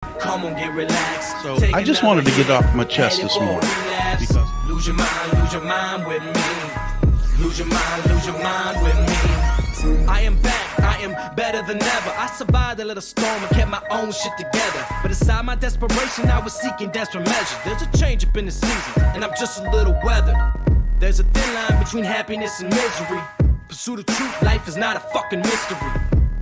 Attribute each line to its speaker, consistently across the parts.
Speaker 1: Come on, get relaxed.
Speaker 2: So I just wanted to get off my chest this morning because
Speaker 1: lose your mind with me. Lose your mind with me. I am back, I am better than ever. I survived a little storm and kept my own shit together. But inside my desperation, I was seeking desperate measures. There's a change up in the season, and I'm just a little weathered. There's a thin line between happiness and misery. Pursue the truth, life is not a fucking mystery.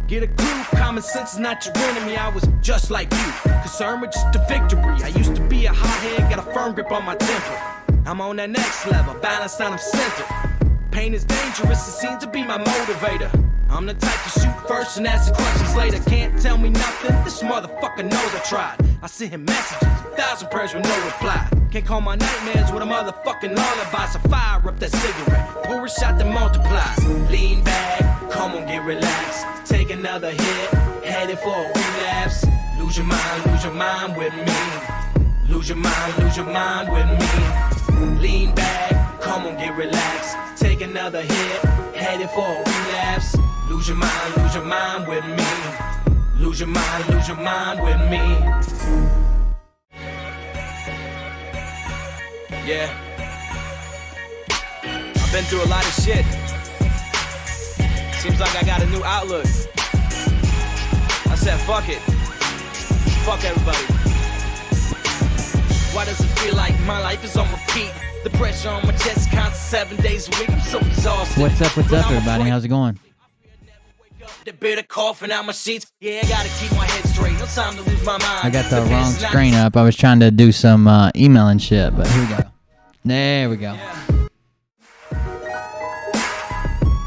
Speaker 1: Get a clue, common sense is not your enemy. I was just like you, concerned with just the victory. I used to be a hothead, got a firm grip on my temper. I'm on that next level, balanced and I'm centered. Pain is dangerous, it seems to be my motivator. I'm the type to shoot first and ask the questions later. Can't tell me nothing, this motherfucker knows I tried. I sent him messages, 1,000 prayers with no reply. Can't call my nightmares with a motherfucking lullaby. So fire up that cigarette, pour a shot that multiplies. Lean back, come on, get relaxed. Take another hit, headed for a relapse. Lose your mind with me. Lose your mind with me. Lean back, come on, get relaxed. Take another hit, headed for a relapse. Lose your mind with me. Lose your mind with me. Yeah. I've been through a lot of shit. Seems like I got a new outlook. I said, fuck it. Fuck everybody. Why does it feel like my life is on repeat? The pressure on my chest is constant 7 days a week. I'm so exhausted.
Speaker 3: What's up, everybody? How's it going?
Speaker 1: The bitter coughing out my sheets. Yeah, I gotta keep my head straight. No time to lose my mind.
Speaker 3: I got the wrong screen up. I was trying to do some email and shit, but here we go. There we go.
Speaker 1: Yeah.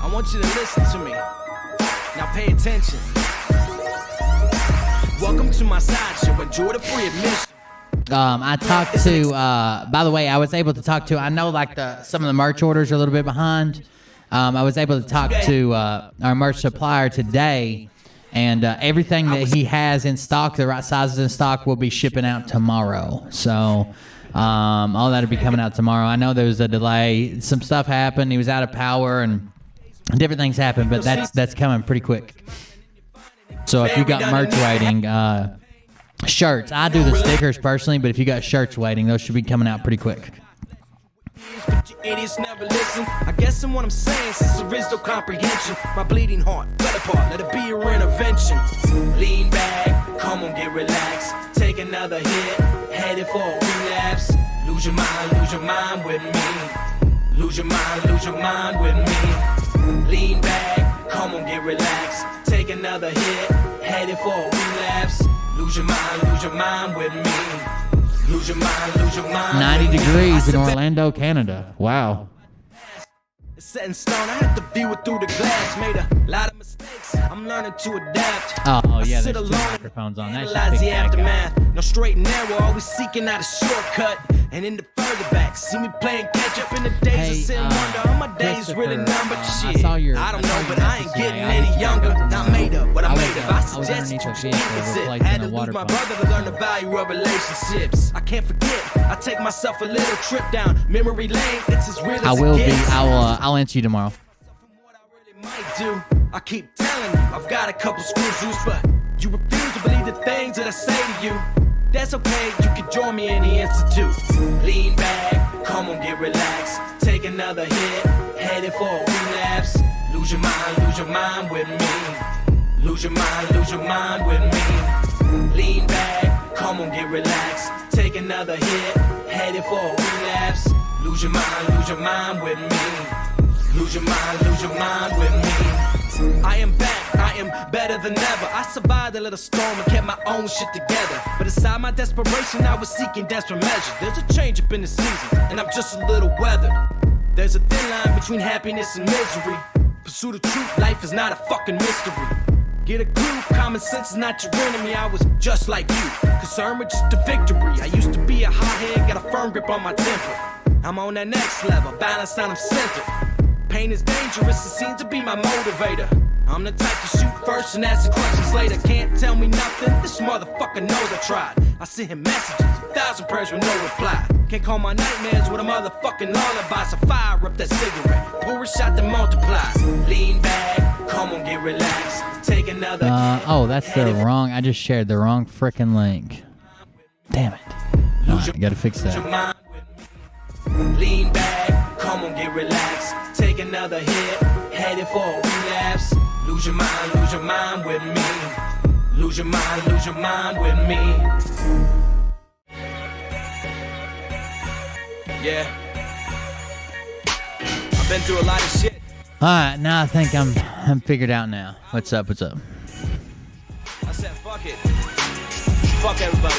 Speaker 1: I want you to listen to me. Now pay attention. Welcome to my sideshow. Enjoy the free admission.
Speaker 3: I talked to, by the way, I was able to talk to, I know like some of the merch orders are a little bit behind. I was able to talk to our merch supplier today, and everything that he has in stock, the right sizes in stock, will be shipping out tomorrow. So all that will be coming out tomorrow. I know there was a delay. Some stuff happened. He was out of power, and different things happened, but that's coming pretty quick. So if you got merch waiting, shirts. I do the stickers personally, but if you got shirts waiting, those should be coming out pretty quick.
Speaker 1: But you idiots never listen. I guess in what I'm saying, since there is no comprehension, my bleeding heart fell apart. Let it be your intervention. Lean back, come on, get relaxed. Take another hit, headed for a relapse. Lose your mind with me. Lose your mind with me. Lean back, come on, get relaxed. Take another hit, headed for a relapse. Lose your mind with me. Lose your mind
Speaker 3: 90 degrees in Orlando, Canada. Wow.
Speaker 1: It's set in stone. I have to view it through the glass. Made a lot of mistakes. I'm learning to adapt.
Speaker 3: Oh yeah,
Speaker 1: sit
Speaker 3: there's two
Speaker 1: alone,
Speaker 3: microphones on. That
Speaker 1: analyze
Speaker 3: should
Speaker 1: the
Speaker 3: pick back up.
Speaker 1: aftermath. No straight and narrow, always seeking out a shortcut. And in the further back, see me playing catch up in the days
Speaker 3: Hey,
Speaker 1: of sin wonder. All my days really
Speaker 3: Christopher,
Speaker 1: numbered.
Speaker 3: I
Speaker 1: Shit,
Speaker 3: saw your-
Speaker 1: I don't
Speaker 3: I saw
Speaker 1: know,
Speaker 3: your
Speaker 1: but I ain't
Speaker 3: message
Speaker 1: getting
Speaker 3: today. I
Speaker 1: any
Speaker 3: was-
Speaker 1: younger. Not made up, but I
Speaker 3: I was,
Speaker 1: made up. I
Speaker 3: I was
Speaker 1: suggest
Speaker 3: underneath
Speaker 1: you
Speaker 3: a
Speaker 1: keep
Speaker 3: vehicle
Speaker 1: it.
Speaker 3: replacing
Speaker 1: Had
Speaker 3: a
Speaker 1: to
Speaker 3: water
Speaker 1: lose my
Speaker 3: pump.
Speaker 1: brother to learn the value of relationships. I can't forget. I take myself a little trip down memory lane. It's as real as
Speaker 3: I
Speaker 1: it
Speaker 3: will be.
Speaker 1: gets.
Speaker 3: I'll answer you tomorrow.
Speaker 1: What I really might do. I keep telling you, I've got a couple screws loose, but you refuse to believe the things that I say to you. That's okay, you can join me in the institute. Lean back, come on, get relaxed. Take another hit, headed for a relapse. Lose your mind with me. Lose your mind with me. Lean back, come on, get relaxed. Take another hit, headed for a relapse. Lose your mind with me. Lose your mind with me. I am back, I am better than ever. I survived a little storm and kept my own shit together. But inside my desperation, I was seeking desperate measures. There's a change up in the season, and I'm just a little weathered. There's a thin line between happiness and misery. Pursue the truth, life is not a fucking mystery. Get a clue, common sense is not your enemy. I was just like you, concerned with just the victory. I used to be a hothead, got a firm grip on my temper. I'm on that next level, balanced and I'm centered. Pain is dangerous, it seems to be my motivator. I'm the type to shoot first and ask the questions later. Can't tell me nothing, this motherfucker knows I tried. I sent him messages, 1,000 prayers with no reply. Can't call my nightmares with a motherfucking lullaby. So fire up that cigarette, pour a shot that multiplies. Lean back, come on, get relaxed. Take another
Speaker 3: Oh, that's the wrong. I just shared the wrong freaking link. Damn it. All right, you gotta fix that.
Speaker 1: Lean back, come on, get relaxed. Take another hit, headed for a relapse. Lose your mind with me. Lose your mind with me. Yeah. I've been through a lot of shit.
Speaker 3: All right, now I think I'm figured out now. What's up?
Speaker 1: I said, fuck it. Fuck everybody.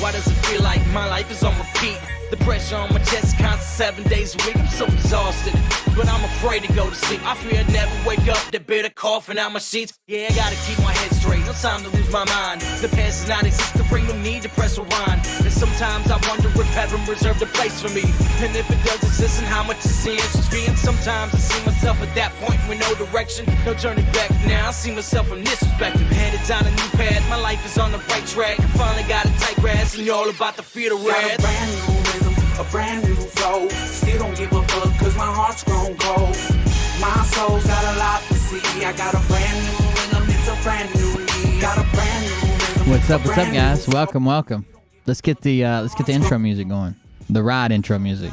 Speaker 1: Why does it feel like my life is on repeat? The pressure on my chest constant 7 days a week. I'm so exhausted, but I'm afraid to go to sleep. I fear I'd never wake up, the bitter coughing out my sheets. Yeah, I gotta keep my head straight, no time to lose my mind. The past is not existing, bring no need to press rewind. And sometimes I wonder if heaven reserved a place for me. And if it does exist, and how much is the answers be. And sometimes I see myself at that point with no direction, no turning back. Now I see myself from this perspective, headed down a new path. My life is on the right track. I finally got a tight grasp, and you're all about to feel the
Speaker 4: Got
Speaker 1: red.
Speaker 4: a brand new rhythm, a brand new flow. Still don't give a fuck, cause my heart's grown cold. My soul's got a lot to see. I got a brand new rhythm, it's a brand new me. Got a brand new rhythm.
Speaker 3: What's up, guys? Welcome. Let's get the intro music going. The ride intro music.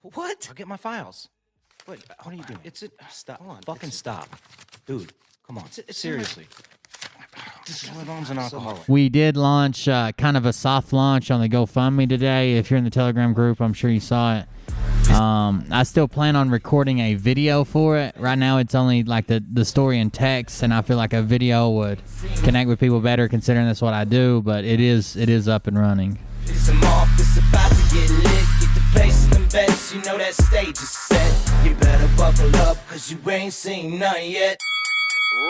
Speaker 5: What? I'll get my files. What are you doing? Stop. Hold on. Fucking stop. Dude, come on. Seriously. My mom's an alcoholic.
Speaker 3: We did launch kind of a soft launch on the GoFundMe today. If you're in the Telegram group, I'm sure you saw it. I still plan on recording a video for it. Right now, it's only like the story and text, and I feel like a video would connect with people better, considering that's what I do. But it is up and running.
Speaker 1: Piss 'em off, it's about to get lit. Get the place in them beds, you know that stage is set. You better buckle up, cause you ain't seen none yet.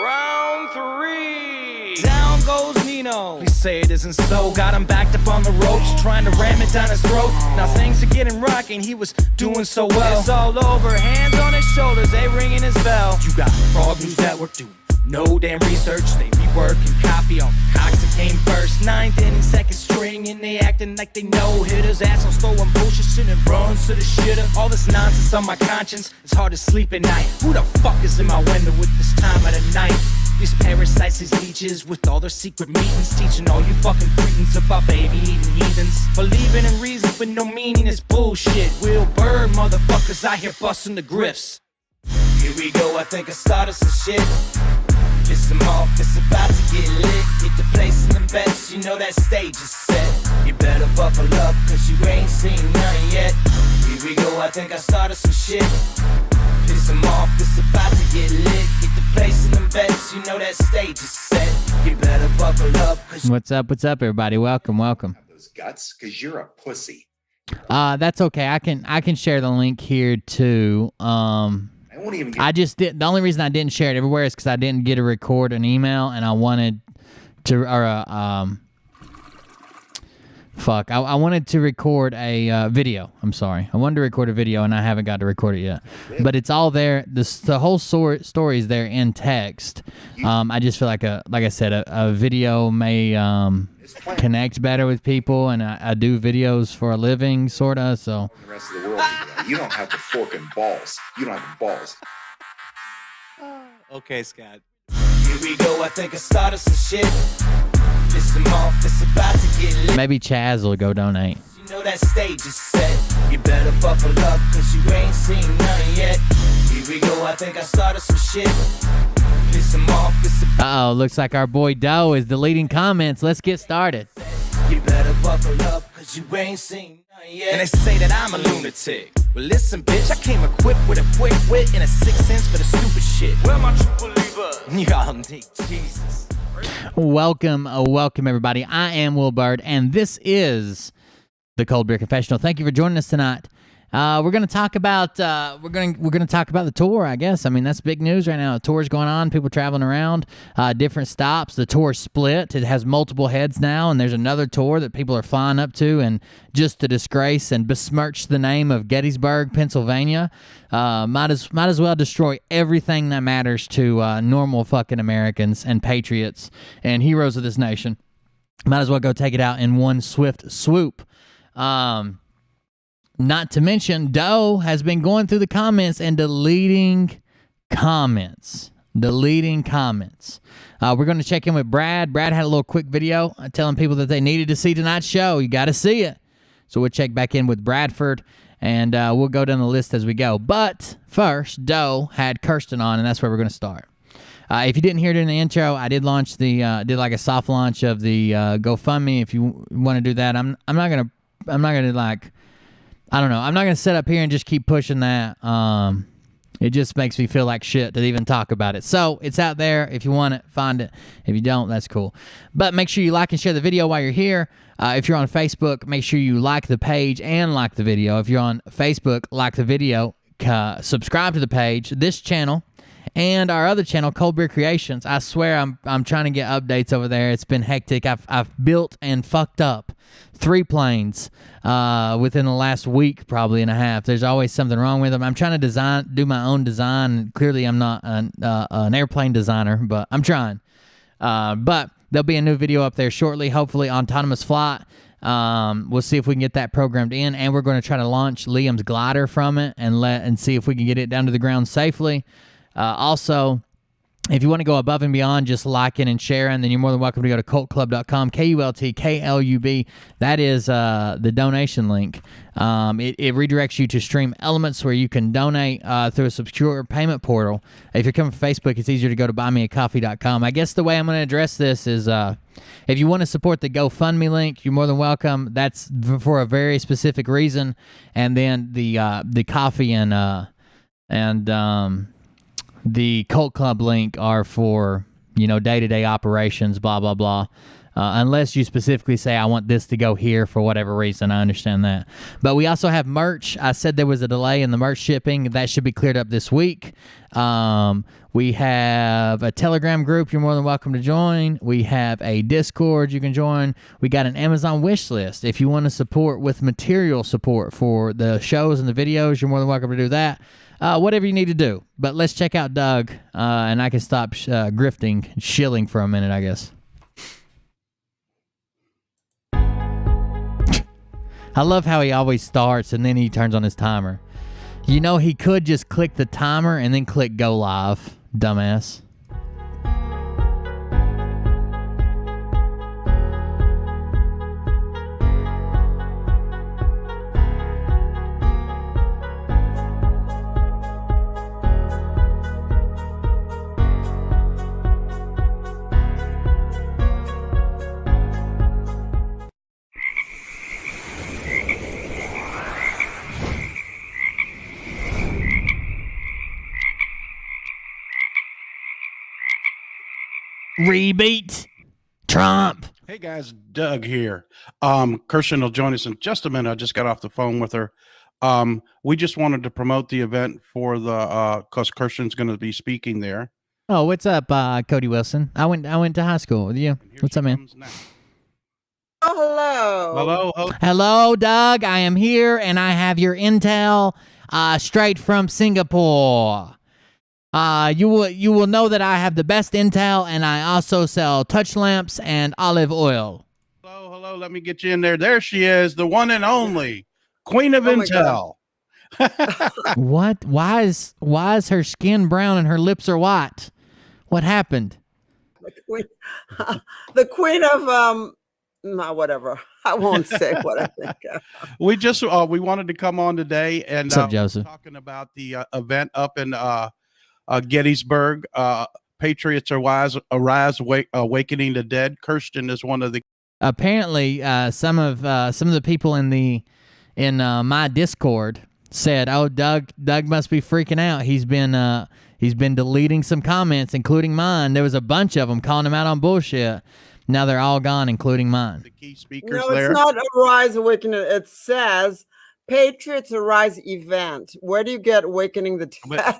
Speaker 1: Round 3. Down goes Nino. Please say it isn't so. Got him backed up on the ropes, trying to ram it down his throat. Now things are getting rocking, he was doing so well. It's all over, hands on his shoulders, they ringing his bell. You got Frog News Network doing no damn research. They rework and copy on cocks that came first. 9th inning, second string, and they acting like they know hitters. Ass on slow and bullshit, and runs to the shitter. All this nonsense on my conscience, it's hard to sleep at night. Who the fuck is in my window with this time of the night? These parasites, these leeches, with all their secret meetings, teaching all you fucking cretins about baby-eating heathens. Believing in reason with no meaning is bullshit. Will Bird motherfuckers out here busting the grifts. Here we go, I think I started some shit. Piss 'em off, it's about to get lit. Get the place in them beds, you know that stage is set. You better buckle up, cause you ain't seen none yet. Here we go, I think I started some shit. Piss 'em off, it's about to get lit. Get the place in them beds, you know that stage is set. You better buckle up, cause
Speaker 3: What's up, everybody? Welcome.
Speaker 6: Those guts, cause you're a pussy.
Speaker 3: That's okay. I can share the link here too.
Speaker 6: I won't even get
Speaker 3: I just did. The only reason I didn't share it everywhere is because I didn't get to record an email, and I wanted to, I wanted to record a video. I'm sorry. I wanted to record a video, and I haven't got to record it yet. But it's all there. The whole story is there in text. I just feel like I said, a video may connect better with people, and I do videos for a living, sorta. So.
Speaker 6: the rest of the world. You don't have the fork and balls. You don't have the balls.
Speaker 5: Okay, Scott.
Speaker 1: here we go, I think I started some shit. Piss 'em off, it's about to get lit.
Speaker 3: Maybe Chaz will go donate.
Speaker 1: You know that stage is set. You better buckle up, cause you ain't seen none yet. Here we go, I think I started some shit. Piss 'em off, it's about
Speaker 3: Uh-oh, looks like our boy Doe is deleting comments. Let's get started.
Speaker 1: You better buckle up, cause you ain't seen none yet. And they say that I'm a lunatic. Well, listen, bitch, I came equipped with a quick wit and a 6th sense for the stupid shit. Where my true believer? Y'all need Jesus.
Speaker 3: Welcome, everybody. I am Will Bird, and this is the Cold Beer Confessional. Thank you for joining us tonight. We're gonna talk about we're gonna talk about the tour. I guess. I mean, that's big news right now. The tour's going on. People traveling around, different stops. The tour split. It has multiple heads now, and there's another tour that people are flying up to, and just to disgrace and besmirch the name of Gettysburg, Pennsylvania. Might as well destroy everything that matters to normal fucking Americans and patriots and heroes of this nation. Might as well go take it out in one swift swoop. Not to mention, Doe has been going through the comments and deleting comments. We're going to check in with Brad. Brad had a little quick video telling people that they needed to see tonight's show. You got to see it. So we'll check back in with Bradford, and we'll go down the list as we go. But first, Doe had Kirsten on, and that's where we're going to start. If you didn't hear it in the intro, I did launch did like a soft launch of the GoFundMe. If you want to do that, I'm not gonna like, I don't know. I'm not gonna sit up here and just keep pushing that. It just makes me feel like shit to even talk about it. So it's out there. If you want it, find it. If you don't, that's cool. But make sure you like and share the video while you're here. If you're on Facebook, make sure you like the page and like the video. If you're on Facebook, like the video, subscribe to the page, this channel, and our other channel, Cold Beer Creations. I swear I'm trying to get updates over there. It's been hectic. I've built and fucked up 3 planes within the last week, probably and a half. There's always something wrong with them. I'm trying to do my own design. Clearly, I'm not an airplane designer, but I'm trying. But there'll be a new video up there shortly, hopefully autonomous flight. We'll see if we can get that programmed in, and we're going to try to launch Liam's glider from it and see if we can get it down to the ground safely. Also, if you want to go above and beyond just liking and sharing, then you're more than welcome to go to cultclub.com, KULTKLUB. That is the donation link. It redirects you to Stream Elements, where you can donate through a secure payment portal. If you're coming from Facebook, it's easier to go to buymeacoffee.com. I guess the way I'm going to address this is if you want to support the GoFundMe link, you're more than welcome. That's for a very specific reason. And then the coffee and the Cult Club link are for, day-to-day operations, blah, blah, blah. Unless you specifically say, I want this to go here for whatever reason. I understand that. But we also have merch. I said there was a delay in the merch shipping. That should be cleared up this week. We have a Telegram group you're more than welcome to join. We have a Discord you can join. We got an Amazon wish list. If you want to support with material support for the shows and the videos, you're more than welcome to do that. Whatever you need to do. But let's check out Doug, and I can stop grifting, shilling for a minute, I guess. I love how he always starts and then he turns on his timer. He could just click the timer and then click go live, dumbass. Rebeat Trump.
Speaker 2: Hey guys, Doug here. Kirsten will join us in just a minute. I just got off the phone with her. We just wanted to promote the event for because Kirsten's going to be speaking there.
Speaker 3: Oh, what's up, Cody Wilson? I went to high school with you. What's up, man?
Speaker 7: Oh, hello.
Speaker 3: Hello, Doug. I am here, and I have your intel straight from Singapore. You will know that I have the best intel, and I also sell touch lamps and olive oil.
Speaker 2: Hello. Let me get you in there. There she is, the one and only Queen of Intel.
Speaker 3: What? Why is her skin brown and her lips are white? What happened?
Speaker 7: The queen of whatever. I won't say what I think.
Speaker 2: We wanted to come on today and
Speaker 3: what's up, Joseph?
Speaker 2: Talking about the event up in Gettysburg. Patriots arise, awakening the dead. Kirsten is one of the.
Speaker 3: Apparently, some of the people in my Discord said, "Oh, Doug must be freaking out. He's been deleting some comments, including mine. There was a bunch of them calling him out on bullshit. Now they're all gone, including mine."
Speaker 2: The key speakers
Speaker 7: No,
Speaker 2: there.
Speaker 7: it's not Arise Awakening. It says Patriots Arise event. Where do you get Awakening the Dead?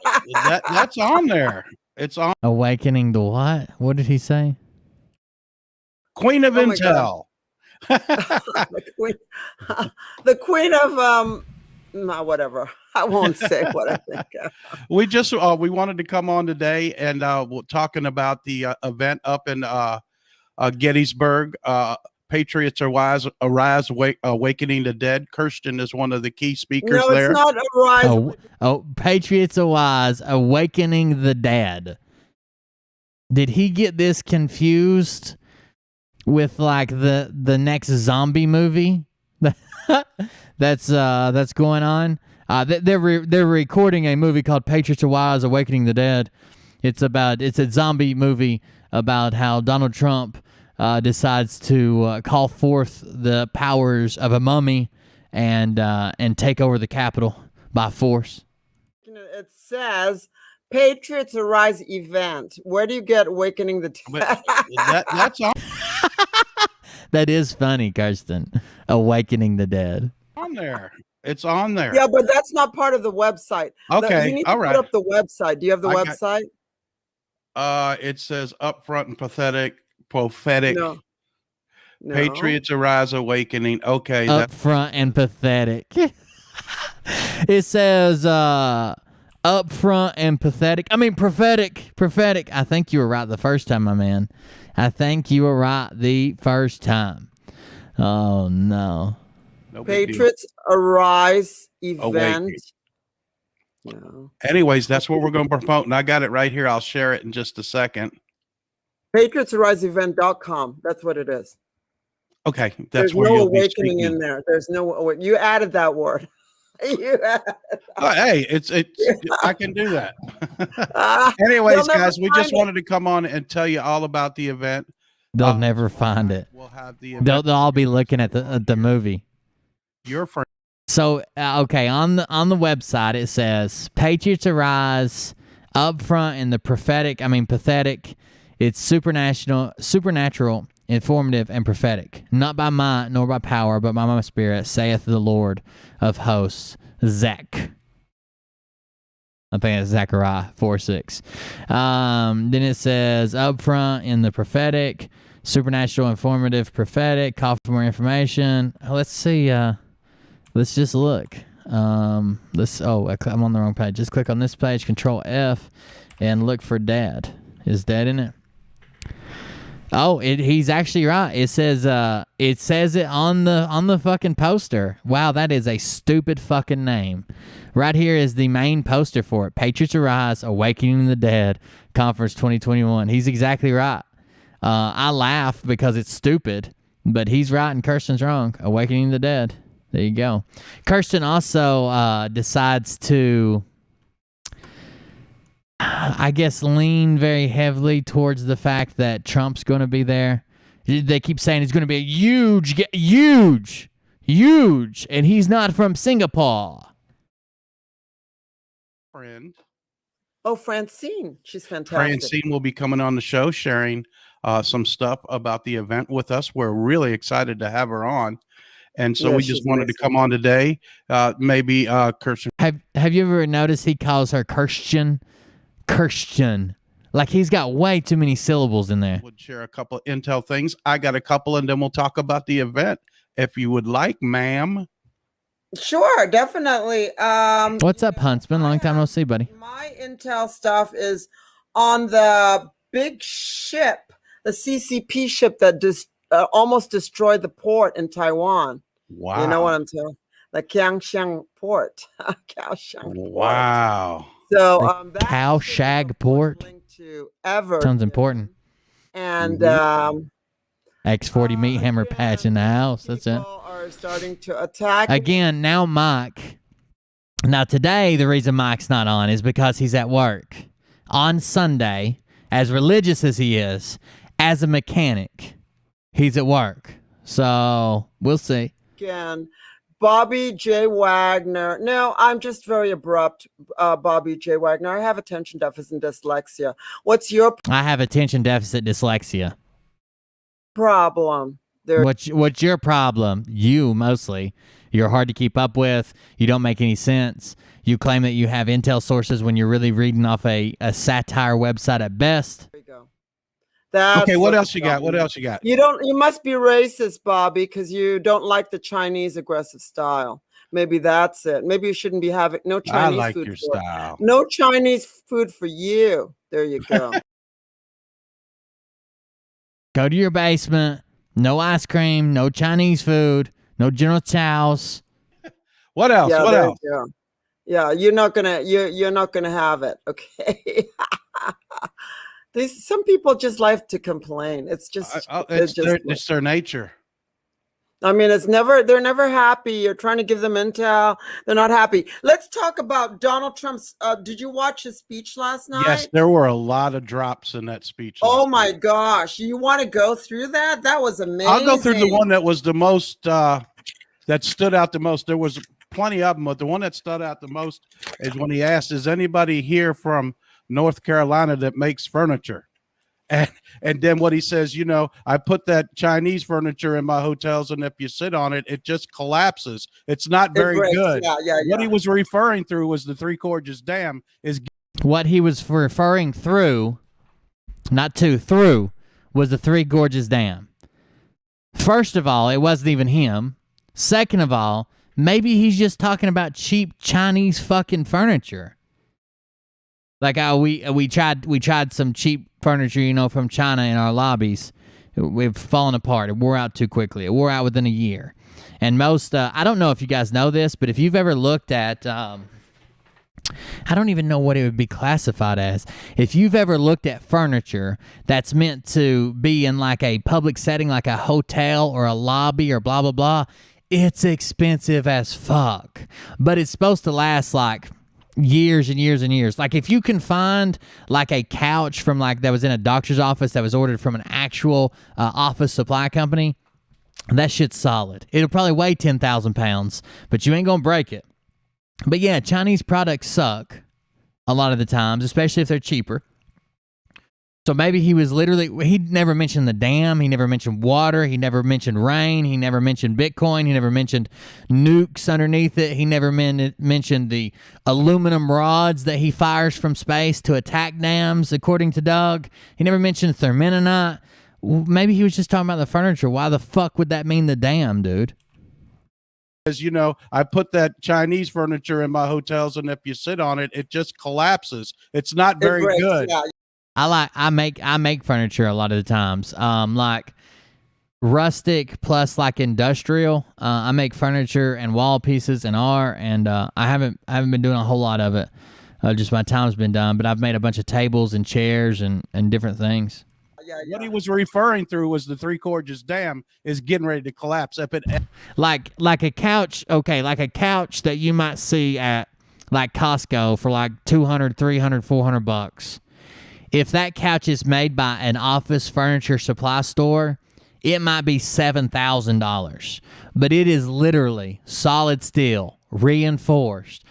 Speaker 2: That's on there. It's on.
Speaker 3: Awakening the what? What did he say?
Speaker 2: Queen of Intel.
Speaker 7: The queen of whatever. I won't say what I think.
Speaker 2: We wanted to come on today and we're talking about the event up in Gettysburg. Patriots Arise, Awakening the Dead. Kirsten is one of the key speakers
Speaker 7: No,
Speaker 2: there.
Speaker 7: it's not Arise.
Speaker 3: Patriots Arise, Awakening the Dead. Did he get this confused with like the next zombie movie that's going on? They're recording a movie called Patriots Arise, Awakening the Dead. It's a zombie movie about how Donald Trump decides to call forth the powers of a mummy and take over the Capitol by force.
Speaker 7: It says Patriots Arise event. Where do you get Awakening the Dead?
Speaker 2: That's all
Speaker 3: That is funny, Kirsten. Awakening the Dead.
Speaker 2: on there. It's on there.
Speaker 7: Yeah, but that's not part of the website.
Speaker 2: Okay,
Speaker 7: You need
Speaker 2: all
Speaker 7: to
Speaker 2: right.
Speaker 7: put up the website. Do you have the website?
Speaker 2: It says upfront and prophetic.
Speaker 7: No.
Speaker 2: Patriots Arise, Awakening. Okay,
Speaker 3: Upfront and pathetic. It says upfront and pathetic. I mean prophetic. I think you were right the first time, my man. I think you were right the first time. Oh no.
Speaker 2: no big deal.
Speaker 7: Patriots Arise event.
Speaker 2: Awakening.
Speaker 7: No.
Speaker 2: Anyways, that's what we're going to promote, and I got it right here. I'll share it in just a second.
Speaker 7: PatriotsAriseEvent.com. That's what it is.
Speaker 2: Okay, that's
Speaker 7: There's
Speaker 2: where
Speaker 7: no
Speaker 2: you'll be
Speaker 7: awakening
Speaker 2: speaking.
Speaker 7: in there. There's no. You added that word.
Speaker 2: Oh, hey, it's I can do that.
Speaker 7: You'll
Speaker 2: Anyways,
Speaker 7: never
Speaker 2: guys, we just
Speaker 7: find it.
Speaker 2: wanted to come on and tell you all about the event.
Speaker 3: They'll never find it.
Speaker 2: We'll have the event.
Speaker 3: They'll all be looking at the movie.
Speaker 2: Your friend.
Speaker 3: So okay, on the website it says Patriots Arise, upfront and the prophetic. I mean pathetic. It's supernatural, informative, and prophetic. Not by might nor by power, but by my spirit, saith the Lord of hosts. Zach. I think it's Zechariah 4:6. Then it says upfront in the prophetic, supernatural, informative, prophetic. Call for more information. Let's see. Let's just look. I'm on the wrong page. Just click on this page, Control F, and look for Dad. Is Dad in it? Oh, he's actually right. It says it on the fucking poster. Wow, that is a stupid fucking name. Right here is the main poster for it. Patriots Arise, Awakening the Dead, Conference 2021. He's exactly right. I laugh because it's stupid, but he's right and Kirsten's wrong. Awakening the Dead. There you go. Kirsten also decides to, I guess, lean very heavily towards the fact that Trump's going to be there. They keep saying he's going to be a huge, and he's not from Singapore.
Speaker 2: Friend.
Speaker 7: Oh, Francine. She's fantastic.
Speaker 2: Francine will be coming on the show sharing some stuff about the event with us. We're really excited to have her on. And so
Speaker 7: Yeah,
Speaker 2: we
Speaker 7: she's
Speaker 2: just wanted to
Speaker 7: amazing.
Speaker 2: come on today. Maybe Kirsten
Speaker 3: Have you ever noticed he calls her Kirsten? Like he's got way too many syllables in there.
Speaker 2: would share a couple of intel things. I got a couple, and then we'll talk about the event if you would like, ma'am.
Speaker 7: Sure, definitely.
Speaker 3: What's up, Huntsman? Long time no see, buddy.
Speaker 7: My intel stuff is on the big ship, the CCP ship that almost destroyed the port in Taiwan.
Speaker 2: Wow.
Speaker 7: You know what I'm saying? The Kaohsiung port. Kaohsiung port.
Speaker 2: Wow.
Speaker 7: So that
Speaker 3: Kaohsiung
Speaker 7: ship was
Speaker 3: port?
Speaker 7: linked to Everton.
Speaker 3: Sounds important.
Speaker 7: And
Speaker 3: X40 meat hammer
Speaker 7: again,
Speaker 3: patch in the house. That's it.
Speaker 7: people are starting to attack
Speaker 3: Again, now Mike. Now today, the reason Mike's not on is because he's at work. On Sunday, as religious as he is, as a mechanic, he's at work. So we'll see.
Speaker 7: again. Bobby J. Wagner. No, I'm just very abrupt, Bobby J. Wagner. I have attention deficit and dyslexia. What's your
Speaker 3: I have attention deficit dyslexia.
Speaker 7: problem?
Speaker 3: What's your problem? You mostly. You're hard to keep up with. You don't make any sense. You claim that you have intel sources when you're really reading off a satire website at best.
Speaker 7: There you go. That's
Speaker 2: Okay, what
Speaker 7: the
Speaker 2: else you got?
Speaker 7: problem.
Speaker 2: What else you got?
Speaker 7: You must be racist, Bobby, because you don't like the Chinese aggressive style. Maybe that's it. Maybe you shouldn't be having no
Speaker 2: I
Speaker 7: Chinese
Speaker 2: like
Speaker 7: food
Speaker 2: your
Speaker 7: for
Speaker 2: style.
Speaker 7: no Chinese food for you. There you go.
Speaker 3: Go to your basement, No ice cream, no Chinese food, no General Tso's.
Speaker 2: What else?
Speaker 7: Yeah,
Speaker 2: What
Speaker 7: there
Speaker 2: else?
Speaker 7: you go. Yeah, you're not gonna have it. Okay. Some people just like to complain. It's just
Speaker 2: It's their nature.
Speaker 7: I mean, they're never happy. You're trying to give them intel. They're not happy. Let's talk about Donald Trump's. Did you watch his speech last night?
Speaker 2: Yes, there were a lot of drops in that speech.
Speaker 7: Oh my gosh. You want to go through that? That was amazing.
Speaker 2: I'll go through the one that was the most, that stood out the most. There was plenty of them, but the one that stood out the most is when he asked, is anybody here from North Carolina that makes furniture? And then what he says, you know, I put that Chinese furniture in my hotels, and if you sit on it, it just collapses. It's not very good.
Speaker 7: Yeah.
Speaker 2: What he was referring through was the Three Gorges Dam.
Speaker 3: What he was referring through, not to, through, was the Three Gorges Dam. First of all, it wasn't even him. Second of all, maybe he's just talking about cheap Chinese fucking furniture. Like how we tried some cheap furniture, you know, from China in our lobbies. We've fallen apart. It wore out too quickly. It wore out within a year. And most, I don't know if you guys know this, but if you've ever looked at, I don't even know what it would be classified as. If you've ever looked at furniture that's meant to be in like a public setting, like a hotel or a lobby or blah, blah, blah, it's expensive as fuck. But it's supposed to last like years and years and years. Like if you can find like a couch from like that was in a doctor's office that was ordered from an actual office supply company, that shit's solid. It'll probably weigh 10,000 pounds, but you ain't gonna break it. But yeah, Chinese products suck a lot of the times, especially if they're cheaper. So maybe he never mentioned the dam. He never mentioned water. He never mentioned rain. He never mentioned Bitcoin. He never mentioned nukes underneath it. He never mentioned the aluminum rods that he fires from space to attack dams, according to Doug. He never mentioned therminonite. Maybe he was just talking about the furniture. Why the fuck would that mean the dam, dude?
Speaker 2: As you know, I put that Chinese furniture in my hotels, and if you sit on it, it just collapses. It's not very good.
Speaker 7: Yeah.
Speaker 3: I make furniture a lot of the times. Like rustic plus like industrial. I make furniture and wall pieces and art, and I haven't been doing a whole lot of it. Just my time's been done, but I've made a bunch of tables and chairs and different things.
Speaker 7: Yeah.
Speaker 2: What he was referring through was the Three Gorges Dam is getting ready to collapse.
Speaker 3: Like a couch, okay, like a couch that you might see at like Costco for like $200, $300, $400. If that couch is made by an office furniture supply store, it might be $7,000. But it is literally solid steel, reinforced,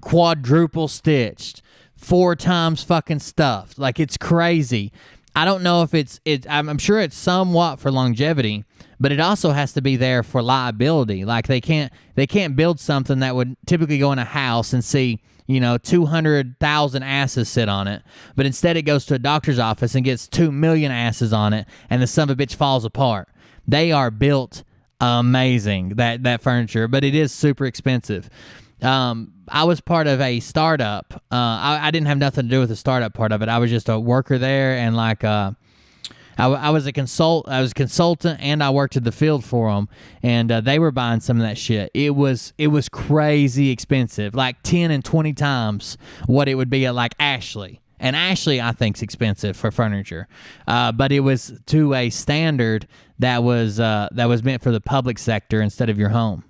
Speaker 3: quadruple stitched, 4 times fucking stuffed. Like, it's crazy. I don't know if I'm sure it's somewhat for longevity, but it also has to be there for liability. Like, they can't build something that would typically go in a house and see, 200,000 asses sit on it. But instead it goes to a doctor's office and gets 2 million asses on it, and the son of a bitch falls apart. They are built amazing, that furniture, but it is super expensive. I was part of a startup. I didn't have nothing to do with the startup part of it. I was just a worker there, and like I was a consultant, and I worked in the field for them, and they were buying some of that shit. It was crazy expensive, like 10 and 20 times what it would be at like Ashley. And Ashley, I think, is expensive for furniture, but it was to a standard that was meant for the public sector instead of your home.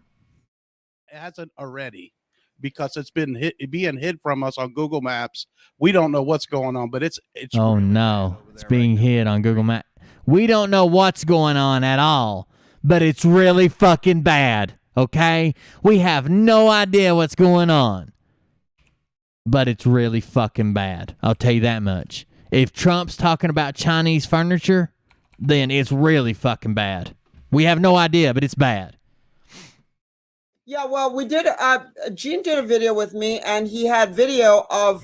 Speaker 2: It hasn't already, because it's been being hid from us on Google Maps. We don't know what's going on, but it's
Speaker 3: oh
Speaker 2: really
Speaker 3: no, it's being hid on Google Maps. We don't know what's going on at all, but it's really fucking bad. Okay, we have no idea what's going on, but it's really fucking bad. I'll tell you that much. If Trump's talking about Chinese furniture, then it's really fucking bad. We have no idea, but it's bad.
Speaker 7: Yeah, well, we did. Gene did a video with me, and he had video of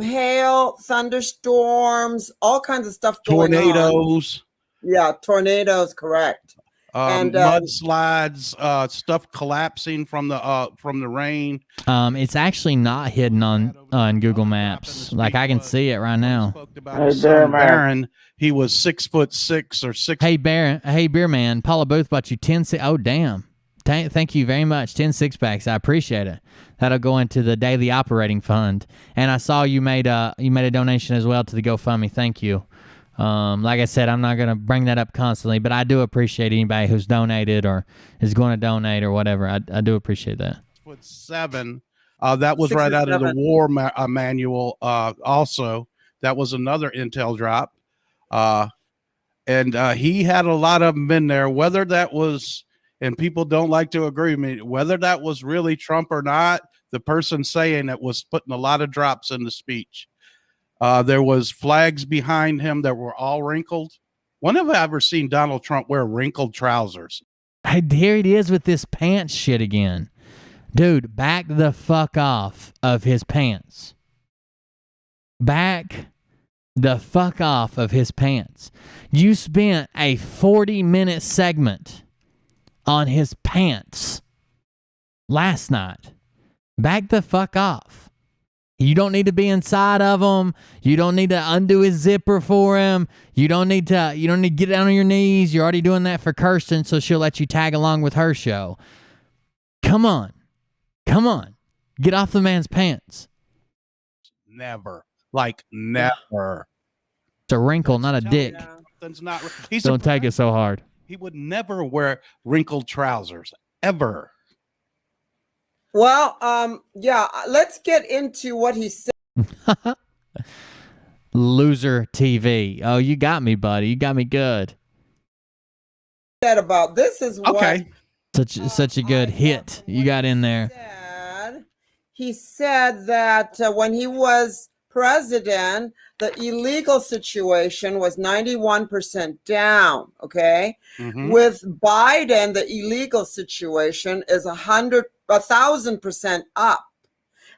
Speaker 7: hail, thunderstorms, all kinds of stuff going on.
Speaker 2: tornadoes.
Speaker 7: Yeah, tornadoes, correct. And
Speaker 2: mudslides, stuff collapsing from the rain.
Speaker 3: It's actually not hidden on Google Maps. Like, I can see it right now.
Speaker 2: Hey, Baron, he was 6'6" or 6.
Speaker 3: Hey, beer man, Paula Booth bought you 10. Oh, damn. Thank you very much. 10 6-packs. I appreciate it. That'll go into the daily operating fund. And I saw you made a donation as well to the GoFundMe. Thank you. Like I said, I'm not going to bring that up constantly, but I do appreciate anybody who's donated or is going to donate or whatever. I do appreciate that.
Speaker 2: 6'7". That was right out of the war manual. Also, that was another intel drop. And he had a lot of them in there, whether that was, and people don't like to agree with me, whether that was really Trump or not, the person saying it was putting a lot of drops in the speech. There was flags behind him that were all wrinkled. When have I ever seen Donald Trump wear wrinkled trousers?
Speaker 3: Hey, here it is with this pants shit again. Dude, back the fuck off of his pants. Back the fuck off of his pants. You spent a 40-minute segment on his pants last night. Back the fuck off. You don't need to be inside of them. You don't need to undo his zipper for him. You don't need to get down on your knees. You're already doing that for Kirsten, so she'll let you tag along with her show. Come on. Get off the man's pants.
Speaker 2: Never. Like never.
Speaker 3: It's a wrinkle, not a dick. Don't take it so hard.
Speaker 2: He would never wear wrinkled trousers. Ever.
Speaker 7: Well, yeah, let's get into what he said.
Speaker 3: Loser TV. Oh, you got me, buddy. You got me good.
Speaker 7: About this is what
Speaker 2: okay.
Speaker 3: Such a good hit you got in there.
Speaker 7: He said that when he was president, the illegal situation was 91% down. Okay, with Biden, the illegal situation is 1,000% up,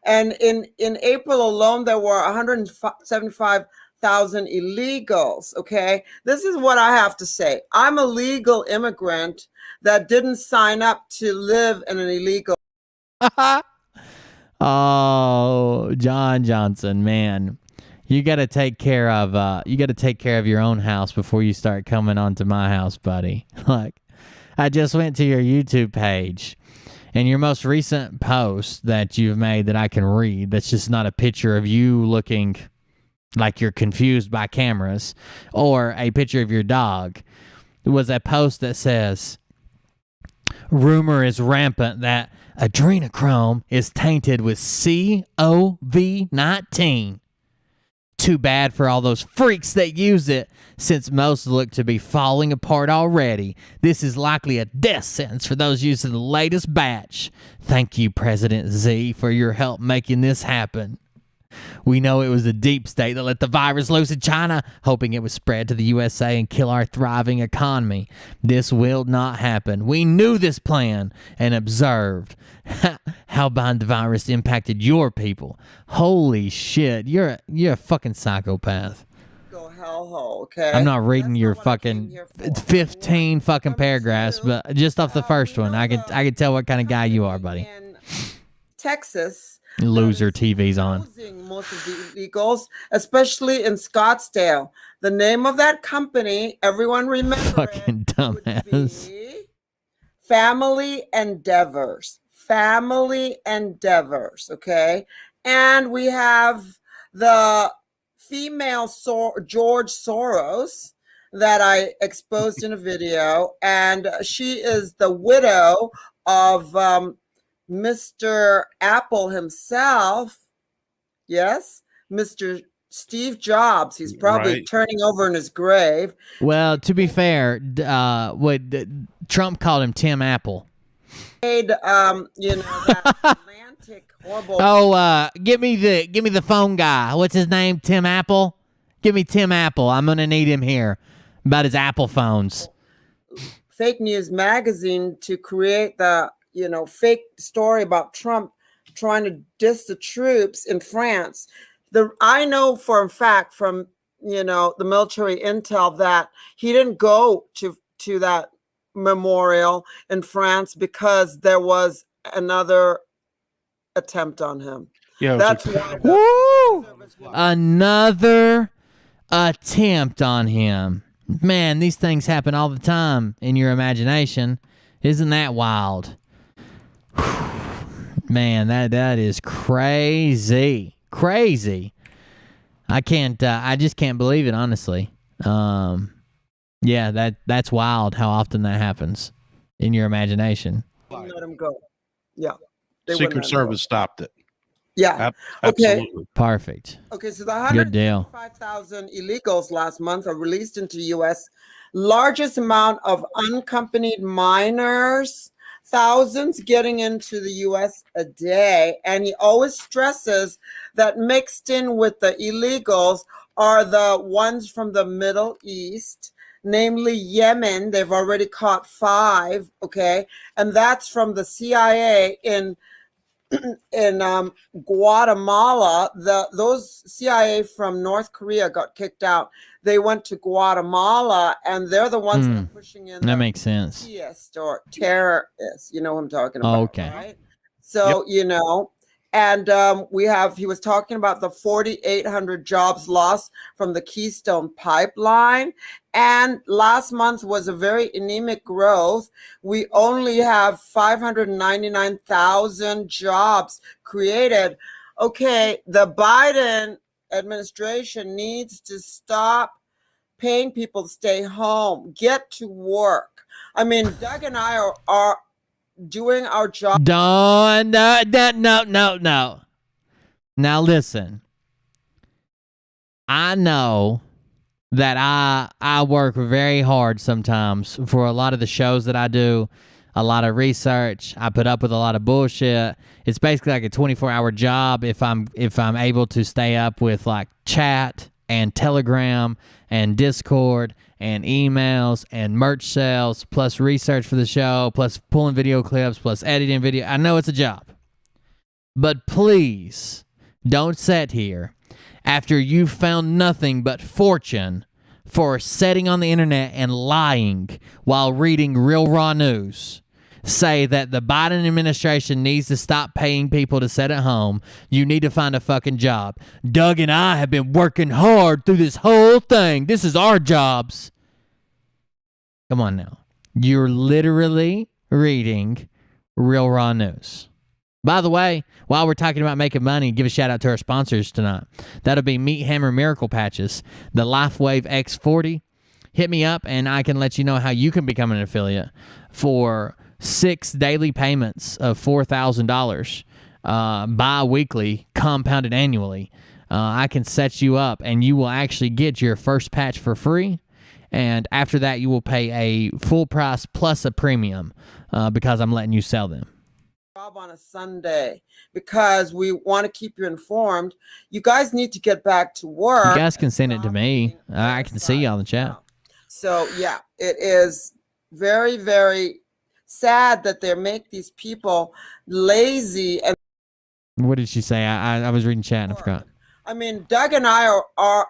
Speaker 7: and in April alone there were 175,000 illegals. Okay, this is what I have to say. I'm a legal immigrant that didn't sign up to live in an illegal.
Speaker 3: Oh, John Johnson, man. You got to take care of your own house before you start coming onto my house, buddy. Like, I just went to your YouTube page, and your most recent post that you've made that I can read, that's just not a picture of you looking like you're confused by cameras or a picture of your dog. It was a post that says, rumor is rampant that adrenochrome is tainted with COVID-19. Too bad for all those freaks that use it, since most look to be falling apart already. This is likely a death sentence for those using the latest batch. Thank you, President Z, for your help making this happen. We know it was the deep state that let the virus loose in China, hoping it would spread to the USA and kill our thriving economy. This will not happen. We knew this plan and observed how the virus impacted your people. Holy shit, you're a fucking psychopath.
Speaker 7: Go hellhole, okay?
Speaker 3: I'm not reading your fucking 15 fucking paragraphs, but just off the first one, I can tell what kind of guy you are, buddy.
Speaker 7: In Texas.
Speaker 3: Loser TV's on.
Speaker 7: Most of the illegals, especially in Scottsdale. The name of that company, everyone remember
Speaker 3: fucking dumbass.
Speaker 7: Family Endeavors. Family Endeavors, okay? And we have the female George Soros that I exposed in a video, and she is the widow of Mr. Apple himself. Yes, Mr. Steve Jobs. He's probably turning over in his grave.
Speaker 3: Well, to be fair, Trump called him Tim Apple.
Speaker 7: That Atlantic horrible.
Speaker 3: Oh, give me the phone guy. What's his name? Tim Apple. Give me Tim Apple. I'm gonna need him here about his Apple phones.
Speaker 7: Fake news magazine to create the fake story about Trump trying to diss the troops in France. I know for a fact from the military intel that he didn't go to that memorial in France because there was another attempt on him.
Speaker 2: Yeah,
Speaker 7: that's why.
Speaker 3: Woo! Another attempt on him. Man, these things happen all the time in your imagination. Isn't that wild? Man, that is crazy. Crazy. I just can't believe it, honestly. Yeah, that's wild how often that happens in your imagination.
Speaker 7: Let him go. Yeah.
Speaker 2: Secret Service stopped it.
Speaker 7: Yeah.
Speaker 2: Absolutely.
Speaker 7: Okay.
Speaker 3: Perfect.
Speaker 7: Okay, so the
Speaker 3: Good deal.
Speaker 7: 155,000 illegals last month are released into the U.S. Largest amount of unaccompanied minors, thousands getting into the U.S. a day. And he always stresses that mixed in with the illegals are the ones from the Middle East, namely Yemen. They've already caught 5, okay? And that's from the CIA in Guatemala. Those CIA from North Korea got kicked out. They went to Guatemala, and they're the ones that are pushing in.
Speaker 3: That makes sense.
Speaker 7: Or terrorists. You know what I'm talking about,
Speaker 3: Okay.
Speaker 7: right? So, you know, and he was talking about the 4,800 jobs lost from the Keystone Pipeline. And last month was a very anemic growth. We only have 599,000 jobs created. Okay, the Biden administration needs to stop paying people to stay home, get to work. I mean, Doug and I are doing our job.
Speaker 3: No. Now listen. I know that I work very hard sometimes for a lot of the shows that I do, a lot of research. I put up with a lot of bullshit. It's basically like a 24-hour job if I'm able to stay up with like chat and Telegram and Discord and emails and merch sales, plus research for the show, plus pulling video clips, plus editing video. I know it's a job. But please don't sit here after you've found nothing but fortune for sitting on the internet and lying while reading real raw news. Say that the Biden administration needs to stop paying people to sit at home. You need to find a fucking job. Doug and I have been working hard through this whole thing. This is our jobs. Come on now. You're literally reading real raw news. By the way, while we're talking about making money, give a shout out to our sponsors tonight. That'll be Meat Hammer Miracle Patches, the LifeWave X40. Hit me up and I can let you know how you can become an affiliate for 6 daily payments of $4,000 bi-weekly, compounded annually. I can set you up and you will actually get your first patch for free. And after that, you will pay a full price plus a premium because I'm letting you sell them.
Speaker 7: On a Sunday because we want to keep you informed. You guys need to get back to work.
Speaker 3: You guys can send it to me. I can see y'all in the chat.
Speaker 7: So yeah, it is very, very sad that they make these people lazy. And
Speaker 3: what did she say? I was reading chat and I forgot.
Speaker 7: I mean, Doug and I are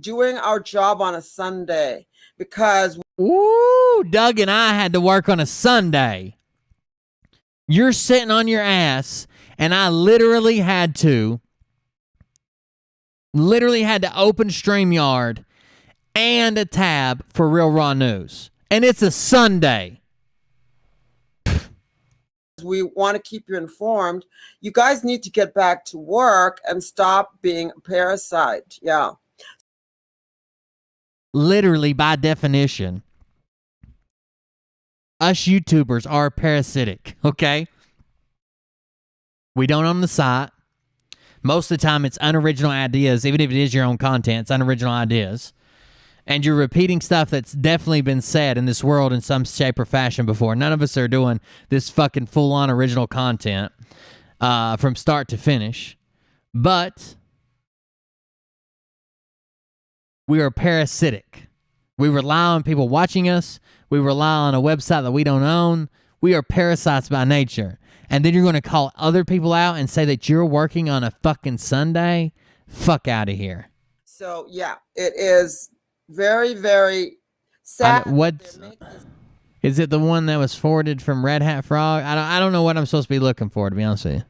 Speaker 7: doing our job on a Sunday because
Speaker 3: Doug and I had to work on a Sunday. You're sitting on your ass, and I literally had to open StreamYard and a tab for Real Raw News. And it's a Sunday.
Speaker 7: We want to keep you informed. You guys need to get back to work and stop being a parasite. Yeah.
Speaker 3: Literally, by definition, us YouTubers are parasitic, okay? We don't own the site. Most of the time, it's unoriginal ideas. Even if it is your own content, it's unoriginal ideas. And you're repeating stuff that's definitely been said in this world in some shape or fashion before. None of us are doing this fucking full-on original content from start to finish. But we are parasitic. We rely on people watching us. We rely on a website that we don't own. We are parasites by nature. And then you're going to call other people out and say that you're working on a fucking Sunday? Fuck out of here.
Speaker 7: So, yeah, it is very, very sad.
Speaker 3: Is it the one that was forwarded from Red Hat Frog? I don't know what I'm supposed to be looking for, to be honest with you.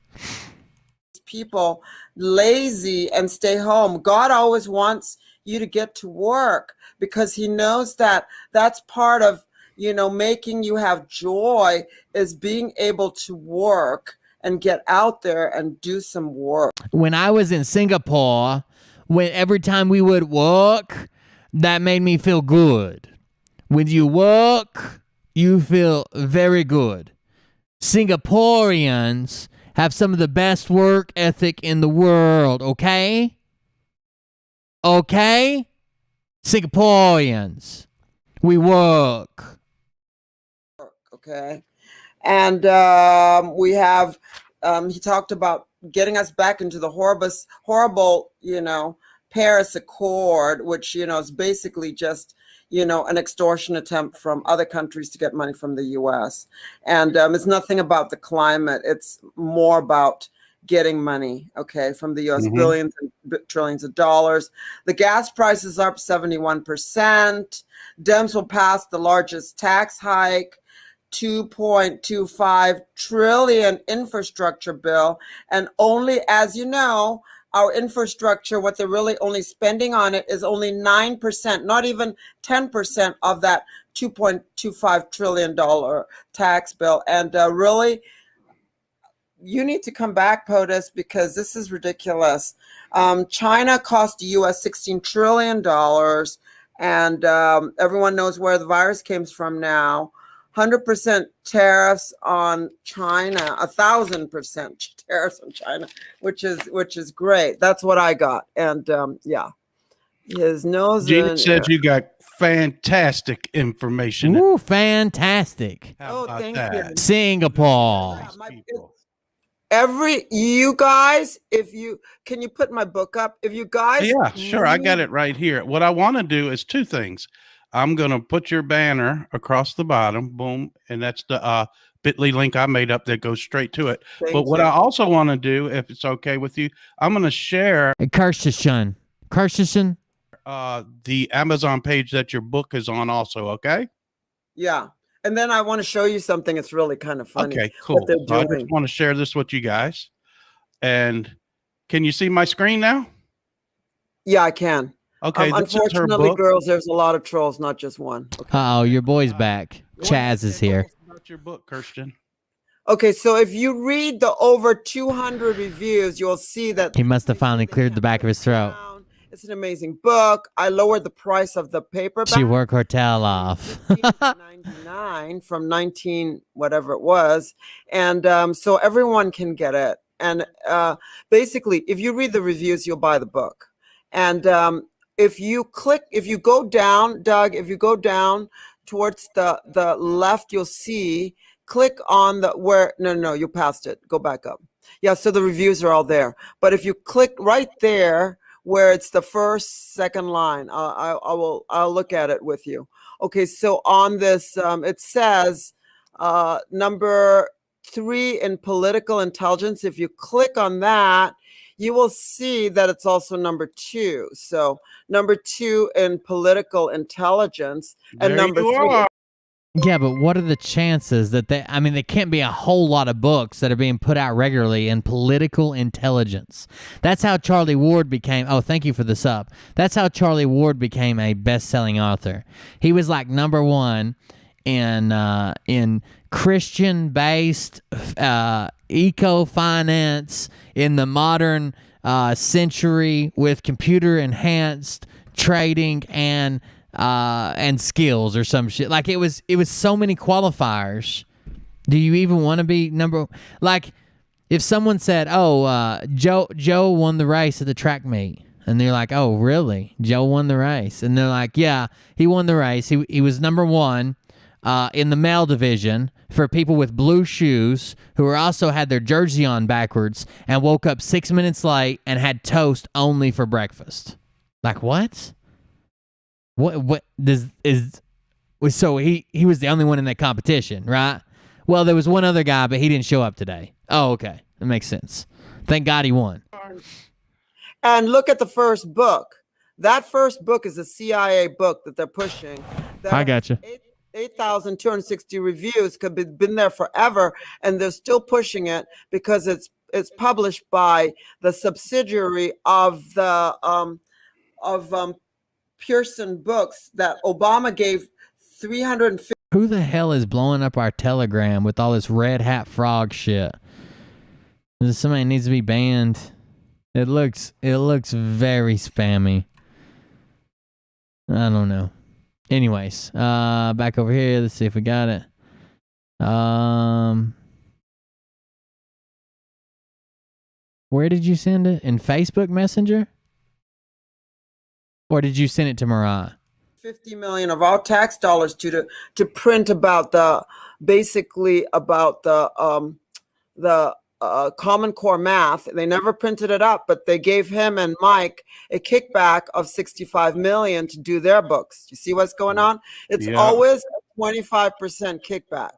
Speaker 7: People lazy and stay home. God always wants you to get to work, because he knows that that's part of, making you have joy, is being able to work and get out there and do some work.
Speaker 3: When I was in Singapore, every time we would work, that made me feel good. When you work, you feel very good. Singaporeans have some of the best work ethic in the world, okay? Okay? Singaporeans, we work.
Speaker 7: Okay. And we have, he talked about getting us back into the horrible, Paris Accord, which, is basically just, an extortion attempt from other countries to get money from the U.S. And it's nothing about the climate. It's more about getting money, okay, from the U.S. Billions and trillions of dollars. The gas price is up 71%. Dems will pass the largest tax hike, 2.25 trillion infrastructure bill. And only, as you know, our infrastructure, what they're really only spending on it is only 9%, not even 10% of that $2.25 trillion tax bill. And really, you need to come back, POTUS, because this is ridiculous. China cost the U.S. $16 trillion, and everyone knows where the virus came from now. 100% tariffs on China, 1,000% tariffs on China, which is great. That's what I got. And yeah, his nose.
Speaker 2: Gina said you got fantastic information.
Speaker 3: Ooh, fantastic.
Speaker 7: Thank you.
Speaker 3: Singapore.
Speaker 7: You guys, can you put my book up? If you guys.
Speaker 2: Yeah, sure. I got it right here. What I want to do is two things. I'm going to put your banner across the bottom, boom, and that's the bit.ly link I made up that goes straight to it. But what I also want to do, if it's okay with you, I'm going to share
Speaker 3: Karshashan,
Speaker 2: the Amazon page that your book is on also, okay?
Speaker 7: Yeah. And then I want to show you something. It's really kind of funny.
Speaker 2: Okay, cool. So I just want to share this with you guys. And can you see my screen now?
Speaker 7: Yeah, I can.
Speaker 2: Okay,
Speaker 7: unfortunately, girls, there's a lot of trolls, not just one. Okay.
Speaker 3: Oh, your boy's back. Chaz is here.
Speaker 2: About your book, Kirsten.
Speaker 7: Okay, so if you read the over 200 reviews, you'll see that
Speaker 3: he must have finally cleared the back of his throat.
Speaker 7: It's an amazing book. I lowered the price of the paperback.
Speaker 3: She worked her tail off.
Speaker 7: $99 from 19 whatever it was, and so everyone can get it. And basically, if you read the reviews, you'll buy the book. And if you go down, Doug, if you go down towards the left, you'll see, click on no, you passed it. Go back up. Yeah, so the reviews are all there. But if you click right there where it's the second line, I'll look at it with you. Okay, so on this, it says number 3 in political intelligence. If you click on that, you will see that it's also number 2. So number 2 in political intelligence, and
Speaker 2: there
Speaker 7: number 3.
Speaker 3: Yeah, but what are the chances that there can't be a whole lot of books that are being put out regularly in political intelligence. That's how Charlie Ward became, thank you for the sub. That's how Charlie Ward became a best-selling author. He was like number 1 in Christian-based eco-finance in the modern century with computer-enhanced trading and skills or some shit. Like it was so many qualifiers. Do you even want to be number? Like if someone said, Joe won the race at the track meet, and they're like, oh really? Joe won the race, and they're like, yeah, he won the race. He was number 1 in the male division for people with blue shoes who also had their jersey on backwards and woke up 6 minutes late and had toast only for breakfast. Like what? So he was the only one in that competition, right? Well, there was one other guy, but he didn't show up today. Oh, okay. That makes sense. Thank God he won.
Speaker 7: And look at the first book. That first book is a CIA book that they're pushing.
Speaker 3: I gotcha.
Speaker 7: 8,260 reviews, could be been there forever, and they're still pushing it because it's published by the subsidiary of the Pearson books that Obama gave 350.
Speaker 3: Who the hell is blowing up our Telegram with all this red hat frog shit? Somebody needs to be banned. It looks very spammy. I don't know. Anyways, back over here. Let's see if we got it. Where did you send it? In Facebook Messenger? Or did you send it to Mariah?
Speaker 7: 50 million of our tax dollars to print about the Common Core math. They never printed it up, but they gave him and Mike a kickback of 65 million to do their books. You see what's going on? It's always a 25% kickback.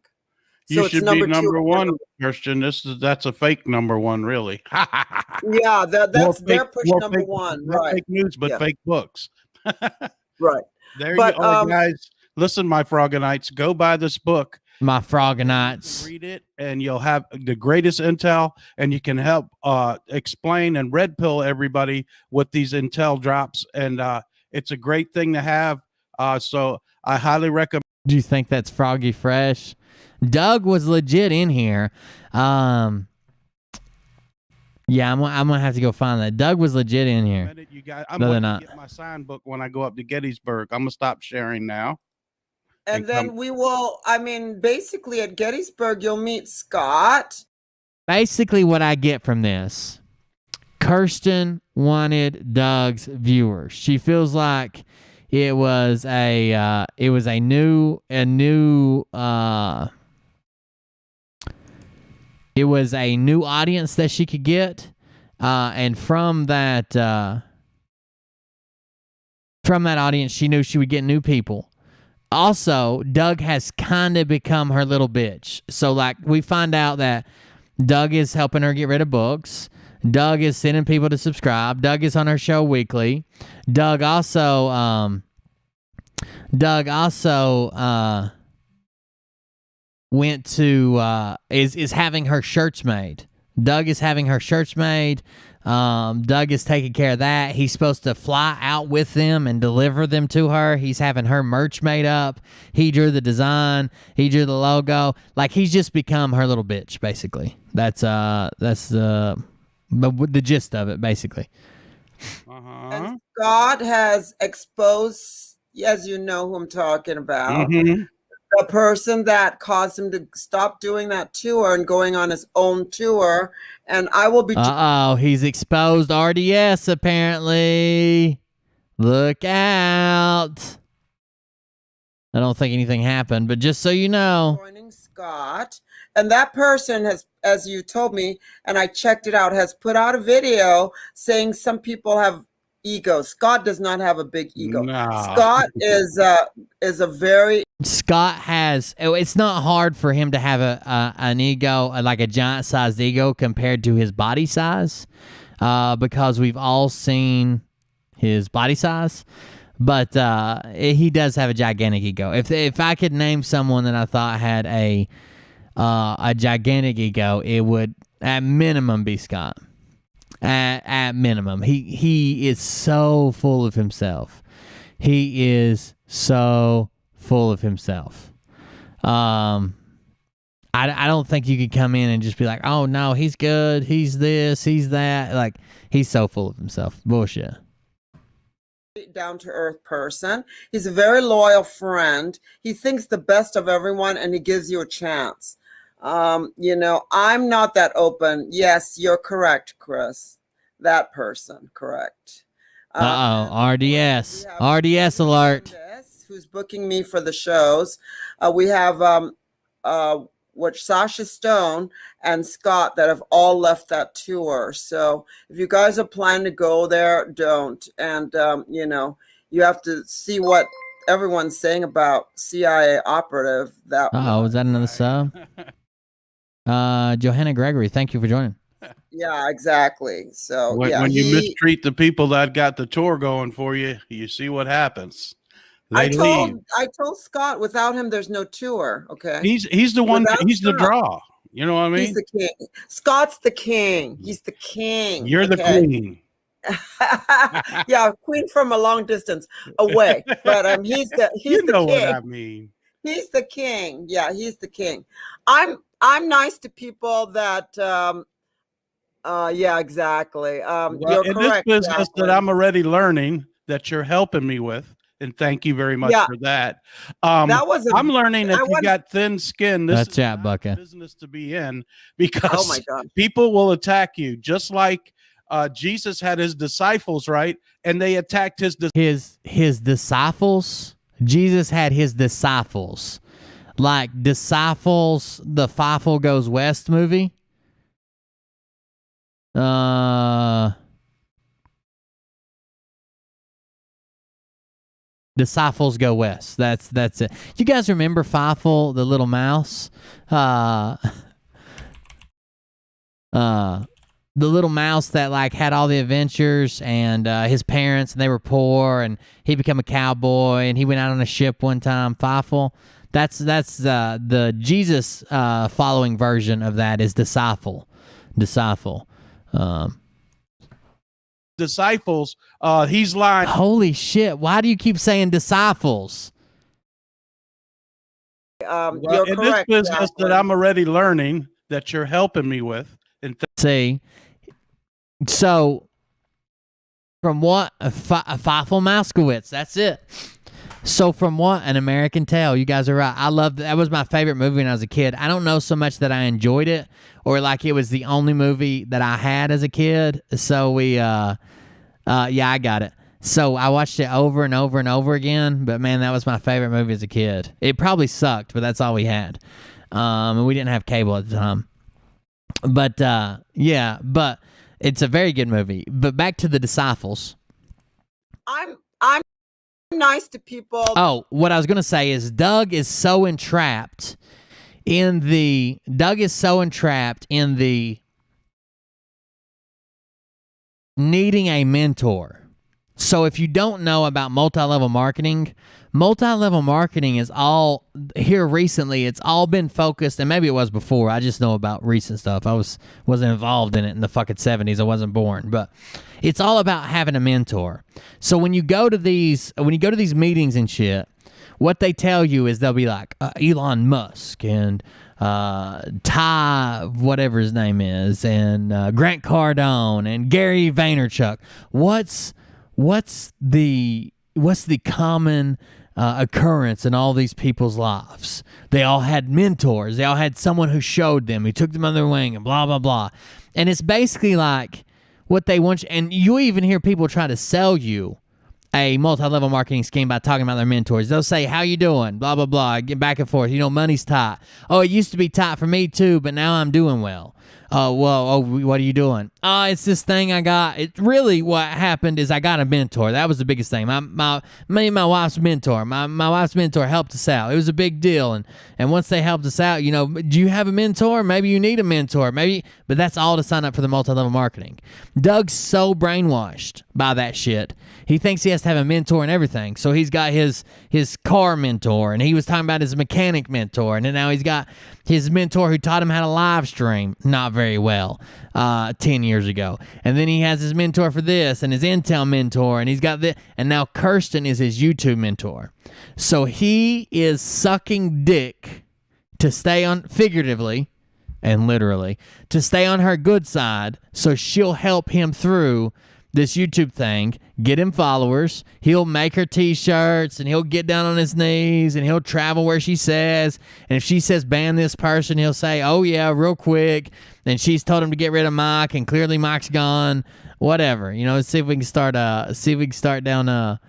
Speaker 2: You
Speaker 7: So
Speaker 2: should
Speaker 7: it's
Speaker 2: be number
Speaker 7: 2.
Speaker 2: one, Christian. That's a fake number one, really.
Speaker 7: Yeah, that's
Speaker 2: More
Speaker 7: their
Speaker 2: fake-
Speaker 7: push
Speaker 2: more
Speaker 7: number
Speaker 2: fake-
Speaker 7: one,
Speaker 2: not
Speaker 7: right?
Speaker 2: Fake news, but
Speaker 7: Yeah.
Speaker 2: fake books.
Speaker 7: Right.
Speaker 2: There
Speaker 7: But,
Speaker 2: you are, guys. Listen, my Frogonites, go buy this book.
Speaker 3: My Frogonites.
Speaker 2: Read it, and you'll have the greatest intel, and you can help explain and red pill everybody with these intel drops. And it's a great thing to have. So I highly recommend.
Speaker 3: Do you think that's Froggy Fresh? Doug was legit in here. Yeah, I'm gonna have to go find that. Doug was legit in here.
Speaker 2: You guys, I'm
Speaker 3: No,
Speaker 2: going
Speaker 3: they're
Speaker 2: to
Speaker 3: not.
Speaker 2: get my sign book when I go up to Gettysburg. I'm gonna stop sharing now.
Speaker 7: And then we will, basically at Gettysburg, you'll meet Scott.
Speaker 3: Basically, what I get from this, Kirsten wanted Doug's viewers. She feels like it was a new audience that she could get, and from that audience, she knew she would get new people. Also, Doug has kind of become her little bitch. So, like, we find out that Doug is helping her get rid of books. Doug is sending people to subscribe. Doug is on her show weekly. Doug also went to is having her shirts made. Doug is having her shirts made. Doug is taking care of that. He's supposed to fly out with them and deliver them to her. He's having her merch made up. He drew the design. He drew the logo. Like, he's just become her little bitch, basically. That's the gist of it, basically.
Speaker 7: And Scott has exposed, as you know who I'm talking about, the person that caused him to stop doing that tour and going on his own tour. And I will be.
Speaker 3: He's exposed RDS, apparently. Look out. I don't think anything happened, but just so you know.
Speaker 7: Joining Scott. And that person has, as you told me, and I checked it out, has put out a video saying some people have egos. Scott does not have a big ego.
Speaker 2: No.
Speaker 7: Scott is a very.
Speaker 3: Scott has. It's not hard for him to have an ego, like a giant-sized ego, compared to his body size, because we've all seen his body size. But he does have a gigantic ego. If I could name someone that I thought had a gigantic ego, it would at minimum be Scott. At minimum, he is so full of himself. He is so full of himself. I don't think you could come in and just be like, oh no, he's good, he's this, he's that. Like, he's so full of himself. Bullshit.
Speaker 7: Down to earth person. He's a very loyal friend. He thinks the best of everyone, and he gives you a chance. I'm not that open. Yes, you're correct, Chris. That person, correct.
Speaker 3: RDS alert.
Speaker 7: Who's booking me for the shows? We have Sasha Stone and Scott that have all left that tour. So if you guys are planning to go there, don't. And you have to see what everyone's saying about CIA operative.
Speaker 3: Was that another sub? Johanna Gregory, thank you for joining.
Speaker 7: Yeah, exactly. So
Speaker 2: when you mistreat the people that got the tour going for you, you see what happens. I
Speaker 7: told Scott, without him, there's no tour. Okay,
Speaker 2: he's the one. He's the draw. You know what I mean?
Speaker 7: He's the king. Scott's the king. He's the king.
Speaker 2: You're the queen.
Speaker 7: Yeah, queen from a long distance away. But he's the
Speaker 2: You
Speaker 7: the
Speaker 2: know
Speaker 7: king.
Speaker 2: what I mean.
Speaker 7: He's the king. Yeah, he's the king. I'm nice to people that yeah, exactly.
Speaker 2: Well,
Speaker 7: You're
Speaker 2: in
Speaker 7: correct,
Speaker 2: this business that
Speaker 7: Jacqueline.
Speaker 2: I'm already learning that you're helping me with, and thank you very much
Speaker 7: Yeah.
Speaker 2: for that.
Speaker 7: That was
Speaker 2: I'm learning if
Speaker 7: I
Speaker 2: you
Speaker 7: want-
Speaker 2: got thin skin, this
Speaker 3: That's
Speaker 2: is
Speaker 3: chat
Speaker 2: not
Speaker 3: bucket.
Speaker 2: a business to be in
Speaker 7: Oh
Speaker 2: because
Speaker 7: my God.
Speaker 2: people will attack you, just like Jesus had his disciples, right? And they attacked his
Speaker 3: disciples. Jesus had his disciples, like Disciples, the Fievel Goes West movie. Disciples Go West. That's it. You guys remember Fievel, the little mouse? The little mouse that like had all the adventures, and his parents, and they were poor, and he became a cowboy, and he went out on a ship one time. Fievel. That's the Jesus following version of that is Disciple.
Speaker 2: disciples. He's lying.
Speaker 3: Holy shit! Why do you keep saying disciples?
Speaker 2: Well,
Speaker 7: You're
Speaker 2: in
Speaker 7: correct,
Speaker 2: this business
Speaker 7: Jacqueline.
Speaker 2: that I'm already learning that you're helping me with, and
Speaker 3: See, so from what Fievel Mouskowitz, that's it. So from what An American Tale, you guys are right. I loved that. Was my favorite movie when I was a kid. I don't know so much that I enjoyed it or like it was the only movie that I had as a kid. So we, yeah, I got it. So I watched it over and over and over again. But man, that was my favorite movie as a kid. It probably sucked, but that's all we had. And we didn't have cable at the time. But yeah, but it's a very good movie. But back to the disciples.
Speaker 7: I'm nice to people.
Speaker 3: Oh, what I was gonna say is Doug is so entrapped in the needing a mentor. So if you don't know about multi-level marketing is all here recently. It's all been focused, and maybe it was before. I just know about recent stuff. I wasn't involved in it in the fucking 70s. I wasn't born, but it's all about having a mentor. So when you go to these meetings and shit, what they tell you is they'll be like Elon Musk and Ty, whatever his name is, and Grant Cardone and Gary Vaynerchuk. What's the common occurrence in all these people's lives? They all had mentors. They all had someone who showed them, who took them under their wing, and blah, blah, blah. And it's basically like what they want you, and you even hear people try to sell you a multi-level marketing scheme by talking about their mentors. They'll say, how you doing? Blah, blah, blah. Get back and forth. Money's tight. Oh, it used to be tight for me too, but now I'm doing well. What are you doing? It's this thing I got. It really, what happened is I got a mentor. That was the biggest thing. My wife's mentor. My wife's mentor helped us out. It was a big deal. And once they helped us out, do you have a mentor? Maybe you need a mentor. But that's all to sign up for the multi-level marketing. Doug's so brainwashed by that shit. He thinks he has to have a mentor and everything. So he's got his car mentor, and he was talking about his mechanic mentor, and then now he's got his mentor who taught him how to live stream not very well 10 years ago. And then he has his mentor for this and his Intel mentor, and he's got this. And now Kirsten is his YouTube mentor. So he is sucking dick to stay on, figuratively and literally, to stay on her good side so she'll help him through this YouTube thing, get him followers. He'll make her t-shirts, and he'll get down on his knees, and he'll travel where she says. And if she says ban this person, he'll say, oh yeah, real quick. And she's told him to get rid of Mike, and clearly Mike's gone. Whatever, let's see if we can start down a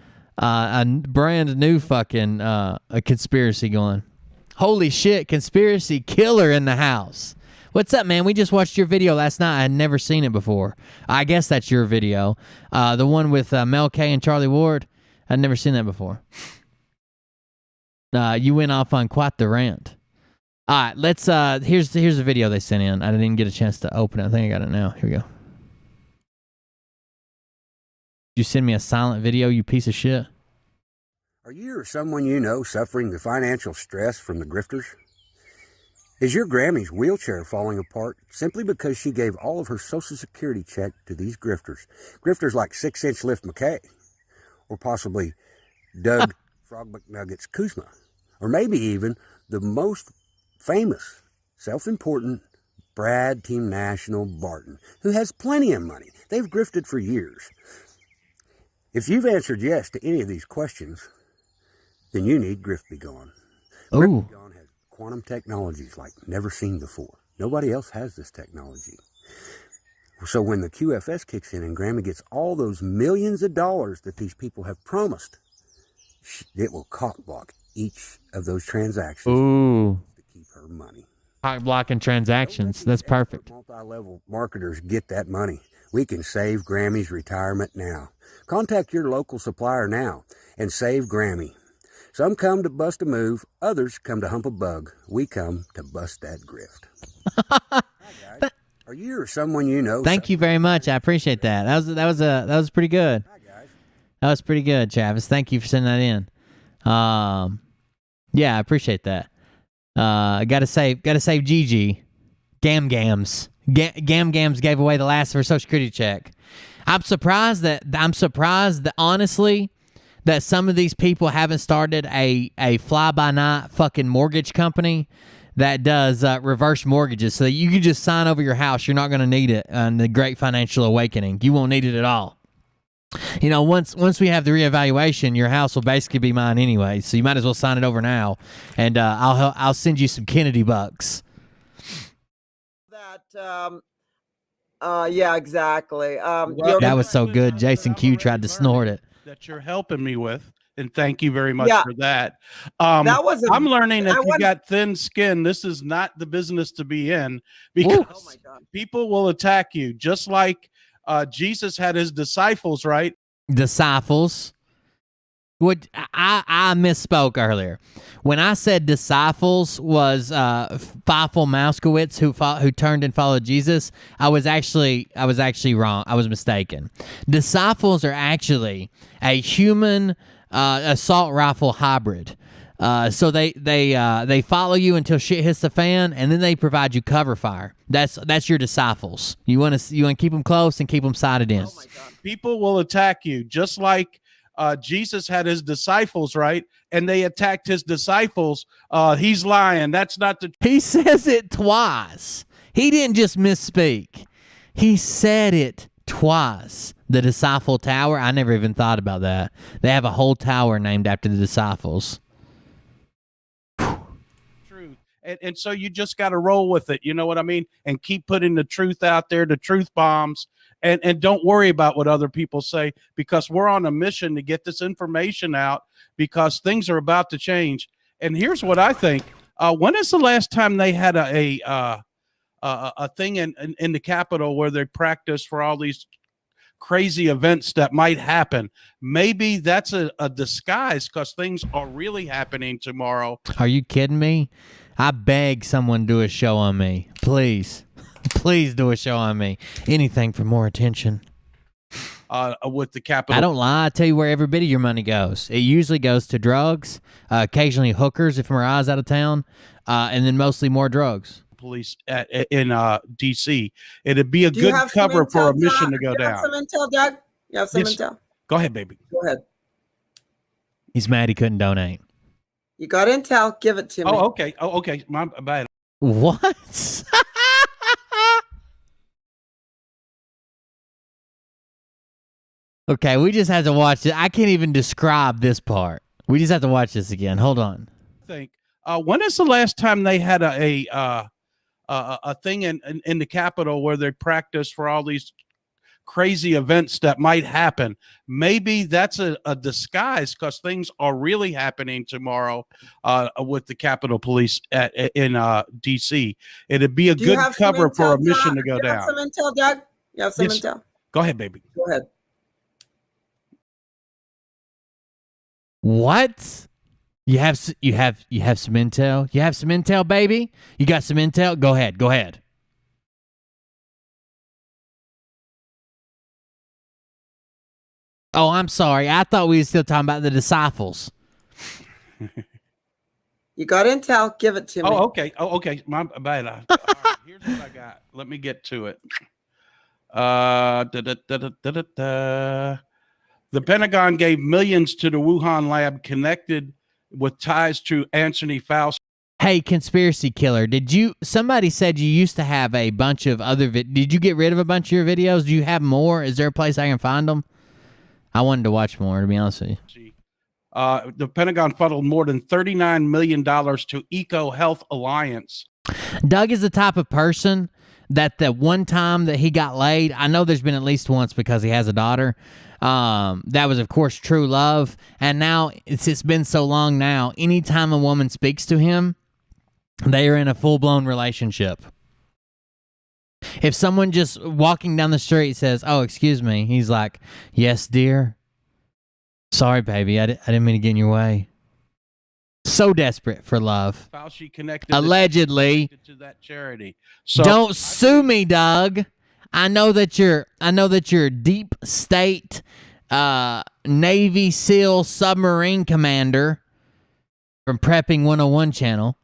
Speaker 3: brand new fucking a conspiracy going. Holy shit, conspiracy killer in the house. What's up, man? We just watched your video last night. I had never seen it before. I guess that's your video. The one with Mel K and Charlie Ward. I'd never seen that before. You went off on quite the rant. All right, let's, here's the video they sent in. I didn't get a chance to open it. I think I got it now. Here we go. You send me a silent video, you piece of shit?
Speaker 8: Are you or someone you know suffering the financial stress from the grifters? Is your Grammy's wheelchair falling apart simply because she gave all of her Social Security check to these grifters? Grifters like 6-inch Lift McKay, or possibly Doug Frog McNuggets Kuzma, or maybe even the most famous, self-important Brad Team National Barton, who has plenty of money. They've grifted for years. If you've answered yes to any of these questions, then you need Grift Be Gone.
Speaker 3: Ooh.
Speaker 8: Grift Be Gone has quantum technologies like never seen before. Nobody else has this technology. So when the QFS kicks in and Grammy gets all those millions of dollars that these people have promised, it will cock block each of those transactions.
Speaker 9: Ooh.
Speaker 8: To keep her money.
Speaker 9: Cock blocking transactions. That's perfect.
Speaker 8: Multi-level marketers get that money. We can save Grammy's retirement now. Contact your local supplier now and save Grammy. Some come to bust a move, others come to hump a bug. We come to bust that grift. Hi guys. Are you or someone you know?
Speaker 3: Thank you very much. I appreciate that. That was pretty good.
Speaker 8: Hi guys.
Speaker 3: That was pretty good, Travis. Thank you for sending that in. Yeah, I appreciate that. Gotta save Gigi. Gam Gams gave away the last of her Social Security check. I'm surprised that honestly that some of these people haven't started a fly-by-night fucking mortgage company that does reverse mortgages so that you can just sign over your house. You're not going to need it on the Great Financial Awakening. You won't need it at all. You know, once we have the reevaluation, your house will basically be mine anyway. So you might as well sign it over now, and I'll send you some Kennedy bucks.
Speaker 7: That yeah, exactly.
Speaker 3: That was so good. Jason Q tried to snort it.
Speaker 2: That you're helping me with, and thank you very much for that.
Speaker 7: That was
Speaker 2: I'm learning if you got thin skin, this is not the business to be in, because people will attack you, just like Jesus had his disciples, right?
Speaker 3: Disciples. What I misspoke earlier. When I said disciples was Fafel Mouskowitz who turned and followed Jesus, I was actually wrong. I was mistaken. Disciples are actually a human assault rifle hybrid. So they follow you until shit hits the fan, and then they provide you cover fire. That's your disciples. You want to keep them close and keep them sighted in.
Speaker 7: Oh my God.
Speaker 2: People will attack you, just like Jesus had his disciples, right? And they attacked his disciples. He's lying. That's not the.
Speaker 3: He says it twice. He didn't just misspeak. He said it twice. The Disciple Tower. I never even thought about that. They have a whole tower named after the disciples.
Speaker 2: Truth. And so you just got to roll with it. You know what I mean? And keep putting the truth out there, the truth bombs. And don't worry about what other people say, because we're on a mission to get this information out, because things are about to change. And here's what I think. When is the last time they had a thing in the Capitol where they practiced for all these crazy events that might happen? Maybe that's a disguise, because things are really happening tomorrow.
Speaker 3: Are you kidding me? I beg someone to do a show on me. Please. Please do a show on me. Anything for more attention.
Speaker 2: With the Capitol.
Speaker 3: I don't lie. I tell you where every bit of your money goes. It usually goes to drugs, occasionally hookers if Mariah's out of town, and then mostly more drugs.
Speaker 2: Police in D.C. It'd be a good cover for a mission to go down.
Speaker 7: You have some intel, Doug? You have some intel?
Speaker 2: Go ahead, baby.
Speaker 7: Go ahead.
Speaker 3: He's mad he couldn't donate.
Speaker 7: You got intel? Give it to me.
Speaker 2: Oh, okay. Oh, okay. My bad.
Speaker 3: What? Okay, we just have to watch it. I can't even describe this part. We just have to watch this again. Hold on.
Speaker 2: When is the last time they had a thing in the Capitol where they practiced for all these crazy events that might happen? Maybe that's a disguise, because things are really happening tomorrow with the Capitol Police in D.C. It'd be a good cover for a mission to go down.
Speaker 7: You have some intel, Doug? You have some intel?
Speaker 2: Go ahead, baby.
Speaker 7: Go ahead.
Speaker 3: What? You have some intel? You have some intel, baby? You got some intel? Go ahead. Go ahead. Oh, I'm sorry. I thought we were still talking about the disciples.
Speaker 7: You got intel? Give it to me.
Speaker 2: Oh, okay. Oh, okay. My bad. All right, here's what I got. Let me get to it. The Pentagon gave millions to the Wuhan lab connected with ties to Anthony Fauci.
Speaker 3: Hey, conspiracy killer, somebody said you used to have a bunch of other did you get rid of a bunch of your videos? Do you have more? Is there a place I can find them? I wanted to watch more, to be honest with you.
Speaker 2: The Pentagon funneled more than $39 million to Eco Health Alliance.
Speaker 3: Doug is the type of person that the one time that he got laid, I know there's been at least once because he has a daughter. That was, of course, true love. And now it's been so long now, anytime a woman speaks to him, they are in a full-blown relationship. If someone just walking down the street says, "Oh, excuse me," he's like, "Yes, dear. Sorry, baby. I didn't mean to get in your way." So desperate for love.
Speaker 2: Fauci connected
Speaker 3: allegedly
Speaker 2: to that charity. So
Speaker 3: don't sue me, Doug. I know that you're deep state Navy SEAL submarine commander from Prepping 101 channel.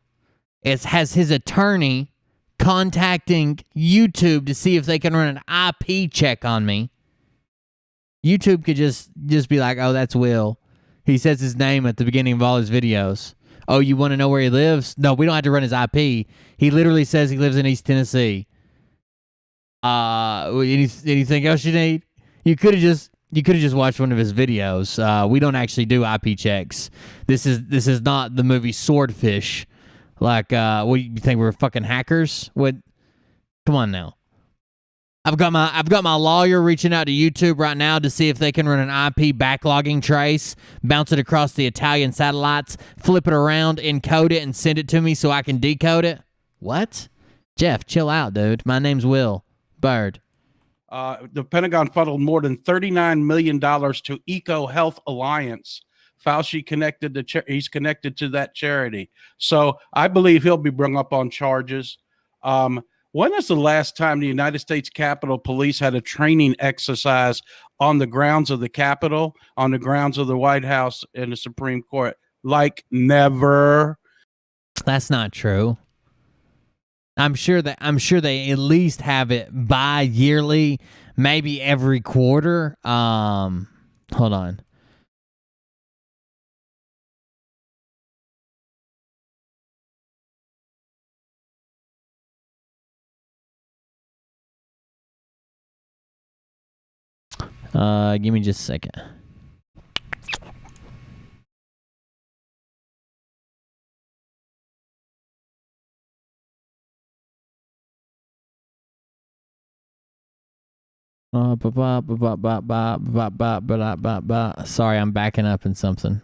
Speaker 3: It has his attorney contacting YouTube to see if they can run an IP check on me. YouTube could just be like, "Oh, that's Will. He says his name at the beginning of all his videos. Oh, you want to know where he lives? No, we don't have to run his IP. He literally says he lives in East Tennessee." Anything else you need? You could have just watched one of his videos. We don't actually do IP checks. This is not the movie Swordfish. Like, what you think we're fucking hackers? What? Come on now. I've got my lawyer reaching out to YouTube right now to see if they can run an IP backlogging trace, bounce it across the Italian satellites, flip it around, encode it, and send it to me so I can decode it. What? Jeff, chill out, dude. My name's Will Bird.
Speaker 2: The Pentagon funneled more than $39 million to Eco Health Alliance. Fauci he's connected to that charity. So I believe he'll be brought up on charges. When is the last time the United States Capitol Police had a training exercise on the grounds of the Capitol, on the grounds of the White House and the Supreme Court? Like, never.
Speaker 3: That's not true. I'm sure they at least have it bi-yearly, maybe every quarter. Hold on. Give me just a second. Sorry, I'm backing up in something.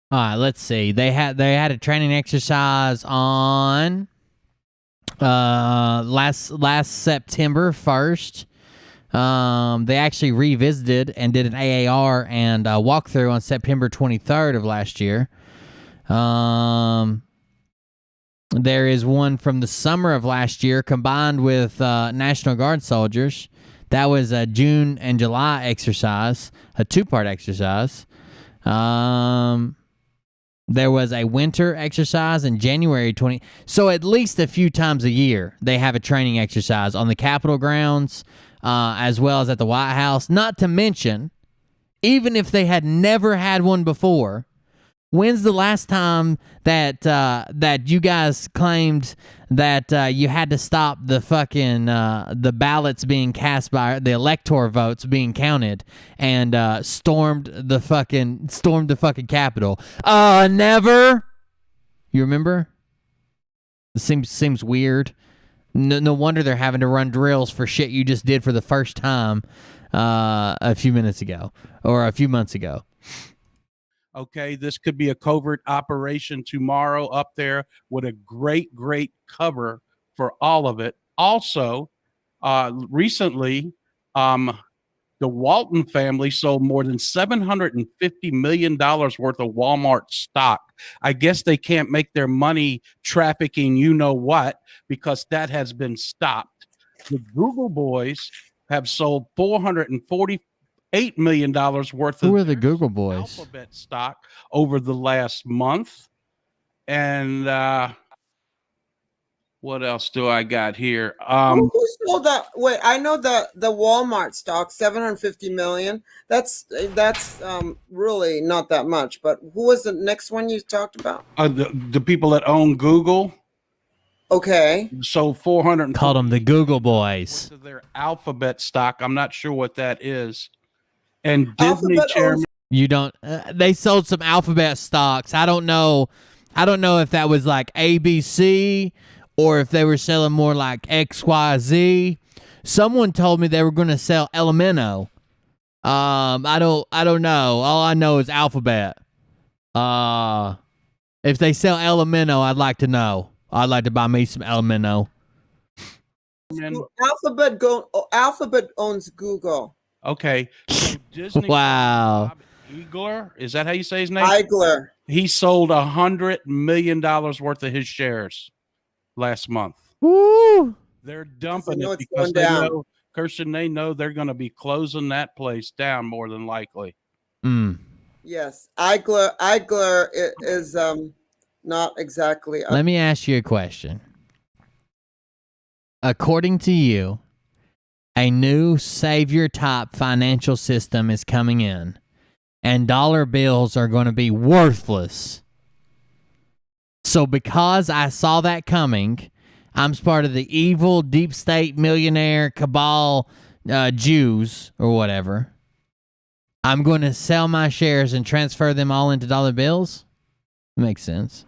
Speaker 3: All right, let's see. They had a training exercise on last September 1st. They actually revisited and did an AAR and walkthrough on September 23rd of last year. There is one from the summer of last year combined with National Guard soldiers. That was a June and July exercise, a two-part exercise. There was a winter exercise in January 20. So at least a few times a year, they have a training exercise on the Capitol grounds, as well as at the White House. Not to mention, even if they had never had one before, when's the last time that you guys claimed that you had to stop the fucking the ballots being cast by the elector votes being counted and stormed the fucking Capitol? Never. You remember? It seems weird. No wonder they're having to run drills for shit you just did for the first time a few minutes ago or a few months ago.
Speaker 2: Okay, this could be a covert operation tomorrow up there with a great cover for all of it. Also, recently, The Walton family sold more than $750 million worth of Walmart stock. I guess they can't make their money trafficking you know what, because that has been stopped. The Google boys have sold $448 million worth of
Speaker 3: Who are the Google boys?
Speaker 2: Alphabet stock over the last month. And what else do I got here?
Speaker 7: Who sold that? Wait, I know the Walmart stock, 750 million. That's really not that much. But who was the next one you talked about?
Speaker 2: The people that own Google.
Speaker 7: Okay.
Speaker 2: Sold 400.
Speaker 3: Called them the Google boys.
Speaker 2: Their Alphabet stock. I'm not sure what that is. And Disney chairman.
Speaker 3: You don't. They sold some Alphabet stocks. I don't know. I don't know if that was like ABC or if they were selling more like XYZ. Someone told me they were going to sell Elemento. I don't know. All I know is Alphabet. If they sell Elemento, I'd like to know. I'd like to buy me some Elemento.
Speaker 7: Alphabet owns Google.
Speaker 2: Okay. So Disney.
Speaker 3: Wow.
Speaker 2: Igler, is that how you say his name?
Speaker 7: Igler.
Speaker 2: He sold $100 million worth of his shares last month.
Speaker 3: Woo!
Speaker 2: They're dumping it because they know, Kirsten, they know they're going to be closing that place down more than likely.
Speaker 7: Yes, Igler is not exactly.
Speaker 3: Let me ask you a question. According to you, a new savior type financial system is coming in, and dollar bills are going to be worthless. So because I saw that coming, I'm part of the evil deep state millionaire cabal Jews or whatever. I'm going to sell my shares and transfer them all into dollar bills? Makes sense.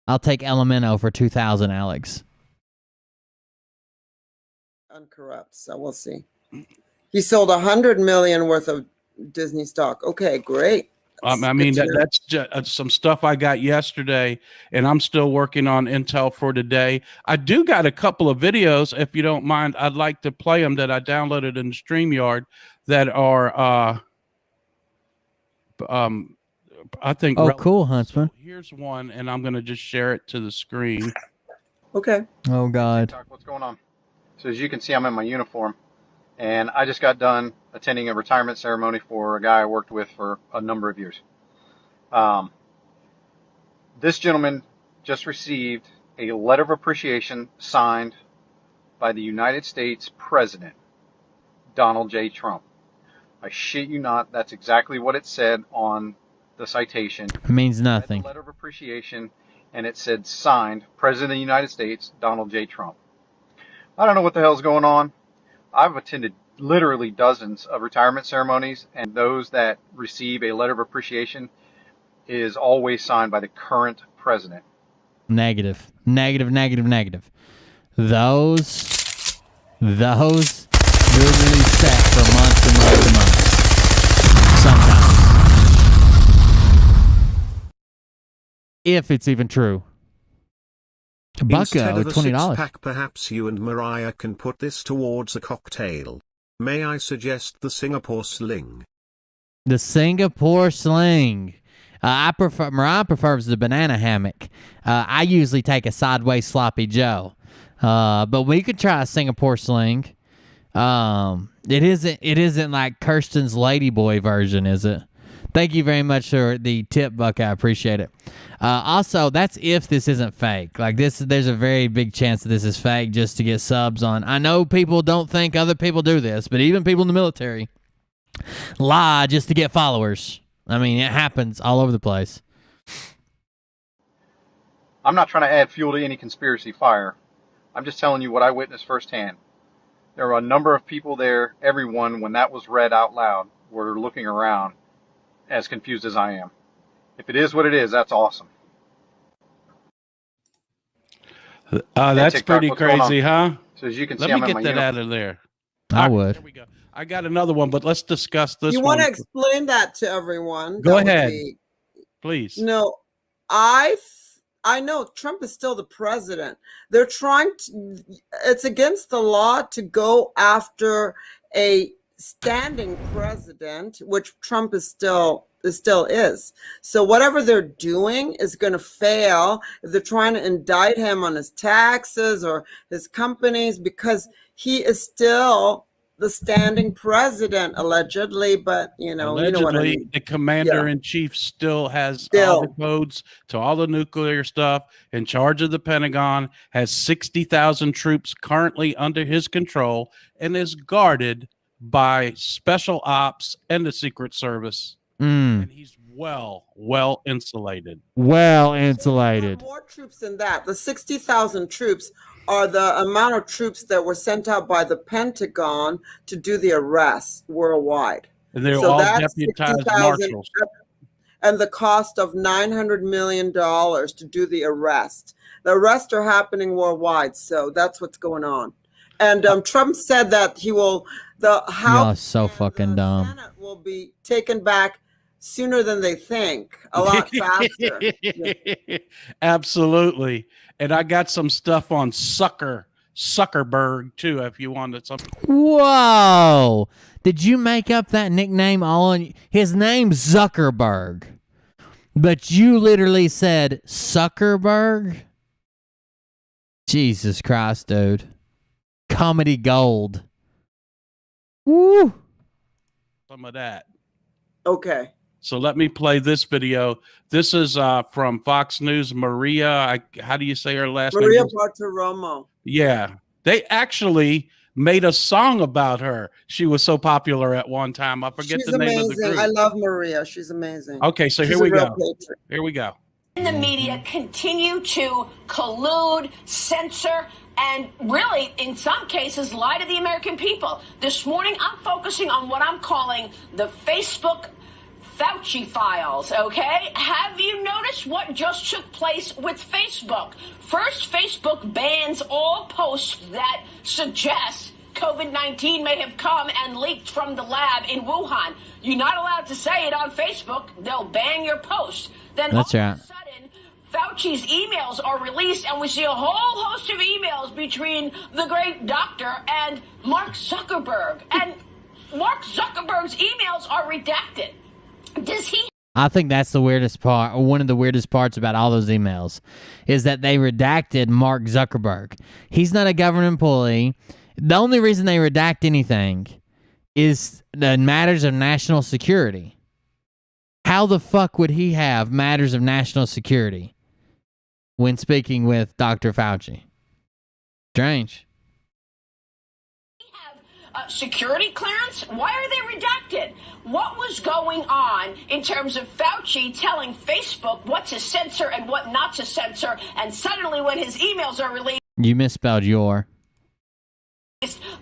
Speaker 3: I'll take Elemento for $2,000, Alex.
Speaker 7: Uncorrupt, so we'll see. He sold $100 million worth of Disney stock. Okay, great.
Speaker 2: I mean, that's just some stuff I got yesterday, and I'm still working on intel for today. I do got a couple of videos, if you don't mind. I'd like to play them that I downloaded in StreamYard that are, I think.
Speaker 3: Oh, cool, Huntsman.
Speaker 2: Here's one, and I'm going to just share it to the screen.
Speaker 7: Okay.
Speaker 3: Oh, God.
Speaker 10: What's going on? So as you can see, I'm in my uniform, and I just got done attending a retirement ceremony for a guy I worked with for a number of years. This gentleman just received a letter of appreciation signed by the United States President, Donald J. Trump. I shit you not, that's exactly what it said on the citation.
Speaker 3: It means nothing.
Speaker 10: Letter of appreciation, and it said signed, President of the United States, Donald J. Trump. I don't know what the hell's going on. I've attended literally dozens of retirement ceremonies, and those that receive a letter of appreciation is always signed by the current president.
Speaker 3: Negative. Negative, negative, negative. Those literally set for months and months and months. Sometimes. If it's even true.
Speaker 11: Instead
Speaker 3: Bucko,
Speaker 11: of a
Speaker 3: $20.
Speaker 11: six-pack, perhaps you and Mariah can put this towards a cocktail. May I suggest the Singapore Sling?
Speaker 3: The Singapore Sling. Mariah prefers the banana hammock. I usually take a sideways sloppy Joe. But we could try a Singapore Sling. It isn't like Kirsten's Ladyboy version, is it? Thank you very much for the tip, Buck. I appreciate it. Also, that's if this isn't fake. Like this, there's a very big chance that this is fake just to get subs on. I know people don't think other people do this, but even people in the military lie just to get followers. I mean, it happens all over the place.
Speaker 10: I'm not trying to add fuel to any conspiracy fire. I'm just telling you what I witnessed firsthand. There were a number of people there. Everyone, when that was read out loud, were looking around as confused as I am. If it is what it is, that's awesome.
Speaker 2: That's
Speaker 10: TikTok,
Speaker 2: pretty crazy, huh?
Speaker 10: So as you can
Speaker 2: Let
Speaker 10: see,
Speaker 2: me
Speaker 10: I'm in
Speaker 2: get
Speaker 10: my
Speaker 2: that
Speaker 10: uniform.
Speaker 2: out of there.
Speaker 3: I would.
Speaker 2: There we go. I got another one, but let's discuss this
Speaker 7: You
Speaker 2: one.
Speaker 7: want to explain that to everyone?
Speaker 2: Go
Speaker 7: That would
Speaker 2: ahead.
Speaker 7: be-
Speaker 2: Please.
Speaker 7: No, I I know Trump is still the president. They're trying to, it's against the law to go after a standing president, which Trump still is. So whatever they're doing is going to fail if they're trying to indict him on his taxes or his companies, because he is still the standing president, allegedly. But
Speaker 2: Allegedly,
Speaker 7: you know what I mean.
Speaker 2: the commander-in-chief still has all the codes to all the nuclear stuff, in charge of the Pentagon, has 60,000 troops currently under his control, and is guarded by special ops and the Secret Service. And he's well insulated.
Speaker 9: Well insulated.
Speaker 7: More troops than that. The 60,000 troops are the amount of troops that were sent out by the Pentagon to do the arrests worldwide.
Speaker 2: And they're all deputized marshals.
Speaker 7: And the cost of $900 million to do the arrest. The arrests are happening worldwide, so that's what's going on. And Trump said that he will, the House
Speaker 3: so fucking dumb.
Speaker 7: Senate will be taken back sooner than they think, a lot faster.
Speaker 2: Absolutely. And I got some stuff on Zuckerberg too, if you wanted something.
Speaker 3: Whoa! Did you make up that nickname all on his name's Zuckerberg, but you literally said Zuckerberg? Jesus Christ, dude. Comedy gold. Woo!
Speaker 2: Some of that.
Speaker 7: Okay.
Speaker 2: So let me play this video. This is from Fox News. Maria, how do you say her last name?
Speaker 7: Maria Bartiromo.
Speaker 2: Yeah. They actually made a song about her. She was so popular at one time. I forget the name of the group.
Speaker 7: I love Maria. She's amazing.
Speaker 2: Okay, so here we go. Here we go.
Speaker 12: The media continue to collude, censor, and really, in some cases, lie to the American people. This morning, I'm focusing on what I'm calling the Facebook Fauci files, okay? Have you noticed what just took place with Facebook? First, Facebook bans all posts that suggest COVID-19 may have come and leaked from the lab in Wuhan. You're not allowed to say it on Facebook. They'll ban your post. Then all of a sudden, Fauci's emails are released, and we see a whole host of emails between the great doctor and Mark Zuckerberg. And Mark Zuckerberg's emails are redacted. Does he?
Speaker 3: I think that's the weirdest part, or one of the weirdest parts about all those emails, is that they redacted Mark Zuckerberg. He's not a government employee. The only reason they redact anything is the matters of national security. How the fuck would he have matters of national security when speaking with Dr. Fauci? Strange.
Speaker 12: Security clearance? Why are they redacted? What was going on in terms of Fauci telling Facebook what to censor and what not to censor, and suddenly when his emails are released,
Speaker 3: You misspelled your.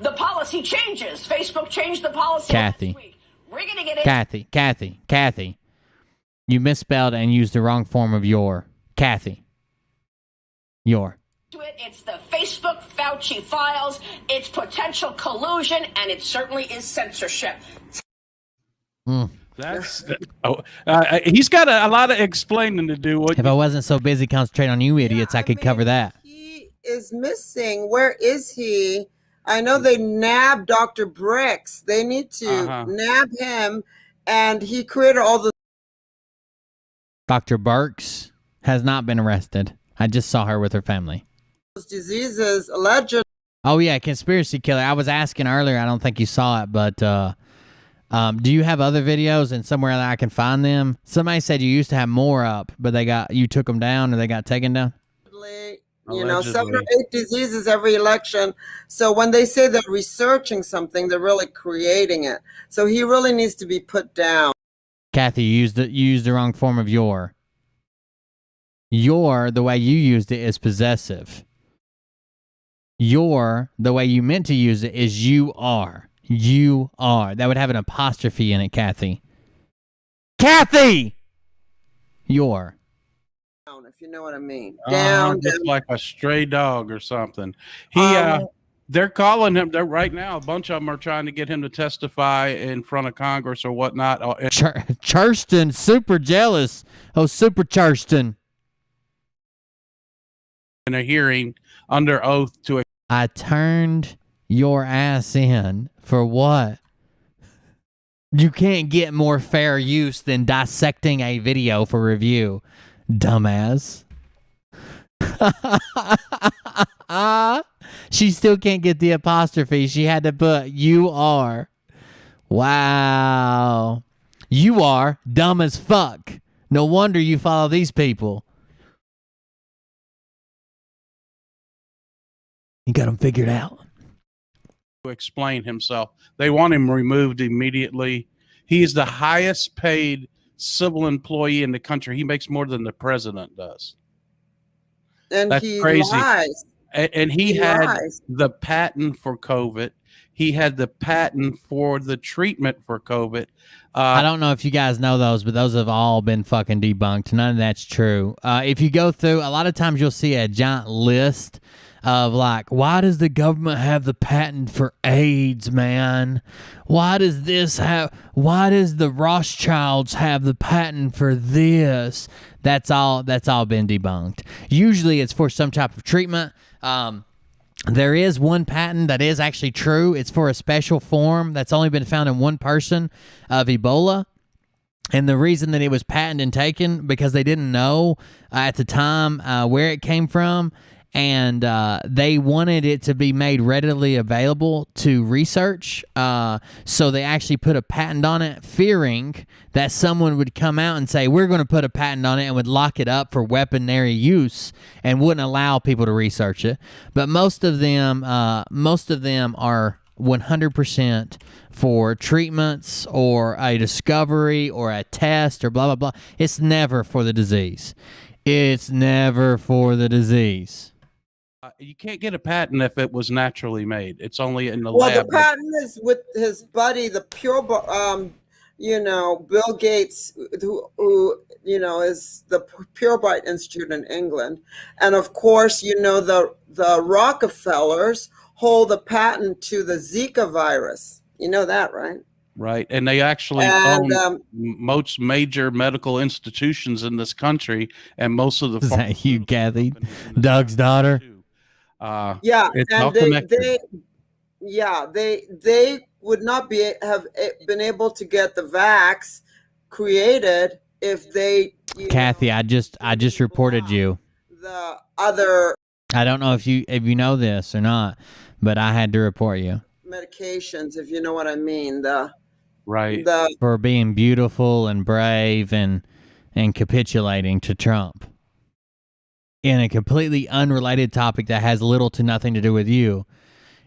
Speaker 12: the policy changes. Facebook changed the policy
Speaker 3: Kathy.
Speaker 12: last week. We're going to get
Speaker 3: Kathy. You misspelled and used the wrong form of your. Kathy. Your.
Speaker 12: It's the Facebook Fauci files, it's potential collusion, and it certainly is censorship.
Speaker 2: He's got a lot of explaining to do.
Speaker 3: If I wasn't so busy concentrating on you idiots, I could cover that.
Speaker 7: He is missing. Where is he? I know they nabbed Dr. Bricks. They need to nab him, and he created all the.
Speaker 3: Dr. Burks has not been arrested. I just saw her with her family.
Speaker 7: Diseases alleged.
Speaker 3: Oh yeah, conspiracy killer. I was asking earlier. I don't think you saw it, but do you have other videos and somewhere that I can find them? Somebody said you used to have more up, but you took them down or they got taken down.
Speaker 7: You know, 7 or 8 diseases every election. So when they say they're researching something, they're really creating it. So he really needs to be put down.
Speaker 3: Kathy, you used the wrong form of your. Your, the way you used it, is possessive. Your, the way you meant to use it, is you are. You are. That would have an apostrophe in it, Kathy. Kathy! Your.
Speaker 7: If you know what I mean.
Speaker 2: Just like a stray dog or something. They're calling him. Right now, a bunch of them are trying to get him to testify in front of Congress or whatnot.
Speaker 3: Churston, super jealous. Oh, super Churston.
Speaker 2: in a hearing under oath to.
Speaker 3: I turned your ass in for what? You can't get more fair use than dissecting a video for review, dumbass. She still can't get the apostrophe. She had to put "you are." Wow. You are dumb as fuck. No wonder you follow these people. You got them figured out.
Speaker 2: To explain himself. They want him removed immediately. He's the highest paid civil employee in the country. He makes more than the president does.
Speaker 7: And
Speaker 2: That's
Speaker 7: he
Speaker 2: crazy.
Speaker 7: lies.
Speaker 2: And he had
Speaker 7: lies.
Speaker 2: the patent for COVID. He had the patent for the treatment for COVID.
Speaker 3: I don't know if you guys know those, but those have all been fucking debunked. None of that's true. If you go through, a lot of times you'll see a giant list of like, why does the government have the patent for AIDS, man? Why does the Rothschilds have the patent for this? That's all been debunked. Usually it's for some type of treatment. There is one patent that is actually true. It's for a special form that's only been found in one person of Ebola. And the reason that it was patented and taken, because they didn't know at the time where it came from. And they wanted it to be made readily available to research. So they actually put a patent on it, fearing that someone would come out and say, we're going to put a patent on it, and would lock it up for weaponry use and wouldn't allow people to research it. But most of them are 100% for treatments or a discovery or a test or blah, blah, blah. It's never for the disease. It's never for the disease.
Speaker 2: You can't get a patent if it was naturally made. It's only in the
Speaker 7: Well,
Speaker 2: lab.
Speaker 7: the patent is with his buddy, the Bill Gates, who is the Purebite Institute in England, and of course, the Rockefellers hold the patent to the Zika virus. You know that, right?
Speaker 2: Right, and they actually own most major medical institutions in this country, and most of the.
Speaker 3: Is that you, Kathy, Doug's daughter?
Speaker 7: Yeah,
Speaker 2: it's
Speaker 7: and
Speaker 2: all connected.
Speaker 7: they would not have been able to get the vax created if they.
Speaker 3: Kathy, I just reported you.
Speaker 7: The other.
Speaker 3: I don't know if you know this or not, but I had to report you.
Speaker 7: Medications, if you know what I mean.
Speaker 3: For being beautiful and brave and capitulating to Trump. In a completely unrelated topic that has little to nothing to do with you,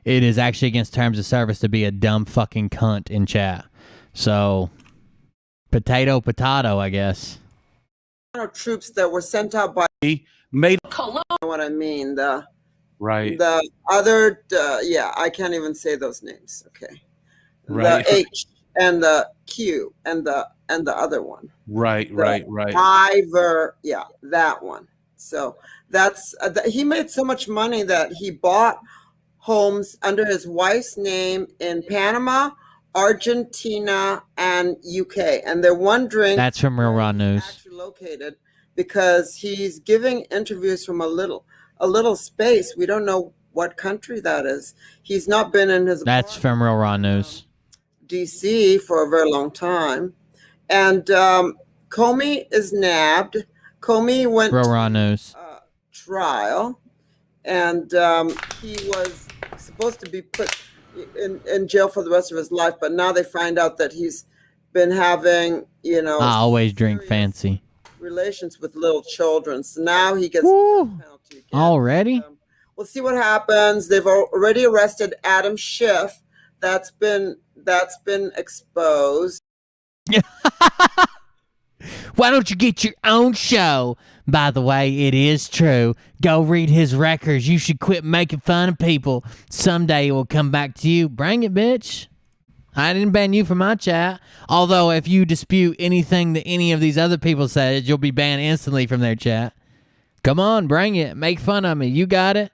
Speaker 3: it is actually against terms of service to be a dumb fucking cunt in chat. So, potato, I guess.
Speaker 7: Troops that were sent out by
Speaker 2: made.
Speaker 7: You know what I mean? The
Speaker 2: other.
Speaker 7: I can't even say those names. Okay.
Speaker 2: Right.
Speaker 7: The H and the Q and the other one.
Speaker 2: Right.
Speaker 7: Fiverr, that one. So that's he made so much money that he bought homes under his wife's name in Panama, Argentina, and UK. And they're wondering
Speaker 3: that's from Real Raw News.
Speaker 7: Actually located because he's giving interviews from a little space. We don't know what country that is. He's not been in his.
Speaker 3: That's from Real Raw News.
Speaker 7: DC for a very long time, and Comey is nabbed. Comey went
Speaker 3: Real Raw News
Speaker 7: trial, and he was supposed to be put in jail for the rest of his life. But now they find out that he's been having,
Speaker 3: I always drink fancy
Speaker 7: relations with little children. So now he gets the penalty again.
Speaker 3: Already.
Speaker 7: We'll see what happens. They've already arrested Adam Schiff. That's been exposed.
Speaker 3: Why don't you get your own show? By the way, it is true. Go read his records. You should quit making fun of people. Someday it will come back to you. Bring it, bitch. I didn't ban you from my chat. Although if you dispute anything that any of these other people said, you'll be banned instantly from their chat. Come on, bring it. Make fun of me. You got it.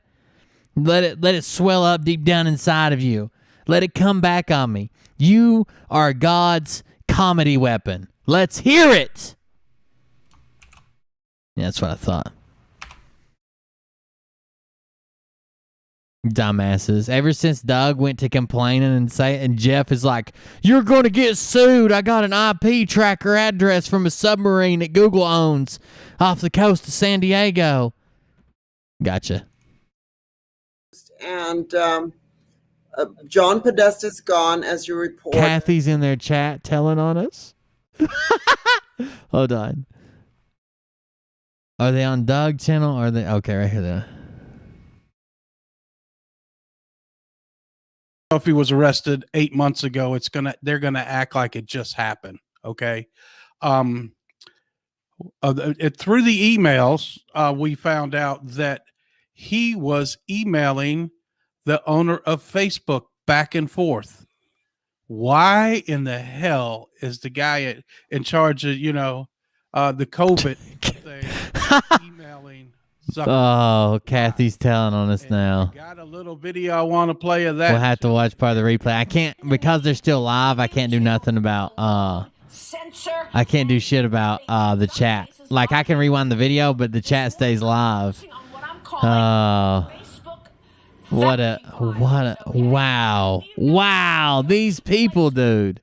Speaker 3: Let it swell up deep down inside of you. Let it come back on me. You are God's comedy weapon. Let's hear it. Yeah, that's what I thought. Dumbasses. Ever since Doug went to complaining and Jeff is like, you're going to get sued. I got an IP tracker address from a submarine that Google owns off the coast of San Diego. Gotcha.
Speaker 7: And John Podesta's gone, as you report.
Speaker 9: Kathy's in their chat telling on us.
Speaker 3: Hold on. Are they on Doug channel? Or are they okay? Right here. Then.
Speaker 2: If he was arrested 8 months ago, they're gonna act like it just happened. Okay. Through the emails, we found out that he was emailing the owner of Facebook back and forth. Why in the hell is the guy in charge of, the COVID thing emailing Zuckerberg?
Speaker 3: Oh, Kathy's telling on us now.
Speaker 2: I got a little video I want to play of that.
Speaker 3: We'll have to watch part of the replay. I can't, because they're still live, I can't do nothing about, I can't do shit about the chat. Like, I can rewind the video, but the chat stays live. Wow, these people, dude.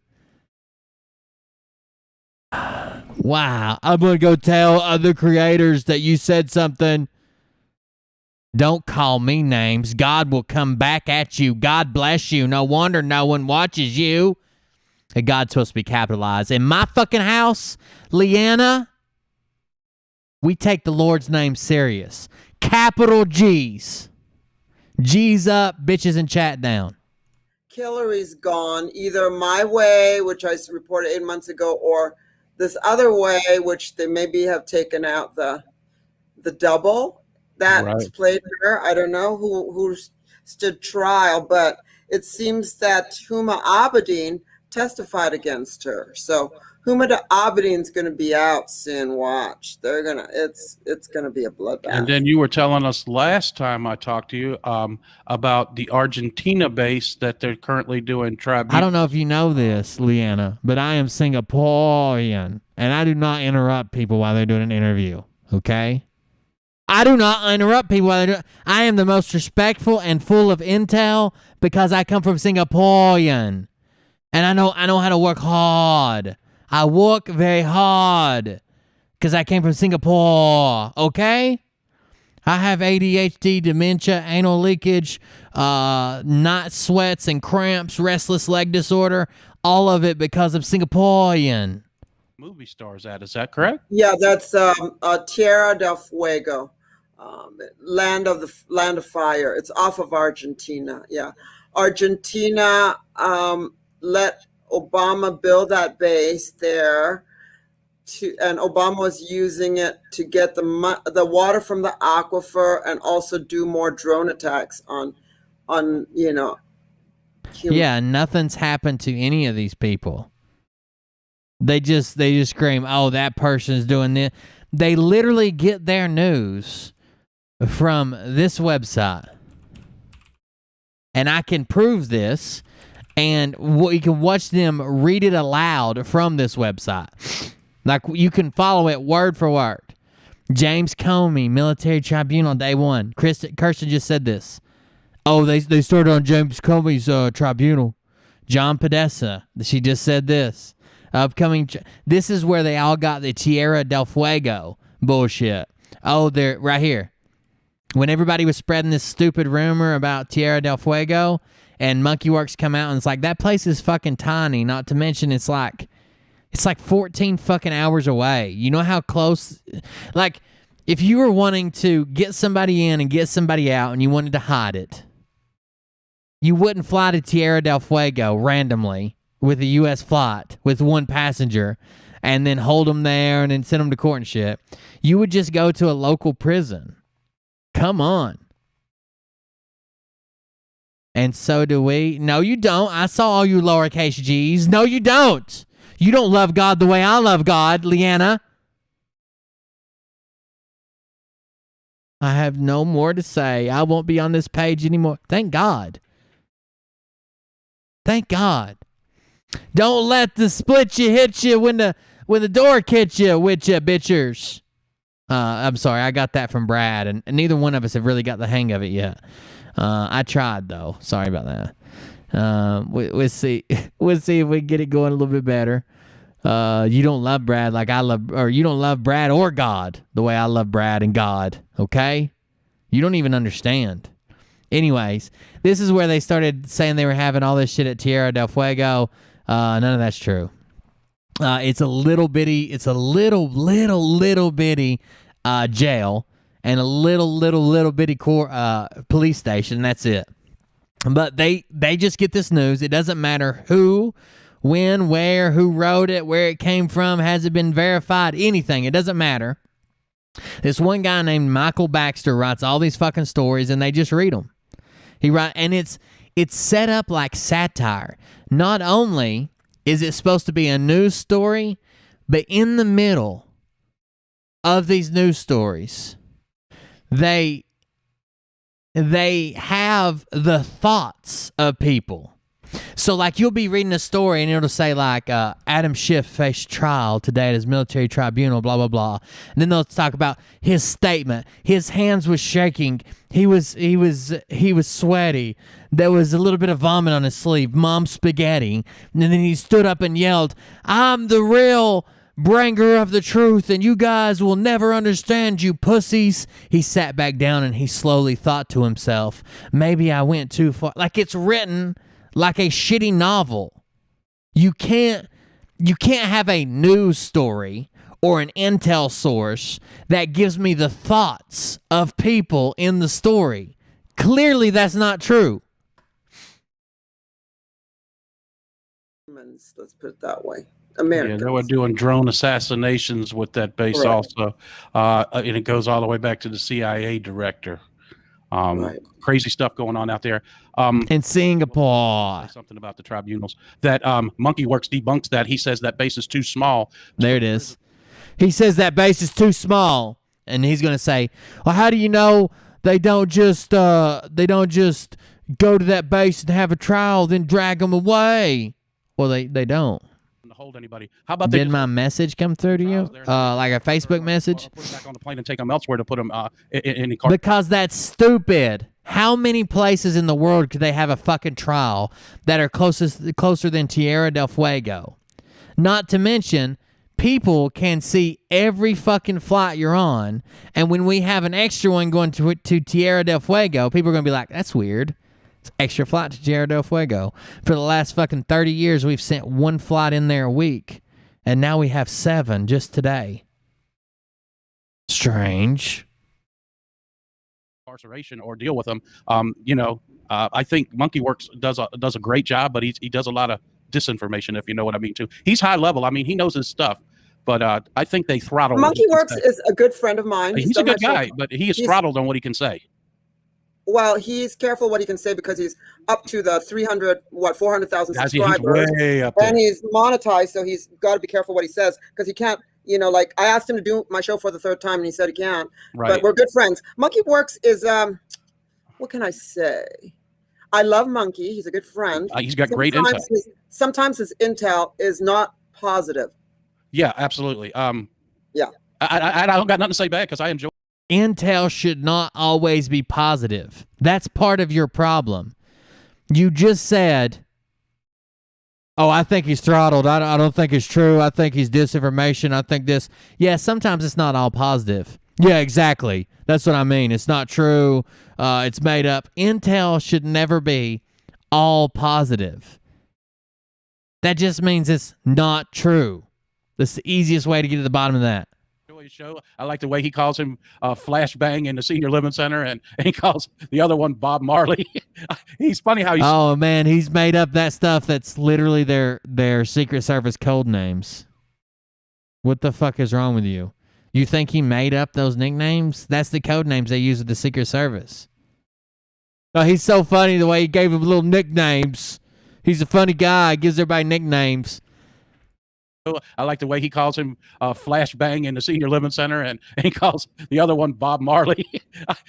Speaker 3: Wow, I'm going to go tell other creators that you said something. Don't call me names. God will come back at you. God bless you. No wonder no one watches you. And God's supposed to be capitalized. In my fucking house, Leanna, we take the Lord's name serious. Capital G's. G's up, bitches in chat down.
Speaker 7: Hillary's gone, either my way, which I reported 8 months ago, or this other way, which they maybe have taken out the double that played her. I don't know who stood trial, but it seems that Huma Abedin testified against her. So Huma Abedin's going to be out soon. Watch, it's going to be a bloodbath.
Speaker 2: And then you were telling us last time I talked to you about the Argentina base that they're currently doing tribunal.
Speaker 9: I don't know if you know this, Leanna, but I am Singaporean, and I do not interrupt people while they're doing an interview. Okay. I do not interrupt people while they're doing. I am the most respectful and full of intel because I come from Singaporean, and I know how to work hard. I work very hard because I came from Singapore, okay? I have ADHD, dementia, anal leakage, night sweats and cramps, restless leg disorder, all of it because of Singaporean.
Speaker 2: Movie stars is that correct?
Speaker 7: Yeah, that's Tierra del Fuego, land of fire. It's off of Argentina. Yeah, Argentina let Obama build that base there, and Obama was using it to get the water from the aquifer and also do more drone attacks on
Speaker 3: Yeah, nothing's happened to any of these people. They just scream, "Oh, that person's doing this." They literally get their news from this website, and I can prove this. And you can watch them read it aloud from this website. Like, you can follow it word for word. James Comey, Military Tribunal, day one. Kirsten just said this. Oh, they started on James Comey's tribunal. John Podesta, she just said this. Upcoming. This is where they all got the Tierra del Fuego bullshit. Oh, they're right here. When everybody was spreading this stupid rumor about Tierra del Fuego, and MonkeyWorks come out and it's like, that place is fucking tiny. Not to mention it's like 14 fucking hours away. You know how close? Like, if you were wanting to get somebody in and get somebody out and you wanted to hide it, you wouldn't fly to Tierra del Fuego randomly with a U.S. flight with one passenger and then hold them there and then send them to court and shit. You would just go to a local prison. Come on. And so do we. No, you don't. I saw all you lowercase g's. No, you don't. You don't love God the way I love God, Leanna. I have no more to say. I won't be on this page anymore. Thank God. Thank God. Don't let the split you hit you when the door hits you with you, bitchers. I'm sorry, I got that from Brad, and neither one of us have really got the hang of it yet.
Speaker 9: I tried though. Sorry about that. We'll see. We'll see if we can get it going a little bit better. You don't love Brad like I love, or you don't love Brad or God the way I love Brad and God. Okay, you don't even understand. Anyways, this is where they started saying they were having all this shit at Tierra del Fuego. None of that's true. It's a little bitty jail and a little bitty police station. That's it. But they just get this news. It doesn't matter who, when, where, who wrote it, where it came from, has it been verified, anything. It doesn't matter. This one guy named Michael Baxter writes all these fucking stories, and they just read them. And it's set up like satire. Not only is it supposed to be a news story, but in the middle of these news stories, they have the thoughts of people. So, like, you'll be reading a story, and it'll say, like, Adam Schiff faced trial today at his military tribunal, blah, blah, blah. And then they'll talk about his statement. His hands was shaking. He was sweaty. There was a little bit of vomit on his sleeve. Mom spaghetti. And then he stood up and yelled, "I'm the real bringer of the truth, and you guys will never understand, you pussies." He sat back down, and he slowly thought to himself, maybe I went too far. Like, it's written like a shitty novel. You can't have a news story or an intel source that gives me the thoughts of people in the story. Clearly, that's not true.
Speaker 7: Let's put it that way. Americans.
Speaker 2: Yeah, they were doing drone assassinations with that base also. And it goes all the way back to the CIA director. Crazy stuff going on out there.
Speaker 9: In Singapore.
Speaker 2: Something about the tribunals. That Monkey Works debunks that. He says that base is too small.
Speaker 9: There it is. He says that base is too small. And he's going to say, well, how do you know they don't just go to that base and have a trial, then drag them away? Well, they don't.
Speaker 2: Hold anybody. How about
Speaker 9: did my message come through to you? Like a Facebook message?
Speaker 2: Put them back on the plane and take them elsewhere to put them in the car.
Speaker 9: Because that's stupid. How many places in the world could they have a fucking trial that are closer than Tierra del Fuego? Not to mention, people can see every fucking flight you're on, and when we have an extra one going to Tierra del Fuego, people are going to be like, that's weird. It's extra flight to Tierra del Fuego. For the last fucking 30 years, we've sent one flight in there a week, and now we have 7 just today. Strange.
Speaker 2: Incarceration or deal with them. I think Monkey Works does a great job, but he does a lot of disinformation, if you know what I mean, too. He's high level. I mean, he knows his stuff, but I think they throttle.
Speaker 7: Monkey Works is a good friend of mine.
Speaker 2: He's a good guy, but he is throttled on what he can say.
Speaker 7: Well, he's careful what he can say because he's up to the 400,000 subscribers.
Speaker 2: He's way up there.
Speaker 7: And he's monetized, so he's got to be careful what he says because he can't, like I asked him to do my show for the 3rd time and he said he can't. Right. But we're good friends. Monkey Works is, what can I say? I love Monkey. He's a good friend.
Speaker 2: He's got great intel.
Speaker 7: Sometimes his intel is not positive.
Speaker 2: Yeah, absolutely.
Speaker 7: Yeah.
Speaker 2: I don't got nothing to say bad because I enjoy.
Speaker 9: Intel should not always be positive. That's part of your problem. You just said, oh, I think he's throttled. I don't think it's true. I think he's disinformation. I think this. Yeah, sometimes it's not all positive. Yeah, exactly. That's what I mean. It's not true. It's made up. Intel should never be all positive. That just means it's not true. That's the easiest way to get to the bottom of that.
Speaker 2: Show. I like the way he calls him Flashbang in the Senior Living Center, and he calls the other one Bob Marley. He's funny how he's.
Speaker 9: Oh man, he's made up that stuff. That's literally their Secret Service code names. What the fuck is wrong with you? You think he made up those nicknames? That's the code names they use with the Secret Service. Oh, he's so funny the way he gave him little nicknames. He's a funny guy. Gives everybody nicknames.
Speaker 2: I like the way he calls him Flashbang in the Senior Living Center, and he calls the other one Bob Marley.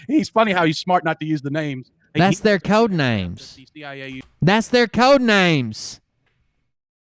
Speaker 2: He's funny how he's smart not to use the names.
Speaker 9: That's their code names. That's their code names.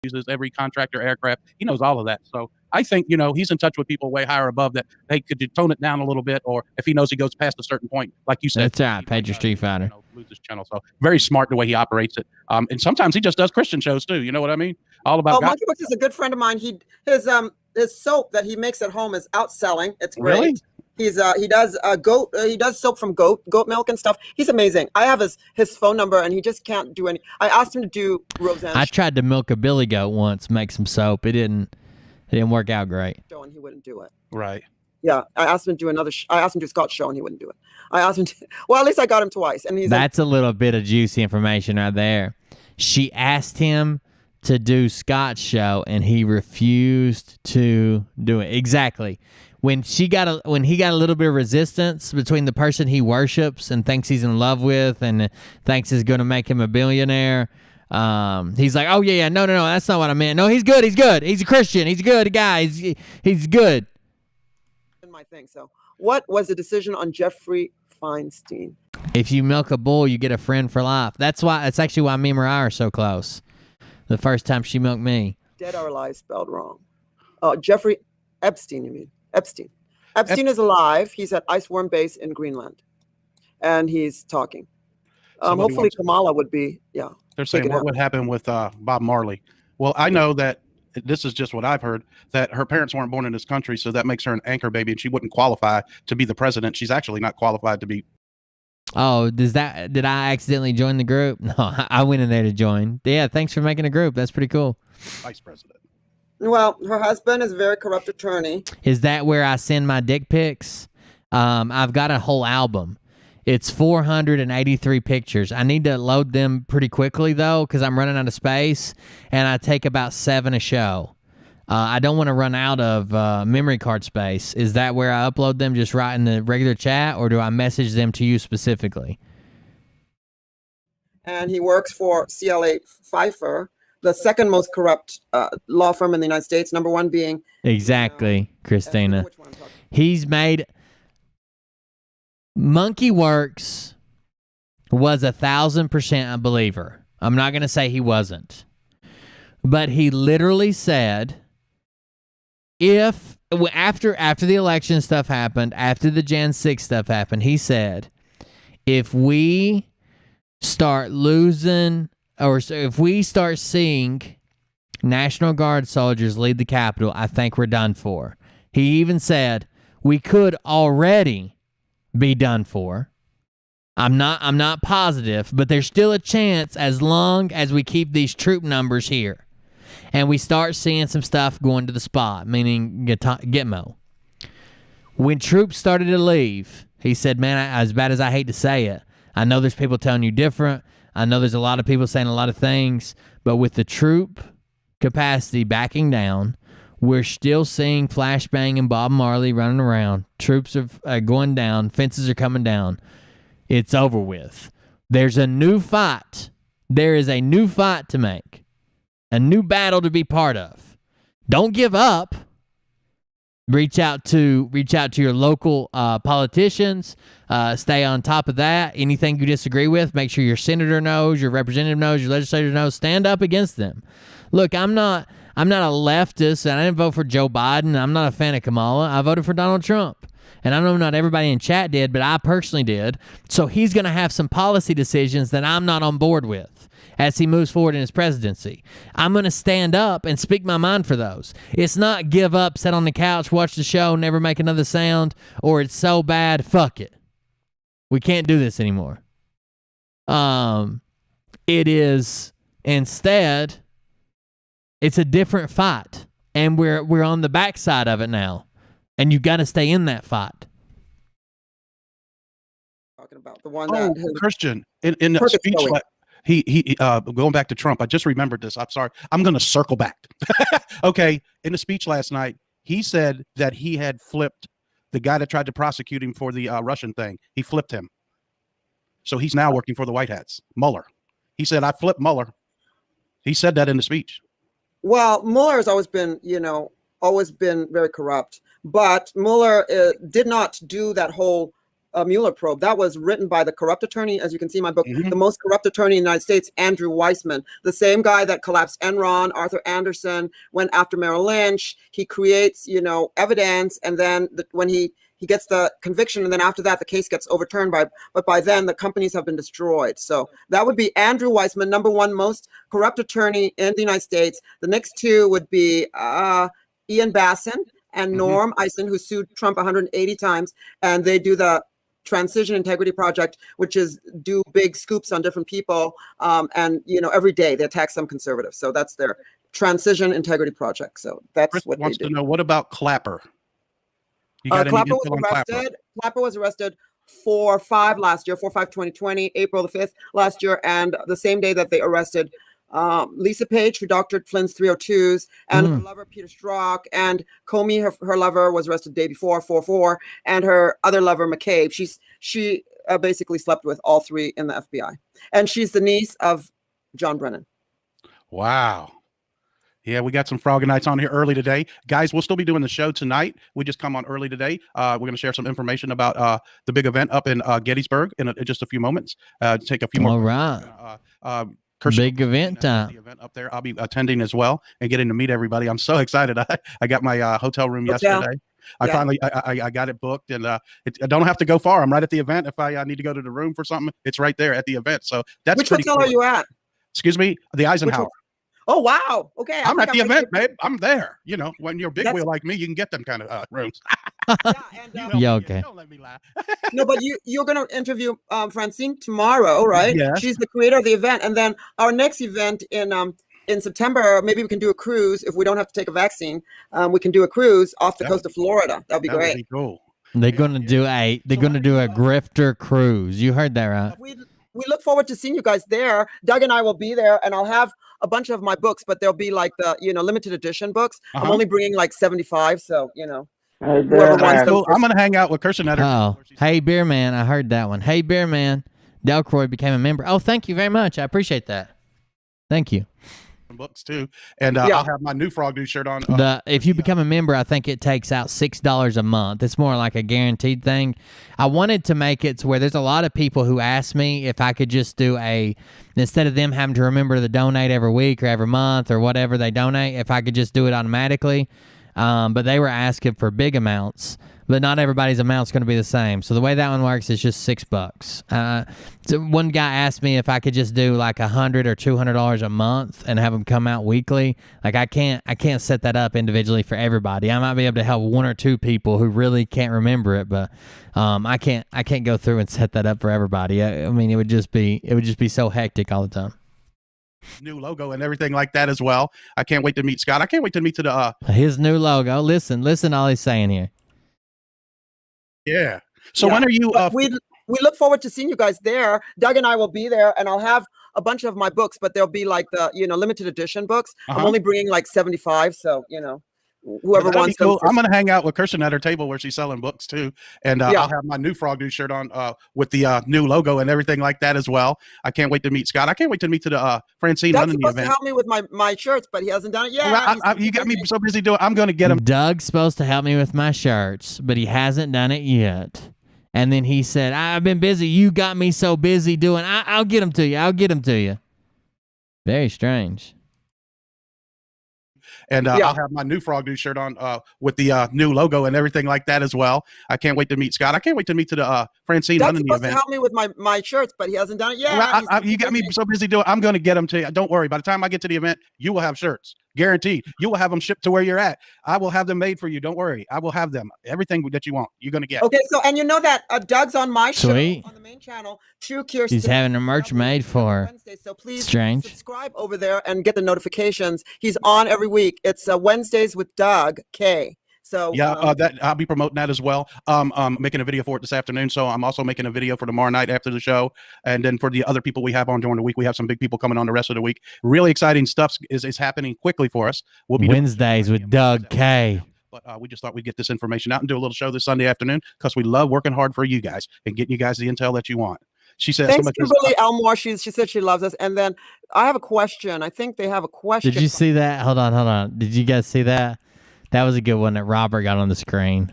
Speaker 2: Uses every contractor aircraft. He knows all of that. So I think, he's in touch with people way higher above that they could tone it down a little bit, or if he knows he goes past a certain point, like you said.
Speaker 9: That's right, Pager Street Fighter.
Speaker 2: lose his channel. So very smart the way he operates it. And sometimes he just does Christian shows too. You know what I mean? All about.
Speaker 7: Oh, Monkey Books is a good friend of mine. His soap that he makes at home is outselling. It's great.
Speaker 2: Really?
Speaker 7: He does soap from goat milk and stuff. He's amazing. I have his phone number and he just can't do any. I asked him to do Roseanne.
Speaker 3: I tried to milk a billy goat once, make some soap. It didn't work out great.
Speaker 7: Show and he wouldn't do it.
Speaker 2: Right.
Speaker 7: Yeah, I asked him to do I asked him to do Scott's show and he wouldn't do it. I asked him to. Well, at least I got him twice, and
Speaker 3: That's a little bit of juicy information right there. She asked him to do Scott's show, and he refused to do it. Exactly. When he got a little bit of resistance between the person he worships and thinks he's in love with and thinks is going to make him a billionaire, he's like, oh yeah, no, that's not what I meant. No, he's good. He's a Christian. He's a good guy. He's good.
Speaker 7: My thing. So, what was the decision on Jeffrey Feinstein?
Speaker 3: If you milk a bull, you get a friend for life. That's actually why me and Mariah are so close. The first time she milked me.
Speaker 7: Dead or alive spelled wrong. Jeffrey Epstein, you mean? Epstein. Epstein is alive. He's at Iceworm Base in Greenland. And he's talking. Hopefully Kamala would be, yeah.
Speaker 2: They're saying what would happen with Bob Marley. Well, I know that this is just what I've heard, that her parents weren't born in this country, so that makes her an anchor baby, and she wouldn't qualify to be the president. She's actually not qualified to be.
Speaker 3: Oh, did I accidentally join the group? No, I went in there to join. Yeah, thanks for making a group. That's pretty cool.
Speaker 2: Vice president.
Speaker 7: Well, her husband is a very corrupt attorney.
Speaker 3: Is that where I send my dick pics? I've got a whole album. It's 483 pictures. I need to load them pretty quickly, though, because I'm running out of space, and I take about 7 a show. I don't want to run out of memory card space. Is that where I upload them just right in the regular chat, or do I message them to you specifically?
Speaker 7: And he works for CLA Pfeiffer, the second most corrupt law firm in the United States, number one being...
Speaker 3: Exactly, Christina. He's made... Monkey Works was 1,000% a believer. I'm not going to say he wasn't. But he literally said, after the election stuff happened, after the Jan 6 stuff happened, he said, if we start losing, or if we start seeing National Guard soldiers lead the Capitol, I think we're done for. He even said, we could already be done for. I'm not positive, but there's still a chance as long as we keep these troop numbers here and we start seeing some stuff going to the spot, meaning Gitmo. When troops started to leave, he said, man, as bad as I hate to say it, I know there's people telling you different. I know there's a lot of people saying a lot of things, but with the troop capacity backing down, we're still seeing Flashbang and Bob Marley running around. Troops are going down. Fences are coming down. It's over with. There's a new fight. There is a new fight to make. A new battle to be part of. Don't give up. Reach out to your local politicians. Stay on top of that. Anything you disagree with, make sure your senator knows, your representative knows, your legislator knows. Stand up against them. Look, I'm not a leftist, and I didn't vote for Joe Biden. I'm not a fan of Kamala. I voted for Donald Trump. And I know not everybody in chat did, but I personally did. So he's going to have some policy decisions that I'm not on board with as he moves forward in his presidency. I'm going to stand up and speak my mind for those. It's not give up, sit on the couch, watch the show, never make another sound, or it's so bad, fuck it. We can't do this anymore. It is, instead, it's a different fight, and we're on the backside of it now, and you got to stay in that fight.
Speaker 7: Talking about the one that
Speaker 2: Christian in the speech, he going back to Trump. I just remembered this. I'm sorry. I'm going to circle back. Okay, in the speech last night, he said that he had flipped the guy that tried to prosecute him for the Russian thing. He flipped him, so he's now working for the White Hats. Mueller. He said, "I flipped Mueller." He said that in the speech.
Speaker 7: Well, Mueller has always been very corrupt, but Mueller did not do that whole Mueller probe. That was written by the corrupt attorney, as you can see in my book, the most corrupt attorney in the United States, Andrew Weissman, the same guy that collapsed Enron, Arthur Anderson, went after Merrill Lynch. He creates, evidence, and then when he he gets the conviction, and then after that, the case gets overturned. But by then, the companies have been destroyed. So that would be Andrew Weissman, number one most corrupt attorney in the United States. The next two would be Ian Bassin and Norm Eisen, who sued Trump 180 times, and they do the Transition Integrity Project, which is do big scoops on different people, and every day they attack some conservative. So that's their Transition Integrity Project. So that's
Speaker 2: Chris
Speaker 7: what
Speaker 2: wants
Speaker 7: they do.
Speaker 2: to know, what about Clapper? You got any
Speaker 7: Clapper
Speaker 2: intel on
Speaker 7: was arrested. Clapper was arrested 4/5 last year, 4/5/2020, April the 5th last year, and the same day that they arrested Lisa Page, who doctored Flynn's 302s, and her lover Peter Strzok, and Comey, her lover, was arrested the day before, 4/4, and her other lover McCabe. She basically slept with all three in the FBI, and she's the niece of John Brennan.
Speaker 2: Wow. Yeah, we got some Froggy Nights on here early today. Guys, we'll still be doing the show tonight. We just come on early today. We're going to share some information about the big event up in Gettysburg in just a few moments. Take a few more.
Speaker 9: All right. Big event time.
Speaker 2: The event up there. I'll be attending as well and getting to meet everybody. I'm so excited. I got my hotel room yesterday. I finally I got it booked, and I don't have to go far. I'm right at the event. If I need to go to the room for something, it's right there at the event. So that's
Speaker 7: Which hotel
Speaker 2: cool.
Speaker 7: are you at?
Speaker 2: Excuse me, the Eisenhower.
Speaker 7: Oh, wow. Okay.
Speaker 2: I'm at the event, babe. I'm there. When you're a big wheel like me, you can get them kind of rooms.
Speaker 9: Yeah, okay.
Speaker 2: Don't let me lie.
Speaker 7: No, but you're going to interview Francine tomorrow, right?
Speaker 2: Yes.
Speaker 7: She's the creator of the event. And then our next event in September, maybe we can do a cruise. If we don't have to take a vaccine, we can do a cruise off the coast of Florida. That'd be great.
Speaker 2: Would be cool.
Speaker 9: They're gonna do a grifter cruise. You heard that, right?
Speaker 7: We look forward to seeing you guys there. Doug and I will be there, and I'll have a bunch of my books, but they'll be like the limited edition books. I'm only bringing like 75, so whoever wants them.
Speaker 2: I'm gonna hang out with Kirsten at her.
Speaker 9: Oh, hey Beer Man, I heard that one. Hey Beer Man, Delcroix became a member. Oh, thank you very much. I appreciate that. Thank you.
Speaker 2: Books too, and I'll have my new Frog News shirt on.
Speaker 9: If you become a member, I think it takes out $6 a month. It's more like a guaranteed thing. I wanted to make it to where there's a lot of people who ask me if I could just do instead of them having to remember to donate every week or every month or whatever they donate, if I could just do it automatically. But they were asking for big amounts, but not everybody's amount's going to be the same. So the way that one works is just $6. So one guy asked me if I could just do like $100 or $200 a month and have them come out weekly. Like I can't set that up individually for everybody. I might be able to help one or two people who really can't remember it, but I can't go through and set that up for everybody. I mean, it would just be so hectic all the time.
Speaker 2: New logo and everything like that as well. I can't wait to meet Scott. I can't wait to meet
Speaker 9: his new logo. Listen all he's saying here.
Speaker 2: Yeah. So when are you?
Speaker 7: We look forward to seeing you guys there. Doug and I will be there, and I'll have a bunch of my books, but they'll be like the limited edition books. I'm only bringing like 75, so whoever wants them.
Speaker 2: Cool. I'm gonna hang out with Kirsten at her table where she's selling books too, and I'll have my new Frog News shirt on with the new logo and everything like that as well. I can't wait to meet Scott. I can't wait to meet Francine
Speaker 7: Doug's
Speaker 2: running the
Speaker 7: supposed
Speaker 2: event.
Speaker 7: to help me with my shirts, but he hasn't done it yet.
Speaker 2: Well, you got me so busy doing. I'm gonna get him.
Speaker 9: Doug's supposed to help me with my shirts, but he hasn't done it yet. And then he said, "I've been busy. You got me so busy doing. I'll get them to you. I'll get them to you." Very strange.
Speaker 2: And I'll have my new Frog News shirt on with the new logo and everything like that as well. I can't wait to meet Scott. I can't wait to meet Francine running the event.
Speaker 7: Doug's supposed to help me with my shirts, but he hasn't done it yet.
Speaker 2: Well, you got me so busy doing. I'm going to get them to you. Don't worry. By the time I get to the event, you will have shirts. Guaranteed. You will have them shipped to where you're at. I will have them made for you. Don't worry. I will have them. Everything that you want, you're going to get.
Speaker 7: Okay. So, and you know that Doug's on my show
Speaker 9: Sweet.
Speaker 7: on the main channel. True Kirsten.
Speaker 9: He's having a merch made for
Speaker 7: Wednesday. So please
Speaker 9: subscribe
Speaker 7: over there and get the notifications. He's on every week. It's Wednesdays with Doug K. So
Speaker 2: that I'll be promoting that as well. Making a video for it this afternoon. So I'm also making a video for tomorrow night after the show. And then for the other people we have on during the week, we have some big people coming on the rest of the week. Really exciting stuff is happening quickly for us. We'll be
Speaker 9: Wednesdays with Doug K.
Speaker 2: But we just thought we'd get this information out and do a little show this Sunday afternoon because we love working hard for you guys and getting you guys the intel that you want. She says,
Speaker 7: thanks, Kimberly Elmore. She said she loves us. And then I have a question. I think they have a question.
Speaker 9: Did you see that? Hold on. Did you guys see that? That was a good one that Robert got on the screen.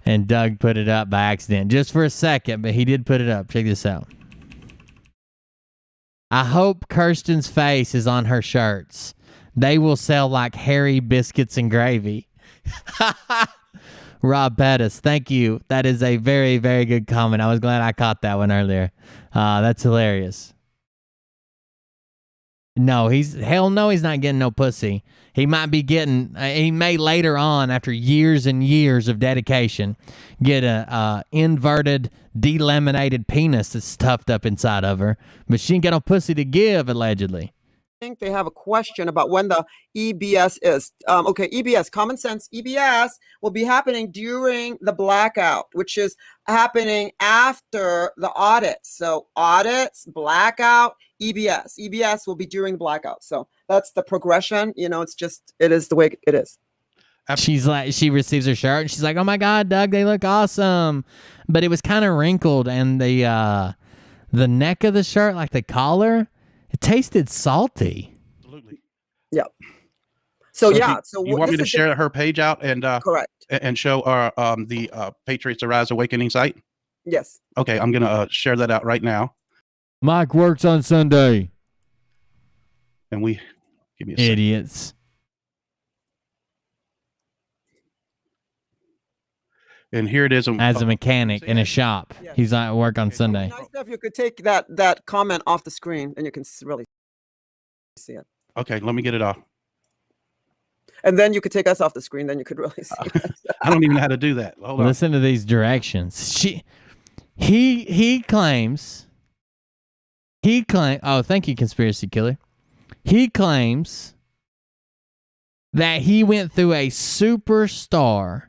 Speaker 9: And Doug put it up by accident. Just for a second, but he did put it up. Check this out. I hope Kirsten's face is on her shirts. They will sell like Harry biscuits and gravy.
Speaker 3: Rob Pettis. Thank you. That is a very, very good comment. I was glad I caught that one earlier. That's hilarious. No, he's not getting no pussy. He might be getting, he may later on, after years and years of dedication, get a inverted, delaminated penis that's stuffed up inside of her. But she ain't got no pussy to give, allegedly.
Speaker 7: I think they have a question about when the EBS is. Okay, EBS, common sense. EBS will be happening during the blackout, which is happening after the audits. So audits, blackout, EBS. EBS will be during blackout. So that's the progression. You know, it is the way it is.
Speaker 3: She's like, she receives her shirt and she's like, "Oh my God, Doug, they look awesome." But it was kind of wrinkled, and the neck of the shirt, like the collar, it tasted salty.
Speaker 2: Absolutely.
Speaker 7: Yeah. So you
Speaker 2: want me to share her page out and
Speaker 7: correct
Speaker 2: and show our the Patriots Arise Awakening site?
Speaker 7: Yes.
Speaker 2: Okay, I'm gonna share that out right now.
Speaker 9: Mike works on Sunday.
Speaker 2: And give me a
Speaker 3: idiots.
Speaker 2: Second. And here it is.
Speaker 3: As a mechanic in a shop. Yes. He's at work on Sunday.
Speaker 7: Nice if you could take that comment off the screen and you can really see it.
Speaker 2: Okay, let me get it off.
Speaker 7: And then you could take us off the screen, then you could really see it.
Speaker 2: I don't even know how to do that. Hold on.
Speaker 3: Listen to these directions. He claims, oh, thank you, conspiracy killer. He claims that he went through a superstar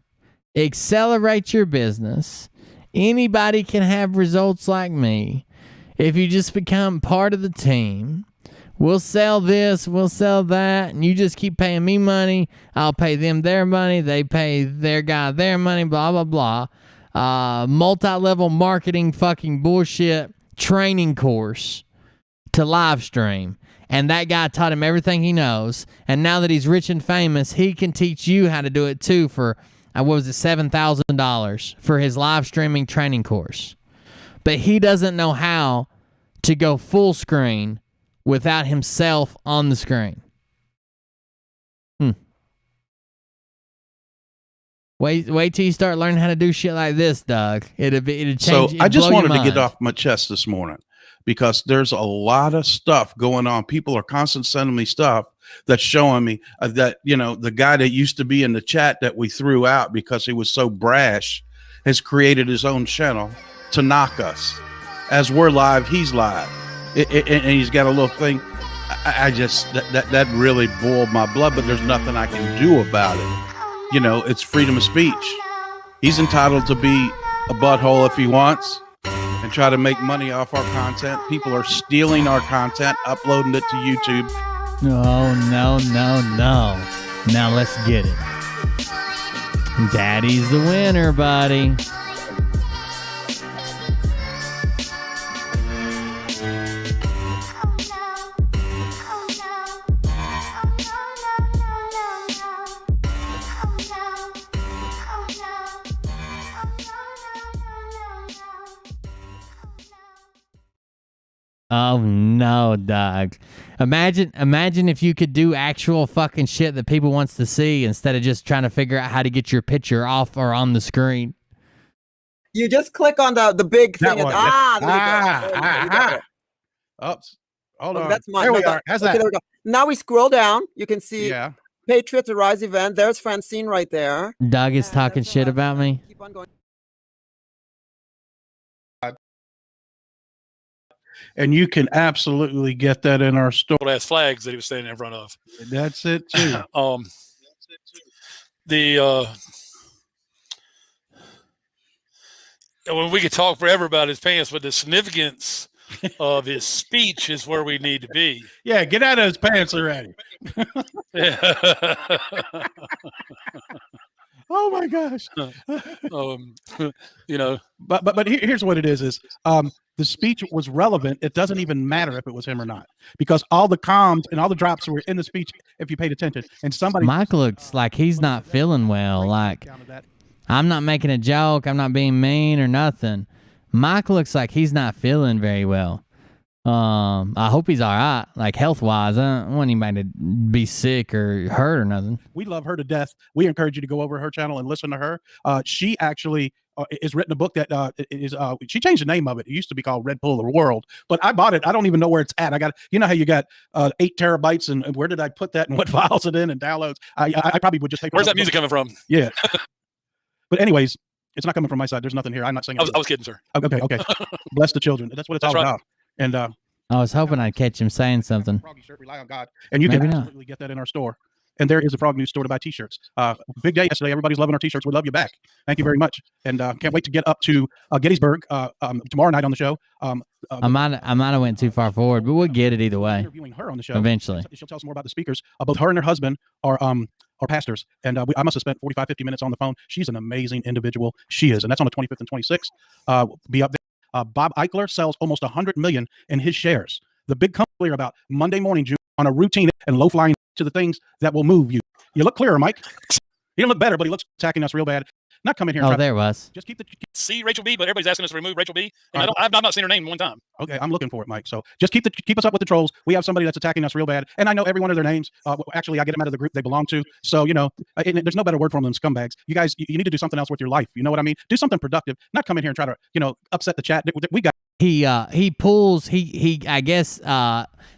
Speaker 3: accelerate your business. Anybody can have results like me if you just become part of the team. We'll sell this, we'll sell that, and you just keep paying me money. I'll pay them their money. They pay their guy their money, blah, blah, blah. Multi-level marketing fucking bullshit training course to live stream. And that guy taught him everything he knows. And now that he's rich and famous, he can teach you how to do it too for, what was it, $7,000 for his live streaming training course. But he doesn't know how to go full screen without himself on the screen. Wait till you start learning how to do shit like this, Doug. It'll change.
Speaker 2: So I just wanted to get off my chest this morning because there's a lot of stuff going on. People are constantly sending me stuff that's showing me that, you know, the guy that used to be in the chat that we threw out because he was so brash has created his own channel to knock us. As we're live, he's live. And he's got a little thing. I just that really boiled my blood, but there's nothing I can do about it. You know, it's freedom of speech. He's entitled to be a butthole if he wants and try to make money off our content. People are stealing our content, uploading it to YouTube.
Speaker 3: No. Now let's get it. Daddy's the winner, buddy. Oh no, Doug. Imagine if you could do actual fucking shit that people wants to see instead of just trying to figure out how to get your picture off or on the screen.
Speaker 7: You just click on the big thing.
Speaker 2: There you go. Oops. Hold on.
Speaker 7: That's mine.
Speaker 2: There we are. How's that?
Speaker 7: Okay, there we go. Now we scroll down. You can see
Speaker 2: Yeah.
Speaker 7: Patriots Arise event. There's Francine right there.
Speaker 3: Doug is talking shit about me.
Speaker 7: Keep on going.
Speaker 2: And you can absolutely get that in our store.
Speaker 13: Ass flags that he was standing in front of.
Speaker 2: That's it too.
Speaker 13: Well, we could talk forever about his pants, but the significance of his speech is where we need to be.
Speaker 2: Yeah, get out of his pants already. Oh my gosh.
Speaker 13: You know,
Speaker 2: but here's what it is the speech was relevant. It doesn't even matter if it was him or not, because all the comms and all the drops were in the speech if you paid attention. And
Speaker 3: Mike looks like he's not feeling well. Like, I'm not making a joke, I'm not being mean or nothing. Mike looks like he's not feeling very well. I hope he's all right, like health wise. I don't want anybody to be sick or hurt or nothing.
Speaker 2: We love her to death. We encourage you to go over to her channel and listen to her. She actually has written a book that she changed the name of it. It used to be called Red Pill of the World, but I bought it. I don't even know where it's at. I got, you know how you got 8 terabytes and where did I put that and what files it in and downloads? I probably would just take.
Speaker 13: Where's that music coming from?
Speaker 2: Yeah. But anyways, it's not coming from my side. There's nothing here. I'm not saying.
Speaker 13: I was kidding, sir.
Speaker 2: Okay. Bless the children. That's what it's all about. And
Speaker 3: I was hoping I'd catch him saying something.
Speaker 2: Froggy shirt, rely on God, and you
Speaker 3: Maybe
Speaker 2: can
Speaker 3: not.
Speaker 2: absolutely get that in our store. And there is a Frog News store to buy T-shirts. Big day yesterday. Everybody's loving our T-shirts. We love you back. Thank you very much. And can't wait to get up to Gettysburg tomorrow night on the show.
Speaker 3: I might have went too far forward, but we'll get it either way.
Speaker 2: Interviewing her on the show
Speaker 3: Eventually.
Speaker 2: She'll tell us more about the speakers. Both her and her husband are pastors, and I must have spent 45, 50 minutes on the phone. She's an amazing individual. She is, and that's on the 25th and 26th. Be up there. Bob Eichler sells almost $100 million in his shares. The big company clear about Monday morning, June, on a routine and low flying to the things that will move you. You look clearer, Mike. He don't look better, but he looks attacking us real bad. Not coming here.
Speaker 3: Oh, there it was.
Speaker 2: Just keep the.
Speaker 13: See Rachel B, but everybody's asking us to remove Rachel B. And I've not seen her name one time.
Speaker 2: Okay, I'm looking for it, Mike. So just keep us up with the trolls. We have somebody that's attacking us real bad, and I know every one of their names. Actually, I get them out of the group they belong to. So there's no better word for them than scumbags. You guys, you need to do something else with your life. You know what I mean? Do something productive. Not come in here and try to upset the chat. We got.
Speaker 3: He pulls. I guess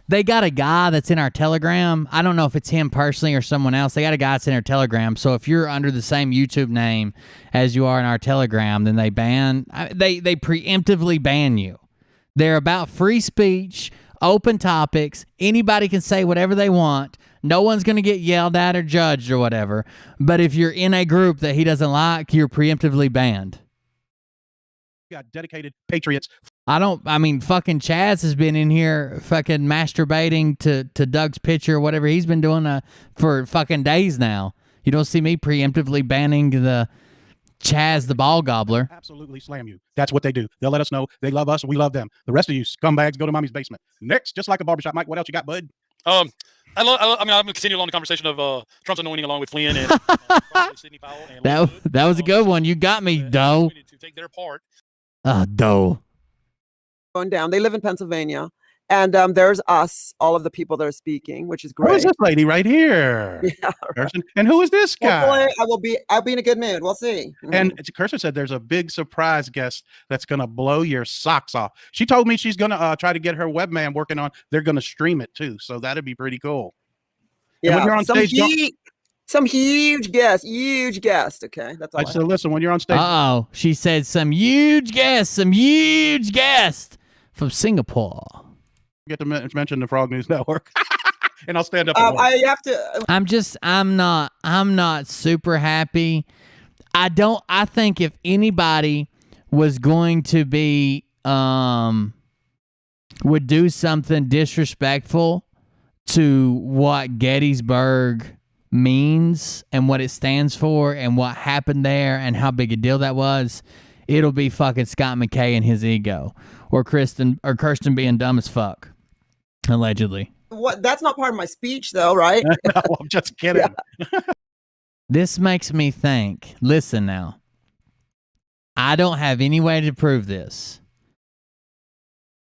Speaker 3: they got a guy that's in our Telegram. I don't know if it's him personally or someone else. They got a guy that's in our Telegram. So if you're under the same YouTube name as you are in our Telegram, then they preemptively ban you. They're about free speech, open topics. Anybody can say whatever they want. No one's going to get yelled at or judged or whatever. But if you're in a group that he doesn't like, you're preemptively banned.
Speaker 2: Got dedicated patriots.
Speaker 3: Fucking Chaz has been in here fucking masturbating to Doug's picture or whatever he's been doing for fucking days now. You don't see me preemptively banning the Chaz the ball gobbler.
Speaker 2: Absolutely slam you. That's what they do. They'll let us know they love us. We love them. The rest of you scumbags, go to mommy's basement. Next, just like a barbershop. Mike, what else you got, bud?
Speaker 13: I'm going to continue along the conversation of Trump's anointing along with Flynn and Sidney Powell. And
Speaker 3: that was a good one. You got me, Doe.
Speaker 13: To take their part.
Speaker 3: Doe.
Speaker 7: Going down. They live in Pennsylvania. And there's us, all of the people that are speaking, which is great.
Speaker 2: Who is this lady right here?
Speaker 7: Yeah, right.
Speaker 2: And who is this guy?
Speaker 7: Hopefully, I'll be in a good mood. We'll see.
Speaker 2: And Kirsten said there's a big surprise guest that's going to blow your socks off. She told me she's going to try to get her webman working on. They're going to stream it too. So that'd be pretty cool.
Speaker 7: Yeah.
Speaker 2: And when you're on stage,
Speaker 7: some huge guest. Okay. That's all.
Speaker 2: I said, listen, when you're on stage.
Speaker 3: Oh, she said some huge guest from Singapore.
Speaker 2: Get to mention the Frog News Network. And I'll stand up.
Speaker 7: I have to.
Speaker 3: I'm not super happy. I think if anybody was going to be, would do something disrespectful to what Gettysburg means and what it stands for and what happened there and how big a deal that was, it'll be fucking Scott McKay and his ego, or Kirsten being dumb as fuck, allegedly.
Speaker 7: What? That's not part of my speech, though, right?
Speaker 2: No, I'm just kidding.
Speaker 7: Yeah.
Speaker 3: This makes me think. Listen now. I don't have any way to prove this.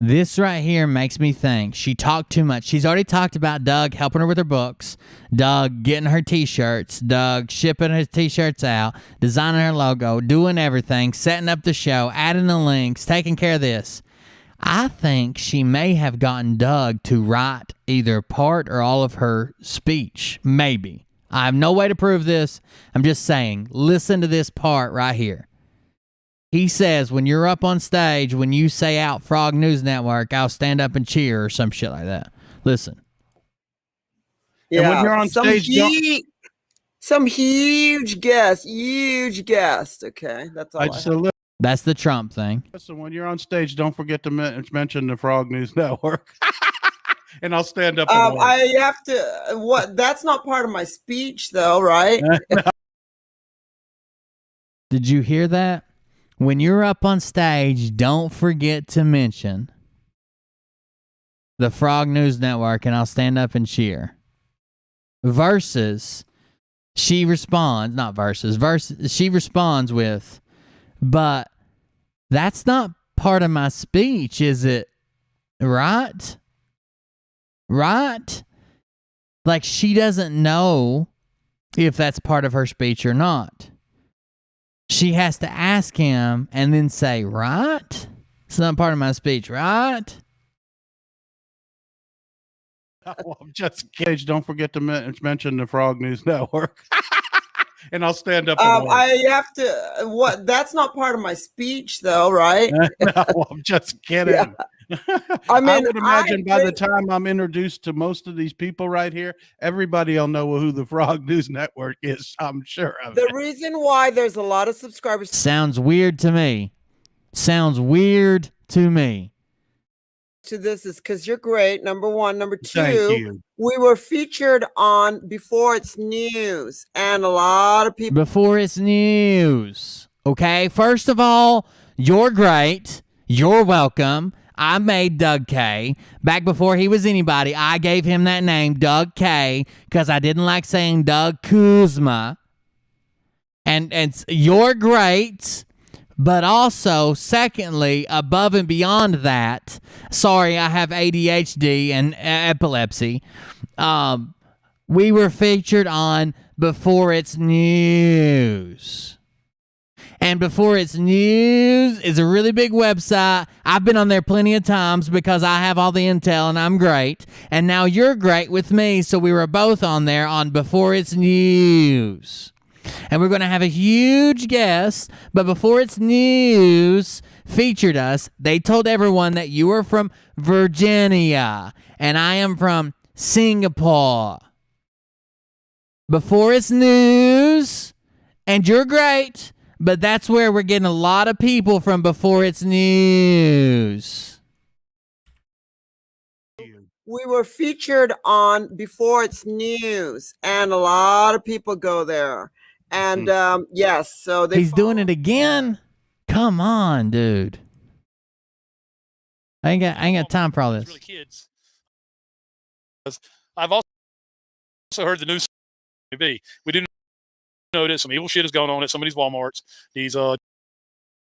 Speaker 3: This right here makes me think she talked too much. She's already talked about Doug helping her with her books, Doug getting her T-shirts, Doug shipping her T-shirts out, designing her logo, doing everything, setting up the show, adding the links, taking care of this. I think she may have gotten Doug to write either part or all of her speech. Maybe. I have no way to prove this. I'm just saying, listen to this part right here. He says, when you're up on stage, when you say out Frog News Network, I'll stand up and cheer or some shit like that. Listen.
Speaker 7: Yeah.
Speaker 2: And when you're on stage,
Speaker 7: some huge guest. Okay. That's all.
Speaker 3: That's the Trump thing.
Speaker 2: So when you're on stage, don't forget to mention the Frog News Network. And I'll stand up.
Speaker 7: I have to. What? That's not part of my speech, though, right?
Speaker 2: No.
Speaker 3: Did you hear that? When you're up on stage, don't forget to mention the Frog News Network, and I'll stand up and cheer. Versus, she responds with, but that's not part of my speech, is it? Right? Right? Like she doesn't know if that's part of her speech or not. She has to ask him and then say, right? It's not part of my speech, right?
Speaker 2: Well, I'm just kidding. Don't forget to mention the Frog News Network. And I'll stand up and walk.
Speaker 7: I have to. What? That's not part of my speech, though, right?
Speaker 2: No, I'm just kidding.
Speaker 7: Yeah. I mean,
Speaker 2: I would imagine by the time I'm introduced to most of these people right here, everybody will know who the Frog News Network is. I'm sure of
Speaker 7: the
Speaker 2: it.
Speaker 7: reason why there's a lot of subscribers.
Speaker 3: Sounds weird to me. Sounds weird to me.
Speaker 7: To this is because you're great. Number one. Number
Speaker 2: Thank
Speaker 7: two,
Speaker 2: you.
Speaker 7: we were featured on Before It's News, and a lot of people.
Speaker 3: Before It's News. Okay, first of all, you're great. You're welcome. I made Doug K. Back before he was anybody, I gave him that name, Doug K, because I didn't like saying Doug Kuzma. And you're great. But also, secondly, above and beyond that, sorry, I have ADHD and epilepsy. We were featured on Before It's News. And Before It's News is a really big website. I've been on there plenty of times because I have all the intel and I'm great. And now you're great with me, so we were both on there on Before It's News. And we're going to have a huge guest, but Before It's News featured us. They told everyone that you were from Virginia, and I am from Singapore. Before It's News, and you're great, but that's where we're getting a lot of people from Before It's News.
Speaker 7: We were featured on Before It's News, and a lot of people go there. And yes, so
Speaker 3: he's doing it again. Come on, dude. I ain't got time for all this.
Speaker 13: Really kids. I've also heard the news. We do know that some evil shit is going on at some of these Walmarts. These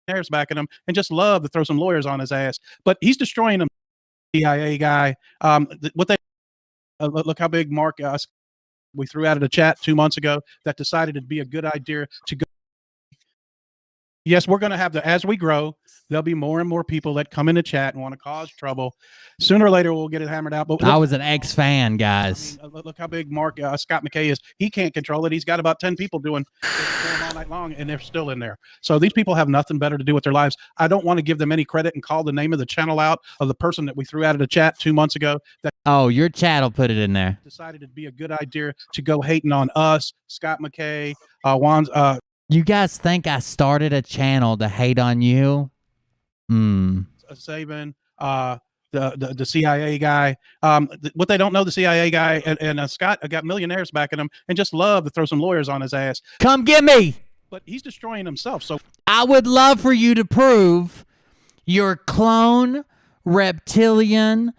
Speaker 2: There's backing him and just love to throw some lawyers on his ass. But he's destroying them. CIA guy. What they look how big Mark we threw out of the chat 2 months ago that decided it'd be a good idea to go. Yes, we're going to have as we grow, there'll be more and more people that come in the chat and want to cause trouble. Sooner or later, we'll get it hammered out. But
Speaker 3: I was an ex-fan, guys.
Speaker 2: I mean, look how big Mark Scott McKay is. He can't control it. He's got about 10 people doing all night long, and they're still in there. So these people have nothing better to do with their lives. I don't want to give them any credit and call the name of the channel out of the person that we threw out of the chat 2 months ago. That
Speaker 3: your chat will put it in there.
Speaker 2: Decided it'd be a good idea to go hating on us, Scott McKay,
Speaker 3: You guys think I started a channel to hate on you?
Speaker 2: Saban, the CIA guy. What they don't know, the CIA guy and Scott got millionaires backing him and just love to throw some lawyers on his ass.
Speaker 3: Come get me.
Speaker 2: But he's destroying himself. So
Speaker 3: I would love for you to prove your clone, reptilian,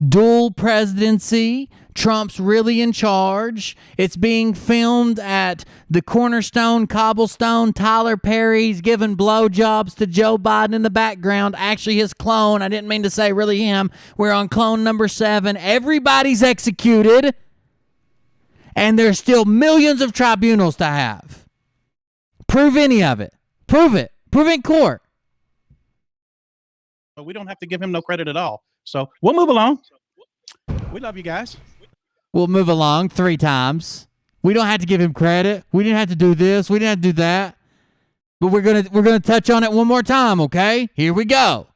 Speaker 3: dual presidency. Trump's really in charge. It's being filmed at the Cornerstone Cobblestone. Tyler Perry's giving blowjobs to Joe Biden in the background. Actually, his clone. I didn't mean to say really him. We're on clone number 7. Everybody's executed. And there's still millions of tribunals to have. Prove any of it. Prove it. Prove it in court.
Speaker 2: But we don't have to give him no credit at all. So we'll move along. We love you guys.
Speaker 3: We'll move along 3 times. We don't have to give him credit. We didn't have to do this. We didn't have to do that. But we're gonna touch on it one more time, okay? Here we go.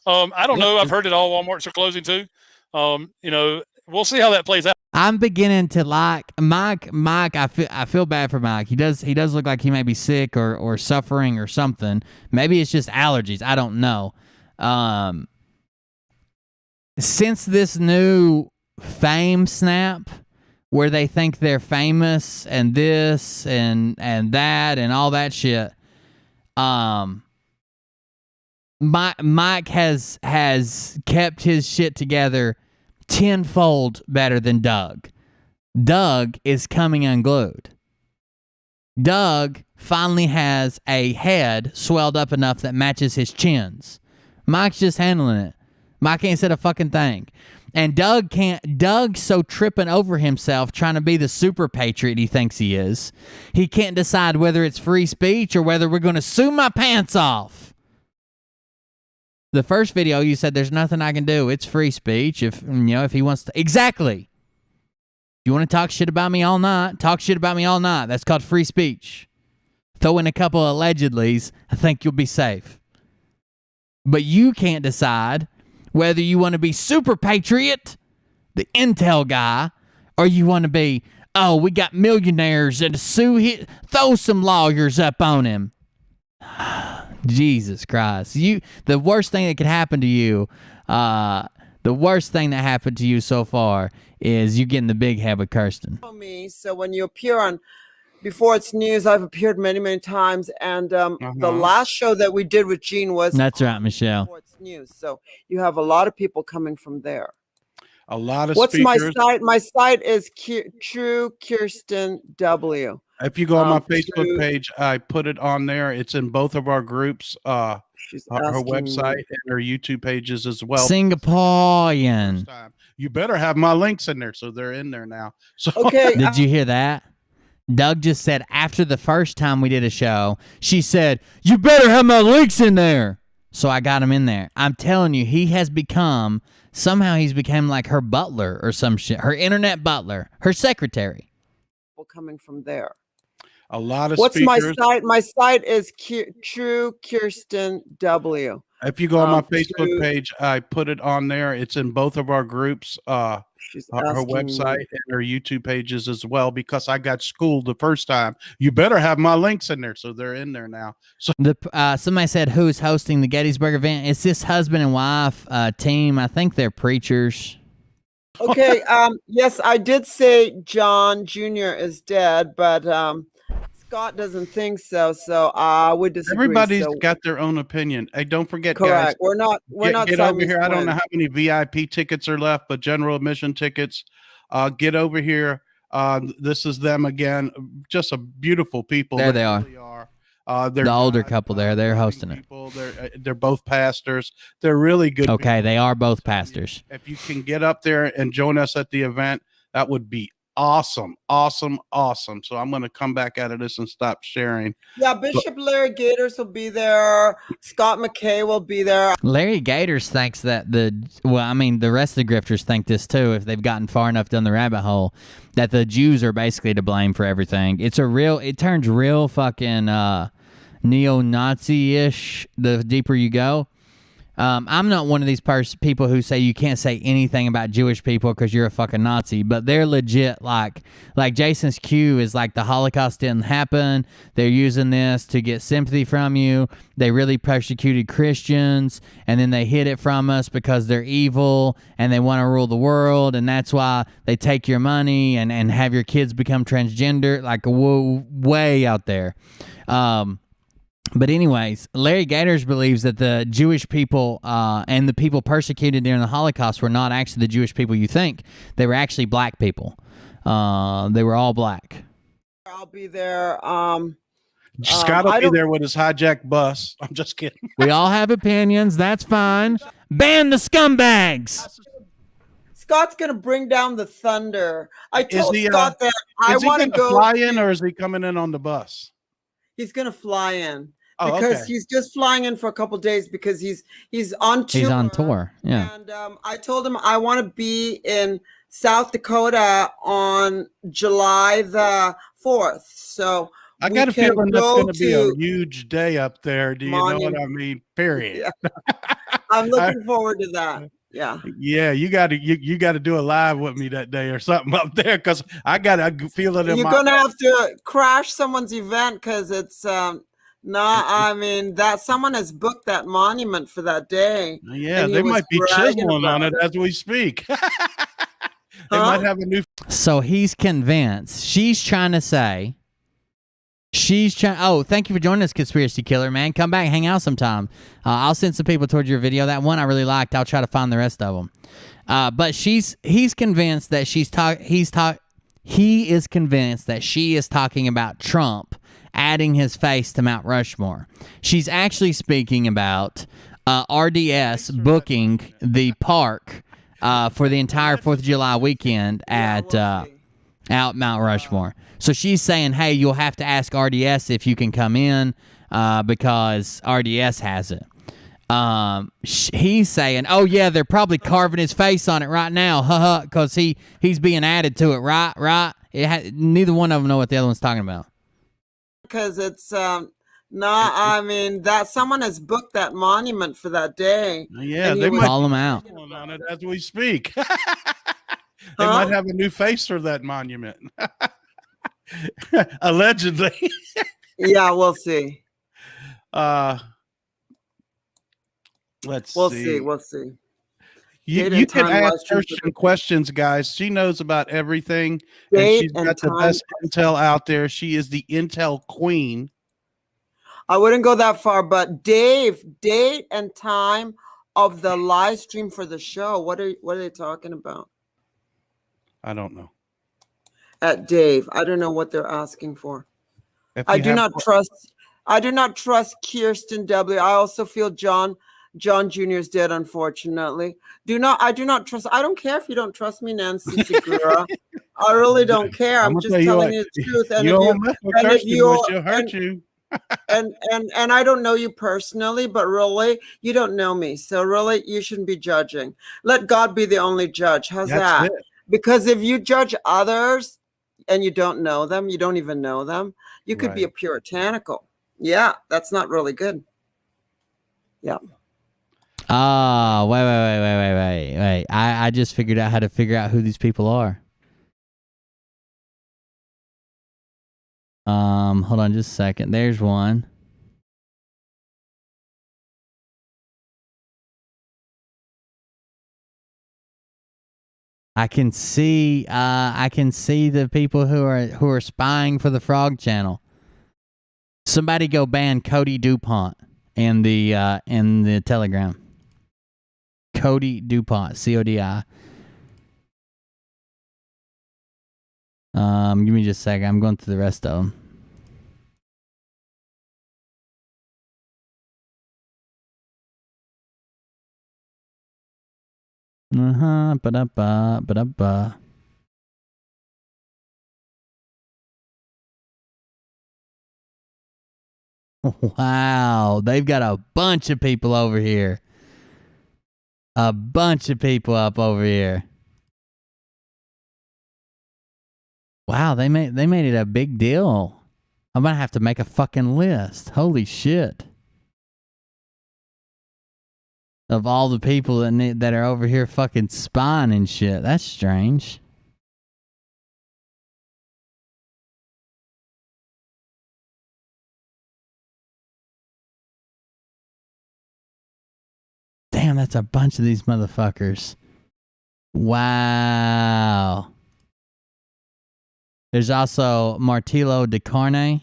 Speaker 13: I don't know. I've heard that all Walmarts are closing too. We'll see how that plays out.
Speaker 3: I'm beginning to like Mike. I feel bad for Mike. He does look like he may be sick or suffering or something. Maybe it's just allergies. I don't know. Since this new fame snap where they think they're famous and this and that and all that shit, Mike has kept his shit together tenfold better than Doug. Doug is coming unglued. Doug finally has a head swelled up enough that matches his chins. Mike's just handling it. Mike ain't said a fucking thing. And Doug can't. Doug's so tripping over himself trying to be the super patriot he thinks he is. He can't decide whether it's free speech or whether we're going to sue my pants off. The first video you said there's nothing I can do. It's free speech if he wants to. Exactly. You want to talk shit about me all night? Talk shit about me all night. That's called free speech. Throw in a couple of allegedlys. I think you'll be safe. But you can't decide whether you want to be super patriot, the intel guy, or you want to be, oh, we got millionaires and throw some lawyers up on him. Jesus Christ. The worst thing that could happen to you, the worst thing that happened to you so far is you getting the big head with Kirsten.
Speaker 7: So when you appear on Before It's News, I've appeared many, many times. And the last show that we did with Gene was
Speaker 3: That's right, Michelle.
Speaker 7: Before It's News. So you have a lot of people coming from there.
Speaker 2: A lot of
Speaker 7: What's
Speaker 2: speakers.
Speaker 7: my site? My site is True Kirsten W.
Speaker 2: If you go on my Facebook page, I put it on there. It's in both of our groups, her website and her YouTube pages as well.
Speaker 3: Singapooooooorean.
Speaker 2: You better have my links in there, so they're in there now. So
Speaker 7: okay,
Speaker 3: did you hear that? Doug just said after the first time we did a show, she said, you better have my links in there. So I got him in there. I'm telling you, he's become like her butler or some shit. Her internet butler, her secretary.
Speaker 7: Coming from there.
Speaker 2: A lot of
Speaker 7: What's
Speaker 2: speakers.
Speaker 7: my site? My site is True Kirsten W.
Speaker 2: If you go on my Facebook page, I put it on there. It's in both of our groups, her website and her YouTube pages as well, because I got schooled the first time. You better have my links in there, so they're in there now. So
Speaker 3: somebody said, who's hosting the Gettysburg event? It's this husband and wife team. I think they're preachers.
Speaker 7: Okay. Yes, I did say John Jr. is dead, but Scott doesn't think so. So I would disagree.
Speaker 2: Everybody's got their own opinion. Hey, don't forget,
Speaker 7: correct.
Speaker 2: guys.
Speaker 7: We're not
Speaker 2: get over here. I don't know how many VIP tickets are left, but general admission tickets. Get over here. This is them again. Just a beautiful people.
Speaker 3: There they are.
Speaker 2: Really are.
Speaker 3: They're the older couple there. They're hosting
Speaker 2: people. They're both pastors. They're really good.
Speaker 3: Okay,
Speaker 2: people.
Speaker 3: They are both pastors.
Speaker 2: If you can get up there and join us at the event, that would be awesome. So I'm going to come back out of this and stop sharing.
Speaker 7: Yeah, Bishop Larry Gators will be there. Scott McKay will be there.
Speaker 3: Larry Gators thinks that the rest of the grifters think this too, if they've gotten far enough down the rabbit hole, that the Jews are basically to blame for everything. It turns real fucking neo-Nazi-ish the deeper you go. I'm not one of these people who say you can't say anything about Jewish people because you're a fucking Nazi, but they're legit like Jason's Q is like the Holocaust didn't happen. They're using this to get sympathy from you. They really persecuted Christians, and then they hid it from us because they're evil and they want to rule the world, and that's why they take your money and have your kids become transgender, like way out there. But anyways, Larry Gators believes that the Jewish people and the people persecuted during the Holocaust were not actually the Jewish people you think. They were actually black people. They were all black.
Speaker 7: I'll be there.
Speaker 2: Scott will be there with his hijacked bus. I'm just kidding.
Speaker 9: We all have opinions. That's fine. Ban the scumbags.
Speaker 7: Scott's going to bring down the thunder. I told Scott that I want to go.
Speaker 2: Fly in, or is he coming in on the bus?
Speaker 7: He's going to fly in.
Speaker 2: Oh,
Speaker 7: because
Speaker 2: okay.
Speaker 7: he's just flying in for a couple of days because he's on tour.
Speaker 3: He's on tour, yeah.
Speaker 7: And I told him I want to be in South Dakota on July the 4th. So
Speaker 2: I got a feeling that's going to be a huge day up there. Do you know what I mean? Period.
Speaker 7: Yeah. I'm looking forward to that. Yeah.
Speaker 2: Yeah, you got to do a live with me that day or something up there, because I got a feeling
Speaker 7: you're going to have to crash someone's event because it's that someone has booked that monument for that day.
Speaker 2: Yeah, they might be chiseling on it as we speak. They might have a new.
Speaker 3: So he's convinced. She's trying to say. Oh, thank you for joining us, Conspiracy Killer, man. Come back, hang out sometime. I'll send some people towards your video. That one I really liked. I'll try to find the rest of them. But he's convinced that he is convinced that she is talking about Trump adding his face to Mount Rushmore. She's actually speaking about RDS booking the park for the entire 4th of July weekend at out Mount Rushmore. So she's saying, hey, you'll have to ask RDS if you can come in because RDS has it. He's saying, oh, yeah, they're probably carving his face on it right now, because he's being added to it, right? Neither one of them know what the other one's talking about.
Speaker 7: Because it's I mean that someone has booked that monument for that day.
Speaker 2: Yeah, they might
Speaker 3: call them out
Speaker 2: on it as we speak. They might have a new face for that monument. Allegedly.
Speaker 7: Yeah, we'll see.
Speaker 2: We'll see.
Speaker 7: We'll see.
Speaker 2: You can ask her some questions, guys. She knows about everything, and she's got the best intel out there. She is the intel queen.
Speaker 7: I wouldn't go that far, but Dave, date and time of the live stream for the show. What are they talking about?
Speaker 2: I don't know.
Speaker 7: At Dave, I don't know what they're asking for. I do not trust Kirsten W. I also feel John Jr. is dead, unfortunately. I do not trust. I don't care if you don't trust me, Nancy Segura. I really don't care. I'm just telling you the truth. And I don't know you personally, but really, you don't know me. So really, you shouldn't be judging. Let God be the only judge. How's that? Because if you judge others and you don't know them, you don't even know them, you could be a puritanical. Yeah, that's not really good. Yeah.
Speaker 3: Oh, wait. I just figured out how to figure out who these people are. Hold on just a second. There's one. I can see the people who are spying for the Frog Channel. Somebody go ban Cody DuPont in the Telegram. Cody DuPont, CODI. Give me just a second. I'm going through the rest of them. Ba-da-ba. Wow, they've got a bunch of people over here. A bunch of people up over here. Wow, they made it a big deal. I'm gonna have to make a fucking list. Holy shit. Of all the people that are over here fucking spying and shit. That's strange. Damn, that's a bunch of these motherfuckers. Wow. There's also Martillo de Carne.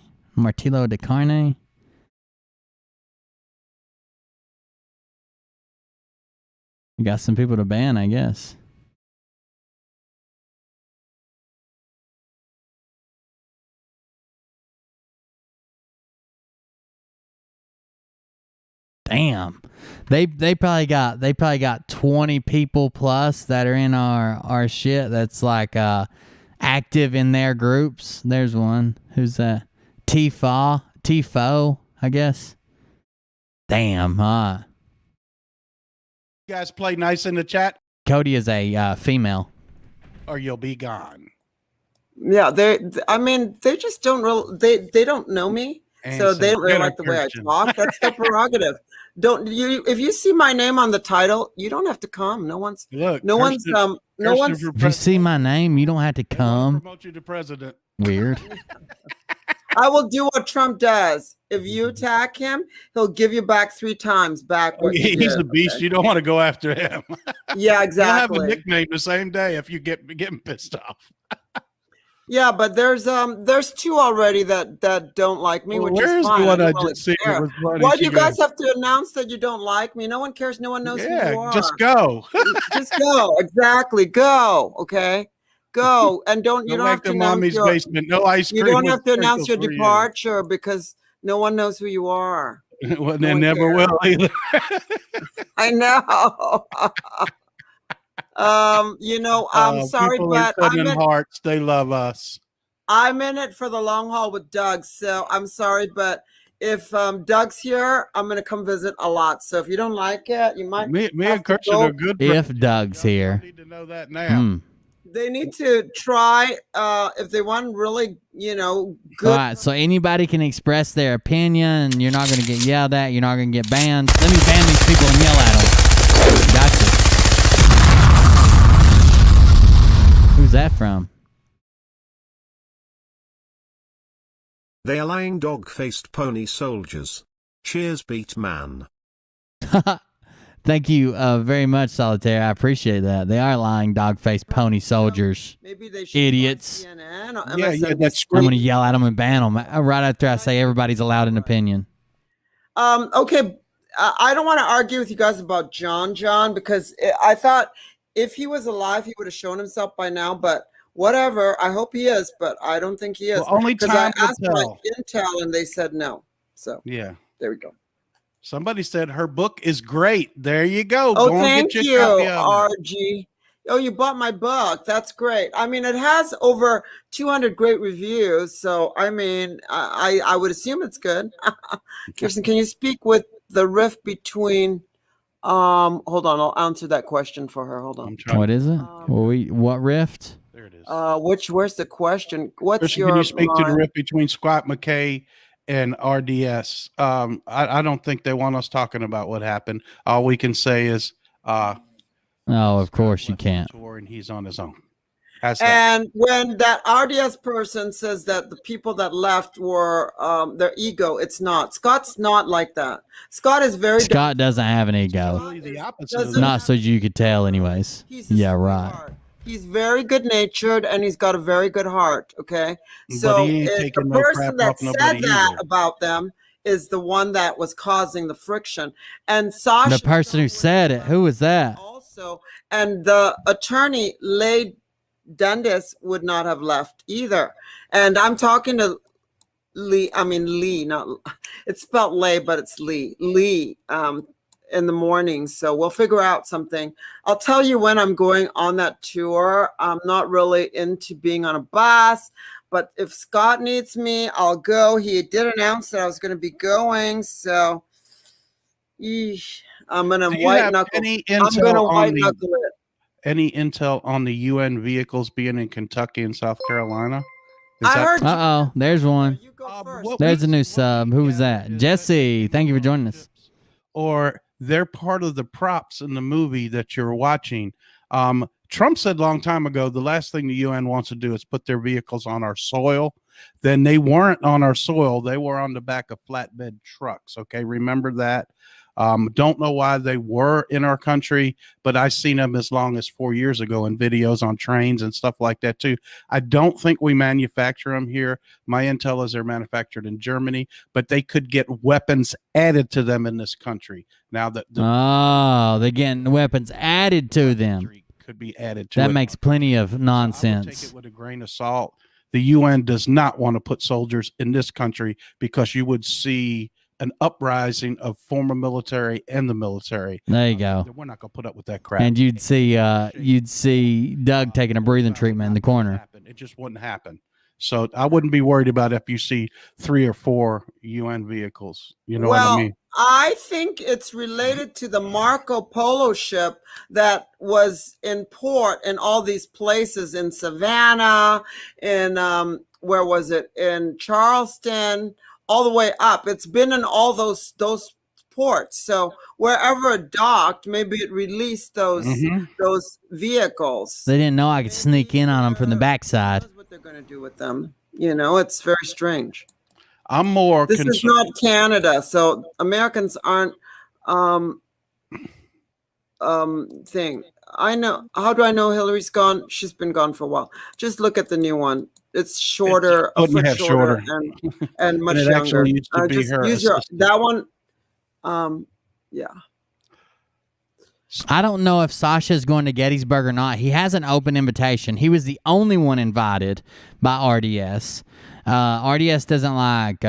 Speaker 3: You got some people to ban, I guess. Damn. They probably got 20 people plus that are in our shit that's like active in their groups. There's one. Who's that? Tifo, I guess. Damn, huh?
Speaker 2: You guys play nice in the chat?
Speaker 3: Cody is a female.
Speaker 2: Or you'll be gone.
Speaker 7: Yeah, they just don't they don't know me.
Speaker 2: And
Speaker 7: so they don't really like the way I talk. That's their prerogative. If you see my name on the title, you don't have to come. If
Speaker 3: you see my name, you don't have to come.
Speaker 2: Promote you to president.
Speaker 3: Weird.
Speaker 7: I will do what Trump does. If you attack him, he'll give you back 3 times back what you
Speaker 2: He's
Speaker 7: did,
Speaker 2: a beast. Okay? You don't want to go after him.
Speaker 7: Yeah, exactly.
Speaker 2: You'll have a nickname the same day if you get him pissed off.
Speaker 7: Yeah, but there's 2 already that don't like me, which is fine.
Speaker 2: The one I just see
Speaker 7: Why do you guys have to announce that you don't like me? No one cares. No one knows who you are.
Speaker 2: Just go.
Speaker 7: Just go. Exactly. Go. Okay. Go and you don't have to announce
Speaker 2: basement. No ice cream.
Speaker 7: You don't have to announce your departure because no one knows who you are.
Speaker 2: Well, they never will either.
Speaker 7: I know. I'm sorry,
Speaker 2: people are
Speaker 7: but
Speaker 2: sending hearts. They love us.
Speaker 7: I'm in it for the long haul with Doug. So I'm sorry, but if Doug's here, I'm gonna come visit a lot. So if you don't like it, you might.
Speaker 2: Me and Christian are good.
Speaker 3: If Doug's here,
Speaker 2: need to know that now.
Speaker 7: They need to try if they want really, good.
Speaker 3: All right, so anybody can express their opinion. You're not going to get yelled at. You're not going to get banned. Let me ban these people and yell at them. Gotcha. Who's that from?
Speaker 11: They are lying dog-faced pony soldiers. Cheers, beat man.
Speaker 3: Thank you very much, Solitaire. I appreciate that. They are lying dog-faced pony soldiers.
Speaker 7: Maybe they should
Speaker 3: Idiots.
Speaker 2: That's
Speaker 3: I'm going to yell at them and ban them right after I say everybody's allowed an opinion.
Speaker 7: Okay. I don't want to argue with you guys about John, because I thought if he was alive, he would have shown himself by now, but whatever. I hope he is, but I don't think he is.
Speaker 2: Well, only
Speaker 7: because I
Speaker 2: time will
Speaker 7: asked my
Speaker 2: tell.
Speaker 7: intel and they said no. So
Speaker 2: Yeah.
Speaker 7: there we go.
Speaker 2: Somebody said her book is great. There you go.
Speaker 7: Oh,
Speaker 2: Go and
Speaker 7: thank
Speaker 2: get
Speaker 7: you,
Speaker 2: your copy of it.
Speaker 7: RG. Oh, you bought my book. That's great. I mean, it has over 200 great reviews. So, I mean, I would assume it's good. Kirsten, can you speak with the rift between? Hold on, I'll answer that question for her. Hold on.
Speaker 3: What is it? What rift?
Speaker 2: There it is.
Speaker 7: Where's the question? What's
Speaker 2: Christian,
Speaker 7: your
Speaker 2: can you speak to the
Speaker 7: line?
Speaker 2: rift between Scott McKay and RDS? I don't think they want us talking about what happened. All we can say is,
Speaker 3: Oh, of course you can't.
Speaker 2: tour and he's on his own. How's that?
Speaker 7: And when that RDS person says that the people that left were their ego, it's not. Scott's not like that. Scott is very.
Speaker 3: Scott doesn't have an ego.
Speaker 2: Really the opposite of
Speaker 3: Not so you could tell, anyways. Yeah, right.
Speaker 7: He's very good natured and he's got a very good heart. Okay,
Speaker 2: But
Speaker 7: so
Speaker 2: he ain't
Speaker 7: the
Speaker 2: taking no
Speaker 7: person
Speaker 2: crap
Speaker 7: that
Speaker 2: off
Speaker 7: said
Speaker 2: nobody
Speaker 7: that
Speaker 2: either.
Speaker 7: about them is the one that was causing the friction. And Sasha
Speaker 3: The person who said it, who was that?
Speaker 7: also, and the attorney Lay Dundas would not have left either. And I'm talking to Lee, not it's spelled Lay, but it's Lee in the morning. So we'll figure out something. I'll tell you when I'm going on that tour. I'm not really into being on a bus, but if Scott needs me, I'll go. He did announce that I was going to be going. So I'm going to
Speaker 2: Do you
Speaker 7: white
Speaker 2: have
Speaker 7: knuckle.
Speaker 2: any
Speaker 7: I'm going to
Speaker 2: intel on
Speaker 7: white
Speaker 2: the
Speaker 7: knuckle it.
Speaker 2: any intel on the UN vehicles being in Kentucky and South Carolina? Is
Speaker 7: I heard you.
Speaker 3: Uh-oh, there's one.
Speaker 7: You go first.
Speaker 3: There's a new sub. Who was that? Jesse, thank you for joining us.
Speaker 2: Or they're part of the props in the movie that you're watching. Trump said a long time ago, the last thing the UN wants to do is put their vehicles on our soil. Then they weren't on our soil. They were on the back of flatbed trucks. Okay, remember that. Don't know why they were in our country, but I seen them as long as 4 years ago in videos on trains and stuff like that too. I don't think we manufacture them here. My intel is they're manufactured in Germany, but they could get weapons added to them in this country. Now that
Speaker 3: they're getting weapons added to them.
Speaker 2: Could be added to
Speaker 3: That
Speaker 2: it.
Speaker 3: makes plenty of
Speaker 2: I would take
Speaker 3: nonsense.
Speaker 2: it with a grain of salt. The UN does not want to put soldiers in this country because you would see an uprising of former military and the military.
Speaker 3: There you go.
Speaker 2: We're not going to put up with that crap.
Speaker 3: And you'd see Doug taking a breathing treatment in the corner.
Speaker 2: It just wouldn't happen. So I wouldn't be worried about if you see 3 or 4 UN vehicles. You know what I mean?
Speaker 7: I think it's related to the Marco Polo ship that was in port in all these places in Savannah, in where was it? In Charleston, all the way up. It's been in all those ports. So wherever it docked, maybe it released those vehicles.
Speaker 3: They didn't know I could sneak in on them from the backside.
Speaker 7: What they're going to do with them? You know, it's very strange.
Speaker 2: I'm more
Speaker 7: This is not Canada, so Americans aren't thing. I know. How do I know Hillary's gone? She's been gone for a while. Just look at the new one. It's shorter, a foot shorter, and much
Speaker 2: it
Speaker 7: younger.
Speaker 2: actually used to be
Speaker 7: just
Speaker 2: her
Speaker 7: use that one. Yeah.
Speaker 3: I don't know if Sasha's going to Gettysburg or not. He has an open invitation. He was the only one invited by RDS. RDS doesn't like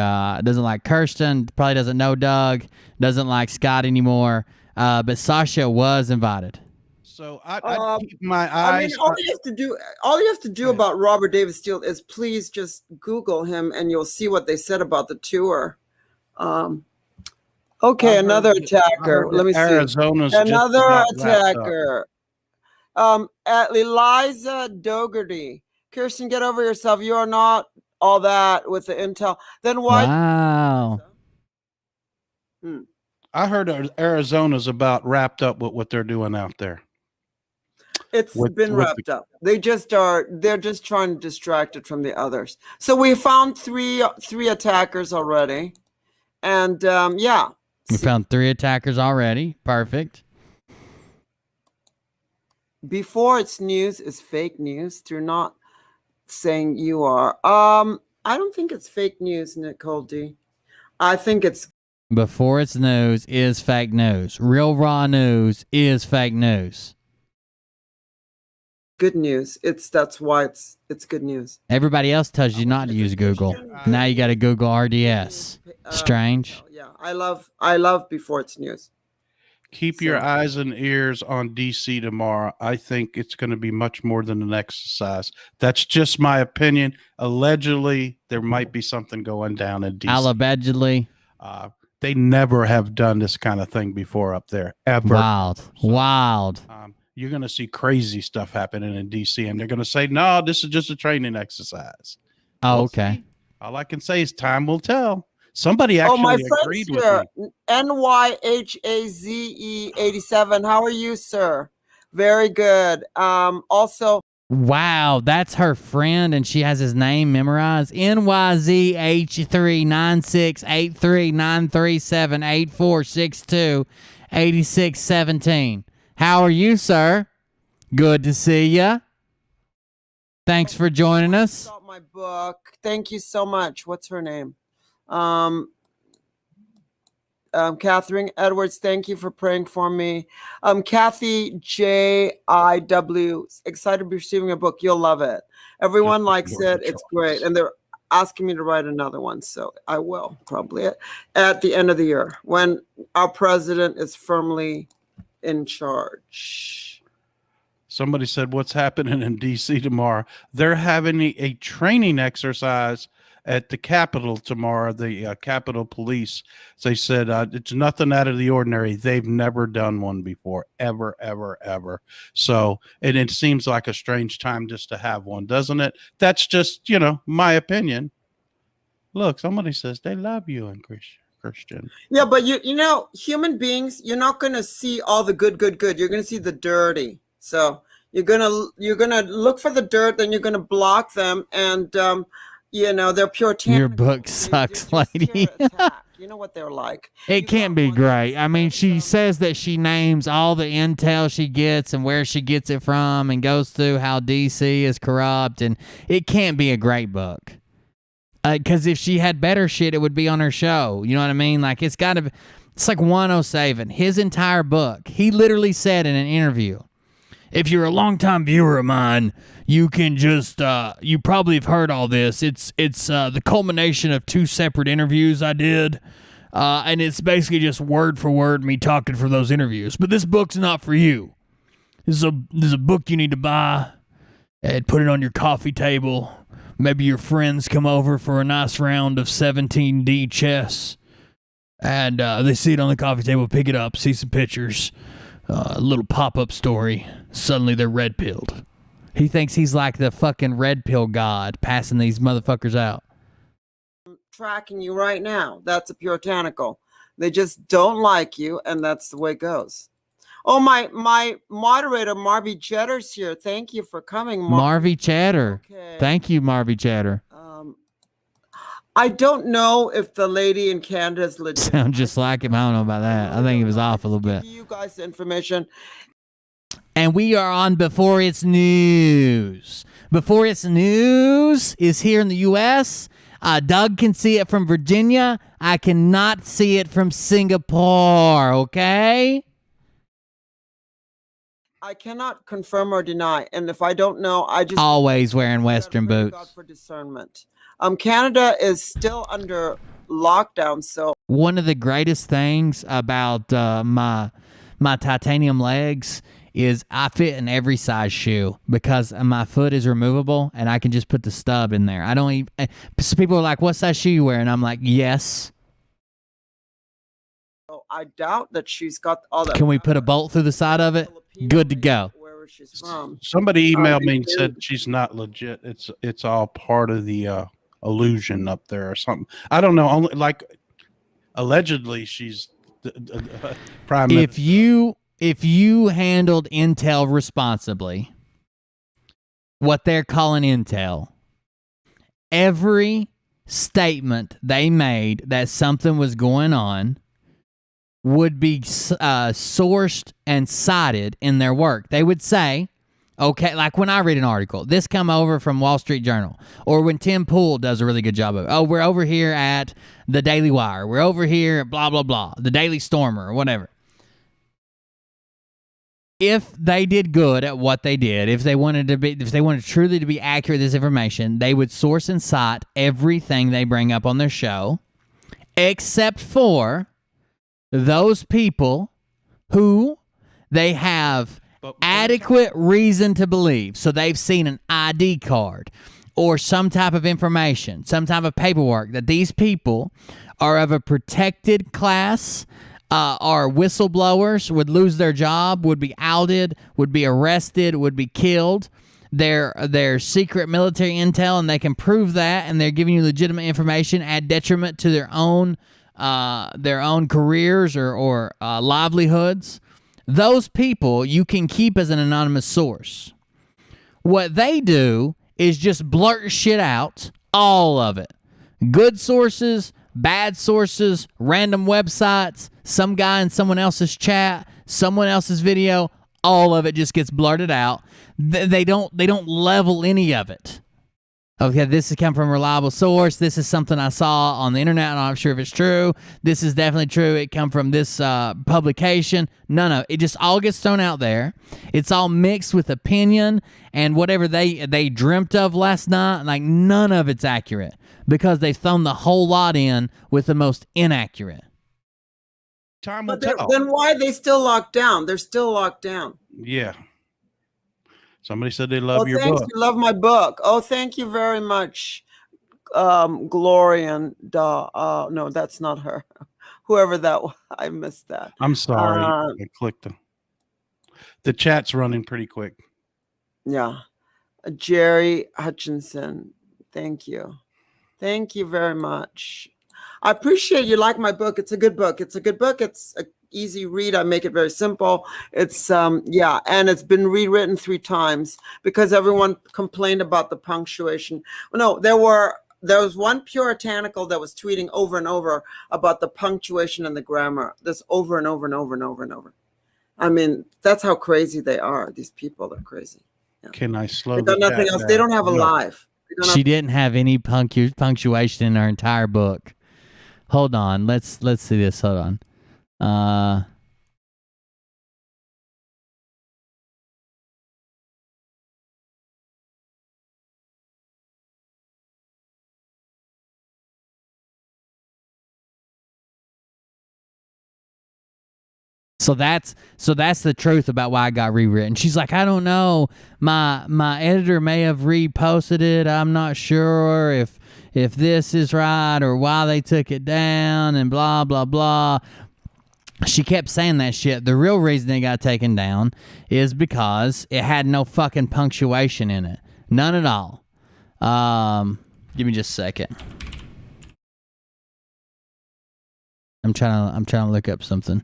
Speaker 3: Kirsten, probably doesn't know Doug, doesn't like Scott anymore. But Sasha was invited.
Speaker 2: So I keep my eyes.
Speaker 7: I mean, all you have to do about Robert David Steele is please just Google him, and you'll see what they said about the tour. Okay, another attacker. Let me see.
Speaker 2: Arizona's
Speaker 7: Another attacker. Eliza Dougherty. Kirsten, get over yourself. You are not all that with the intel. Then why?
Speaker 3: Wow.
Speaker 2: I heard Arizona's about wrapped up with what they're doing out there.
Speaker 7: It's been wrapped up. They're just trying to distract it from the others. So we found three attackers already. And yeah.
Speaker 3: We found 3 attackers already. Perfect.
Speaker 7: Before it's news is fake news. You're not saying you are. I don't think it's fake news, Nicole D. I think it's
Speaker 3: before it's news is fake news. Real raw news is fake news.
Speaker 7: Good news. That's why it's good news.
Speaker 3: Everybody else tells you not to use Google. Now you got to Google RDS. Strange.
Speaker 7: Yeah, I love before it's news.
Speaker 2: Keep your eyes and ears on DC tomorrow. I think it's going to be much more than an exercise. That's just my opinion. Allegedly, there might be something going down in DC.
Speaker 3: Allegedly.
Speaker 2: They never have done this kind of thing before up there, ever.
Speaker 3: Wild.
Speaker 2: You're going to see crazy stuff happening in DC, and they're going to say, no, this is just a training exercise.
Speaker 3: Oh, okay.
Speaker 2: All I can say is time will tell. Somebody actually agreed with me.
Speaker 7: NYHAZE87. How are you, sir? Very good. Also.
Speaker 3: Wow, that's her friend, and she has his name memorized. NYZH3968393784628617. How are you, sir? Good to see you. Thanks for joining us.
Speaker 7: My book. Thank you so much. What's her name? Catherine Edwards, thank you for praying for me. Kathy JIW, excited to be receiving a book. You'll love it. Everyone likes it. It's great. And they're asking me to write another one. So I will probably at the end of the year when our president is firmly in charge.
Speaker 2: Somebody said, what's happening in DC tomorrow? They're having a training exercise at the Capitol tomorrow, the Capitol Police. They said it's nothing out of the ordinary. They've never done one before, ever, ever, ever. So, and it seems like a strange time just to have one, doesn't it? That's just, my opinion. Look, somebody says they love you and Christian.
Speaker 7: Yeah, but you know, human beings, you're not going to see all the good. You're going to see the dirty. So you're gonna look for the dirt, then you're gonna block them, and they're puritanical.
Speaker 3: Your book sucks, lady.
Speaker 7: You know what they're like.
Speaker 9: It can't be great. I mean, she says that she names all the intel she gets and where she gets it from, and goes through how DC is corrupt, and it can't be a great book. Because if she had better shit, it would be on her show. You know what I mean? Like it's like 107. His entire book. He literally said in an interview, if you're a longtime viewer of mine, you can just, you probably have heard all this. It's the culmination of 2 separate interviews I did. And it's basically just word for word me talking for those interviews. But this book's not for you. This is a book you need to buy and put it on your coffee table. Maybe your friends come over for a nice round of 17D chess. And they see it on the coffee table, pick it up, see some pictures. A little pop-up story. Suddenly they're red-pilled. He thinks he's like the fucking red pill god passing these motherfuckers out.
Speaker 7: I'm tracking you right now. That's a puritanical. They just don't like you, and that's the way it goes. Oh, my moderator, Marvy Cheddar's here. Thank you for coming,
Speaker 3: Marvy Cheddar.
Speaker 7: Okay.
Speaker 3: Thank you, Marvy Cheddar.
Speaker 7: I don't know if the lady in Canada is legit.
Speaker 3: Sound just like him. I don't know about that. I think it was off a little bit.
Speaker 7: You guys the information.
Speaker 3: And we are on Before It's News. Before It's News is here in the U.S. Doug can see it from Virginia. I cannot see it from Singapore, okay?
Speaker 7: I cannot confirm or deny, and if I don't know, I just
Speaker 3: Always wearing Western
Speaker 7: God
Speaker 3: boots.
Speaker 7: for discernment. Canada is still under lockdown, so
Speaker 3: One of the greatest things about my titanium legs is I fit in every size shoe because my foot is removable and I can just put the stub in there. I don't even. So people are like, "What size shoe you wear?" And I'm like, "Yes."
Speaker 7: I doubt that she's got all that.
Speaker 3: Can we put a bolt through the side of it? Good to go.
Speaker 7: Wherever she's from.
Speaker 2: Somebody emailed me and said she's not legit. It's all part of the illusion up there or something. I don't know. Only like allegedly she's prime minister.
Speaker 3: If you handled intel responsibly, what they're calling intel, every statement they made that something was going on would be sourced and cited in their work. They would say, okay, like when I read an article, this come over from Wall Street Journal, or when Tim Pool does a really good job of it. Oh, we're over here at the Daily Wire. We're over here at blah, blah, blah, the Daily Stormer, or whatever. If they did good at what they did, if they wanted truly to be accurate with this information, they would source and cite everything they bring up on their show, except for those people who they have adequate reason to believe. So they've seen an ID card or some type of information, some type of paperwork that these people are of a protected class, are whistleblowers, would lose their job, would be outed, would be arrested, would be killed. They're secret military intel, and they can prove that, and they're giving you legitimate information at detriment to their own careers or livelihoods. Those people you can keep as an anonymous source. What they do is just blurt shit out, all of it. Good sources, bad sources, random websites, some guy in someone else's chat, someone else's video, all of it just gets blurted out. They don't level any of it. Okay, this has come from a reliable source. This is something I saw on the internet. I'm not sure if it's true. This is definitely true. It come from this publication. None of it. It just all gets thrown out there. It's all mixed with opinion and whatever they dreamt of last night. Like, none of it's accurate because they've thrown the whole lot in with the most inaccurate.
Speaker 2: Time will
Speaker 7: But
Speaker 2: tell.
Speaker 7: then why are they still locked down? They're still locked down.
Speaker 2: Yeah. Somebody said they love your
Speaker 7: thanks.
Speaker 2: book.
Speaker 7: You love my book. Oh, thank you very much, Glorian. No, that's not her. Whoever that was, I missed that.
Speaker 2: I'm sorry. I clicked them. The chat's running pretty quick.
Speaker 7: Yeah. Jerry Hutchinson. Thank you. Thank you very much. I appreciate you like my book. It's a good book. It's a good book. It's an easy read. I make it very simple. It's and it's been rewritten 3 times because everyone complained about the punctuation. Well, no, there was one puritanical that was tweeting over and over about the punctuation and the grammar. This over and over and over and over and over. I mean, that's how crazy they are. These people are crazy. Yeah.
Speaker 2: Can I slow
Speaker 7: They got nothing else.
Speaker 2: down?
Speaker 7: They don't have a life.
Speaker 3: She didn't have any punctuation in her entire book. Hold on. Let's see this. Hold on. So that's the truth about why I got rewritten. She's like, I don't know. My editor may have reposted it. I'm not sure if this is right or why they took it down and blah blah blah. She kept saying that shit. The real reason it got taken down is because it had no fucking punctuation in it. None at all. Give me just a second. I'm trying to look up something.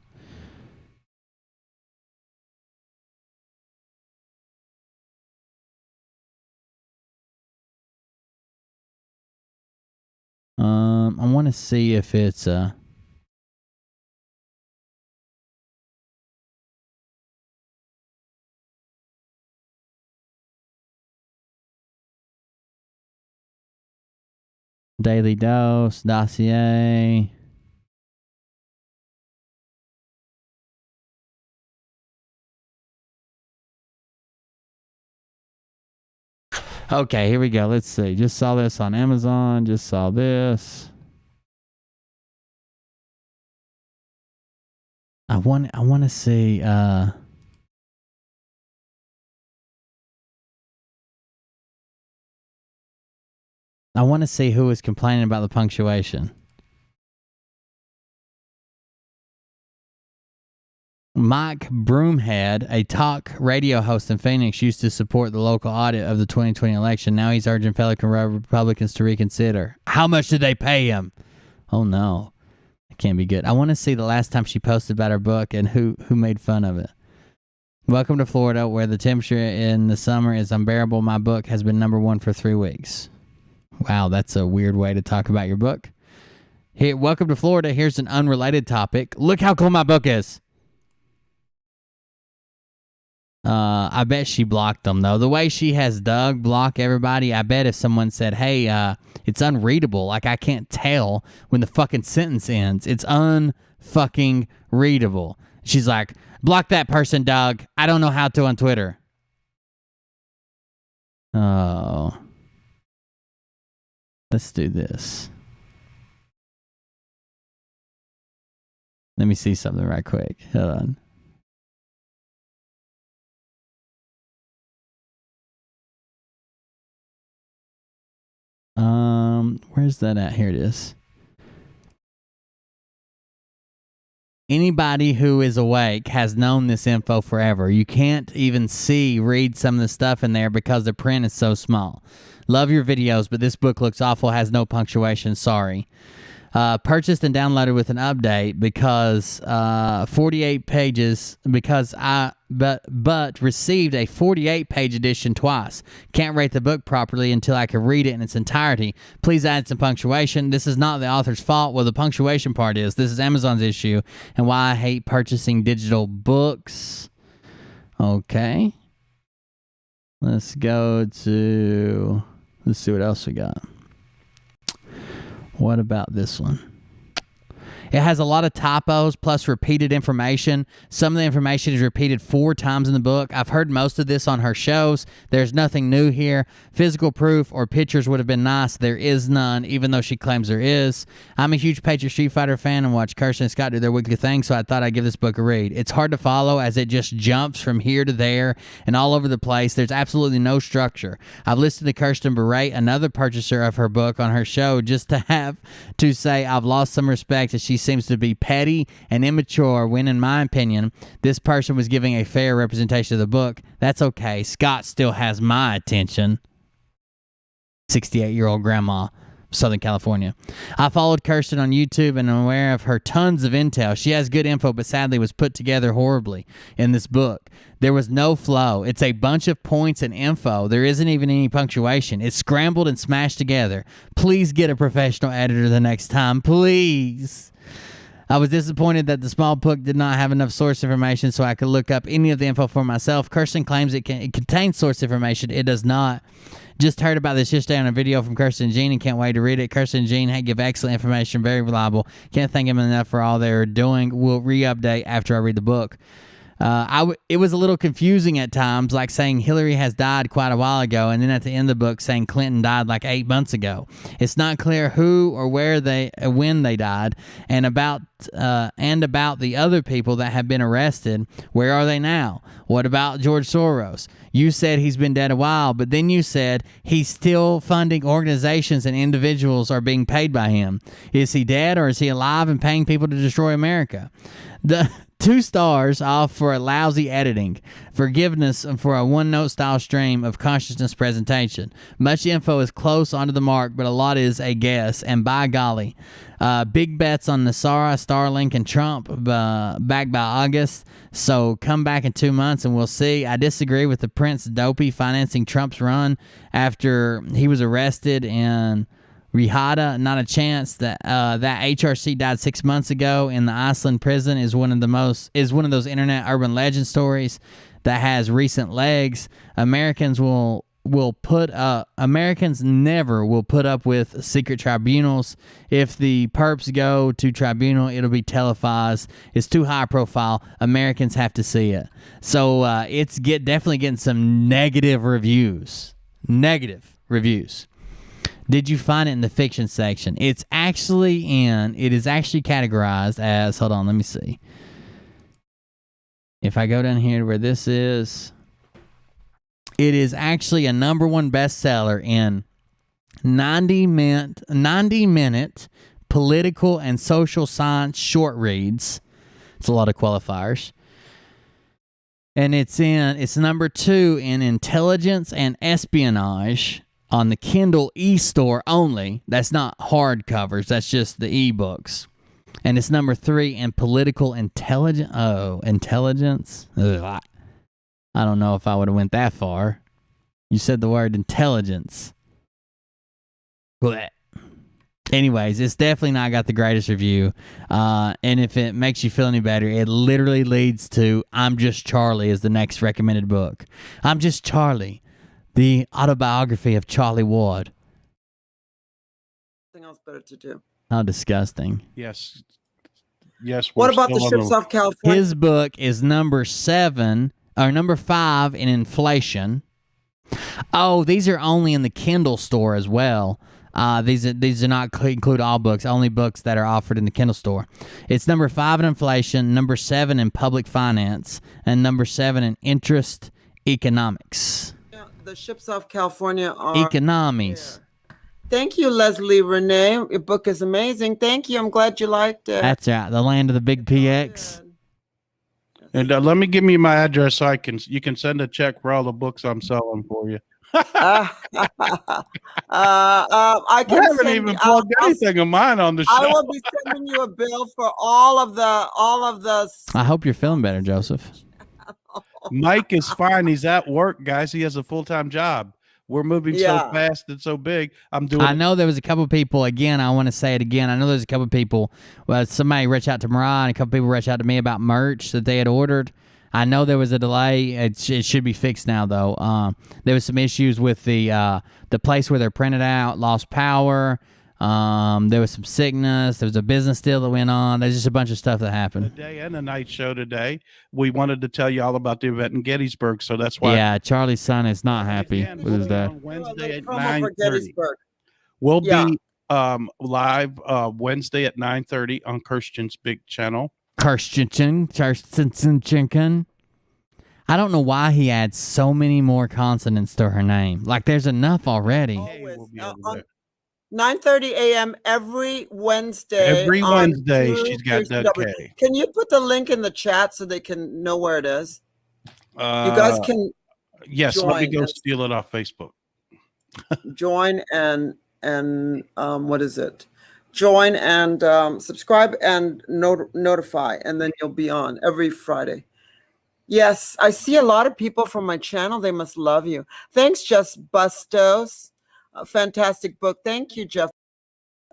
Speaker 3: I want to see if it's Daily Dose, Dossier.
Speaker 9: Okay, here we go. Let's see. Just saw this on Amazon. Just saw this. I want to see I want to see who is complaining about the punctuation. Mike Broomhead, a talk radio host in Phoenix, used to support the local audit of the 2020 election. Now he's urging fellow Republicans to reconsider. How much did they pay him? Oh, no. It can't be good. I want to see the last time she posted about her book and who made fun of it. Welcome to Florida, where the temperature in the summer is unbearable. My book has been #1 for 3 weeks. Wow, that's a weird way to talk about your book. Here, welcome to Florida. Here's an unrelated topic. Look how cool my book is. I bet she blocked them, though. The way she has Doug block everybody, I bet if someone said, hey, it's unreadable, like I can't tell when the fucking sentence ends. It's unfucking readable. She's like, block that person, Doug. I don't know how to on Twitter. Oh. Let's do this. Let me see something right quick. Hold on. Where's that at? Here it is. Anybody who is awake has known this info forever. You can't even read some of the stuff in there because the print is so small. Love your videos, but this book looks awful, has no punctuation. Sorry. Purchased and downloaded with an update because 48 pages but received a 48-page edition twice. Can't rate the book properly until I can read it in its entirety. Please add some punctuation. This is not the author's fault. Well, the punctuation part is. This is Amazon's issue and why I hate purchasing digital books. Okay. Let's see what else we got. What about this one? It has a lot of typos plus repeated information. Some of the information is repeated 4 times in the book. I've heard most of this on her shows. There's nothing new here. Physical proof or pictures would have been nice. There is none, even though she claims there is. I'm a huge Patriot Street Fighter fan and watch Kirsten and Scott do their weekly thing, so I thought I'd give this book a read. It's hard to follow as it just jumps from here to there and all over the place. There's absolutely no structure. I've listened to Kirsten berate another purchaser of her book on her show just to have to say I've lost some respect as she seems to be petty and immature when, in my opinion, this person was giving a fair representation of the book. That's okay. Scott still has my attention. 68-year-old grandma, Southern California. I followed Kirsten on YouTube and am aware of her tons of intel. She has good info, but sadly was put together horribly in this book. There was no flow. It's a bunch of points and info. There isn't even any punctuation. It's scrambled and smashed together. Please get a professional editor the next time. Please. I was disappointed that the small book did not have enough source information so I could look up any of the info for myself. Kirsten claims it contains source information. It does not. Just heard about this yesterday on a video from Kirsten and Jean and can't wait to read it. Kirsten and Jean give excellent information, very reliable. Can't thank them enough for all they're doing. We'll re-update after I read the book. It was a little confusing at times, like saying Hillary has died quite a while ago, and then at the end of the book saying Clinton died like 8 months ago. It's not clear who or when they died, and about the other people that have been arrested. Where are they now? What about George Soros? You said he's been dead a while, but then you said he's still funding organizations and individuals are being paid by him. Is he dead or is he alive and paying people to destroy America? The 2 stars off for a lousy editing. Forgiveness for a one-note style stream of consciousness presentation. Much info is close onto the mark, but a lot is a guess. And by golly, big bets on Nasara, Starlink, and Trump back by August. So come back in 2 months and we'll see. I disagree with the Prince Dopey financing Trump's run after he was arrested in Rihada. Not a chance. That HRC died 6 months ago in the Iceland prison is one of those internet urban legend stories that has recent legs. Americans never will put up with secret tribunals. If the perps go to tribunal, it'll be televised. It's too high profile. Americans have to see it. So it's definitely getting some negative reviews.
Speaker 3: Negative reviews. Did you find it in the fiction section? It is actually categorized as, hold on, let me see. If I go down here to where this is, it is actually a #1 bestseller in 90-minute political and social science short reads. It's a lot of qualifiers. And it's #2 in intelligence and espionage on the Kindle e-store only. That's not hardcovers. That's just the ebooks. And it's #3 in political intelligence. Oh, intelligence? Ugh. I don't know if I would have went that far. You said the word intelligence. Blech. Anyways, it's definitely not got the greatest review. And if it makes you feel any better, it literally leads to I'm Just Charlie is the next recommended book. I'm Just Charlie, the autobiography of Charlie Ward.
Speaker 7: Something else better to do.
Speaker 3: How disgusting.
Speaker 2: Yes.
Speaker 7: What about the ships off California?
Speaker 3: His book is #7 or #5 in inflation. Oh, these are only in the Kindle store as well. These do not include all books, only books that are offered in the Kindle store. It's #5 in inflation, #7 in public finance, and #7 in interest economics.
Speaker 7: Yeah, the ships off California are
Speaker 3: Economies.
Speaker 7: here. Thank you, Leslie Renee. Your book is amazing. Thank you. I'm glad you liked it.
Speaker 3: That's right. The land of the big PX.
Speaker 2: And let me give me my address so you can send a check for all the books I'm selling for you.
Speaker 7: I
Speaker 2: haven't even plugged anything of mine on the show.
Speaker 7: I will be sending you a bill for all of the.
Speaker 3: I hope you're feeling better, Joseph.
Speaker 2: Mike is fine. He's at work, guys. He has a full-time job. We're moving so fast and so big. I
Speaker 3: know there was a couple people, again, I want to say it again. I know there's a couple people, somebody reached out to Mariah and a couple people reached out to me about merch that they had ordered. I know there was a delay. It should be fixed now, though. There was some issues with the place where they're printed out, lost power. There was some sickness. There was a business deal that went on. There's just a bunch of stuff that happened.
Speaker 2: The day and the night show today. We wanted to tell you all about the event in Gettysburg, so that's why.
Speaker 3: Yeah, Charlie's son is not happy with his dad.
Speaker 2: Wednesday at 9:30. We'll be live Wednesday at 9:30 on Kirsten's big channel.
Speaker 3: Kirsten. I don't know why he adds so many more consonants to her name. Like there's enough already.
Speaker 7: 9:30 a.m. every Wednesday.
Speaker 2: Every Wednesday, she's got that K.
Speaker 7: Can you put the link in the chat so they can know where it is? You guys can.
Speaker 2: Yes, let me go steal it off Facebook.
Speaker 7: Join and what is it? Join and subscribe and notify, and then you'll be on every Friday. Yes, I see a lot of people from my channel. They must love you. Thanks, Jeff Bustos. A fantastic book. Thank you, Jeff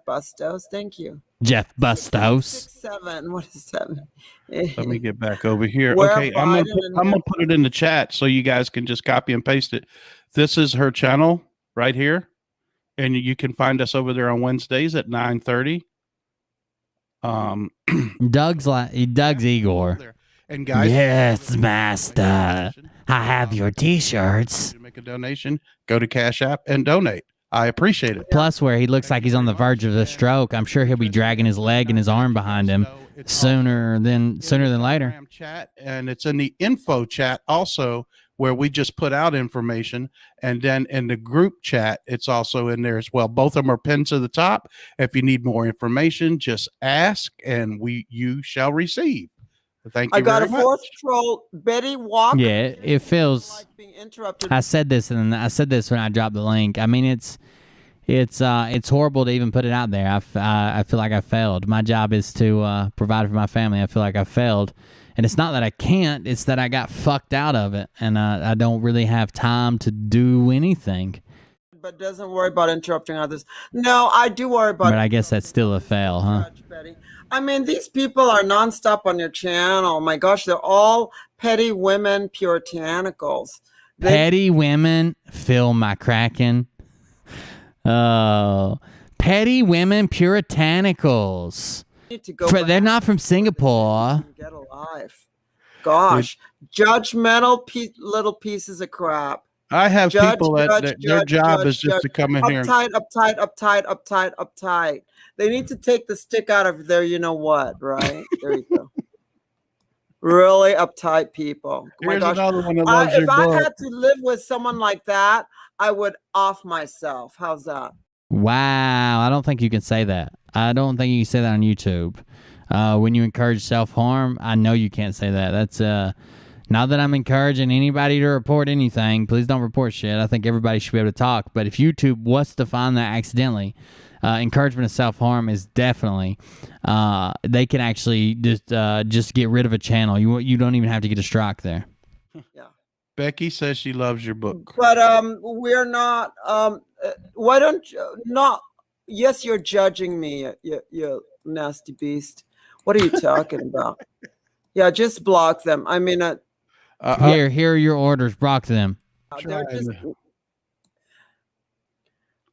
Speaker 7: Bustos. Thank you.
Speaker 3: Jeff Bustos.
Speaker 7: 667. What is that?
Speaker 2: Let me get back over here. Okay, I'm gonna put it in the chat so you guys can just copy and paste it. This is her channel right here, and you can find us over there on Wednesdays at 9:30.
Speaker 3: Doug's Igor.
Speaker 2: And guys,
Speaker 3: yes, master. I have your T-shirts.
Speaker 2: To make a donation, go to Cash App and donate. I appreciate it.
Speaker 3: Plus, where he looks like he's on the verge of a stroke, I'm sure he'll be dragging his leg and his arm behind him sooner than later.
Speaker 2: Chat, and it's in the info chat also, where we just put out information, and then in the group chat, it's also in there as well. Both of them are pinned to the top. If you need more information, just ask, and you shall receive. Thank you.
Speaker 7: I got
Speaker 2: very
Speaker 7: a fourth
Speaker 2: much.
Speaker 7: troll, Betty Walker.
Speaker 3: Yeah, it feels.
Speaker 7: Like being interrupted.
Speaker 3: I said this, and I said this when I dropped the link. I mean, it's horrible to even put it out there. I feel like I failed. My job is to provide for my family. I feel like I failed, and it's not that I can't. It's that I got fucked out of it, and I don't really have time to do anything.
Speaker 7: But doesn't worry about interrupting others. No, I do worry about.
Speaker 3: But I guess that's still a fail, huh?
Speaker 7: Betty. I mean, these people are nonstop on your channel. My gosh, they're all petty women, puritanicals.
Speaker 3: Petty women, fill my kraken. Oh, petty women, puritanicals. They're not from Singapore.
Speaker 7: Get a life. Gosh, judgmental little pieces of crap.
Speaker 2: I have
Speaker 7: Judge,
Speaker 2: people that their job is just to come in here.
Speaker 7: Uptight. They need to take the stick out of their, you know what, right? There you go. Really uptight people. Oh my
Speaker 2: Here's
Speaker 7: gosh.
Speaker 2: another one that loves
Speaker 7: If
Speaker 2: your
Speaker 7: I
Speaker 2: book.
Speaker 7: had to live with someone like that, I would off myself. How's that?
Speaker 3: Wow, I don't think you can say that. I don't think you can say that on YouTube. When you encourage self-harm, I know you can't say that. That's not that I'm encouraging anybody to report anything. Please don't report shit. I think everybody should be able to talk. But if YouTube was to find that accidentally, encouragement of self-harm is definitely, they can actually just get rid of a channel. You don't even have to get a strike there.
Speaker 7: Yeah.
Speaker 2: Becky says she loves your book.
Speaker 7: But we're not. Why don't you not? Yes, you're judging me, you nasty beast. What are you talking about? Yeah, just block them. I mean,
Speaker 3: here are your orders. Block them.
Speaker 7: they're just.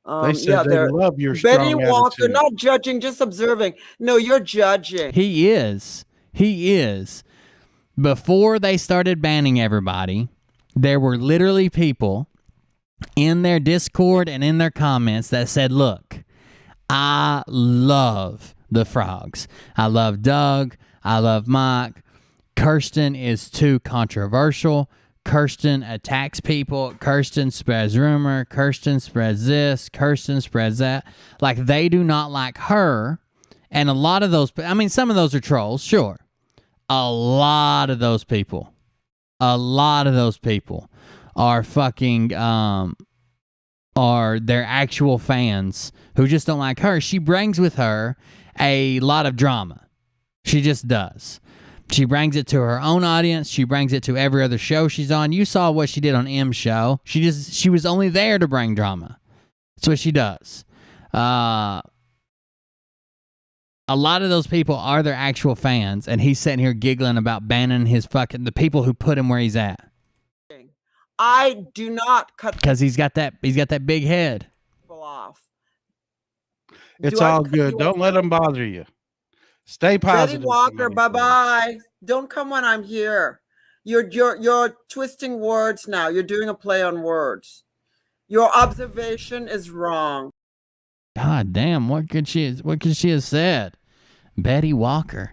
Speaker 2: They said they love your strong
Speaker 7: Betty Walker,
Speaker 2: attitude.
Speaker 7: not judging, just observing. No, you're judging.
Speaker 3: He is. Before they started banning everybody, there were literally people in their Discord and in their comments that said, look, I love the frogs. I love Doug. I love Mike. Kirsten is too controversial. Kirsten attacks people. Kirsten spreads rumor. Kirsten spreads this. Kirsten spreads that. Like, they do not like her. And a lot of those, I mean, some of those are trolls, sure. A lot of those people are fucking, are their actual fans who just don't like her. She brings with her a lot of drama. She just does. She brings it to her own audience. She brings it to every other show she's on. You saw what she did on M's show. She was only there to bring drama. That's what she does. A lot of those people are their actual fans, and he's sitting here giggling about banning the people who put him where he's at.
Speaker 7: I do not cut
Speaker 3: because he's got that big head.
Speaker 7: people off.
Speaker 2: It's all good. Don't let them bother you. Stay positive.
Speaker 7: Betty Walker, bye-bye. Don't come when I'm here. You're twisting words now. You're doing a play on words. Your observation is wrong.
Speaker 3: God damn, what could she have said? Betty Walker.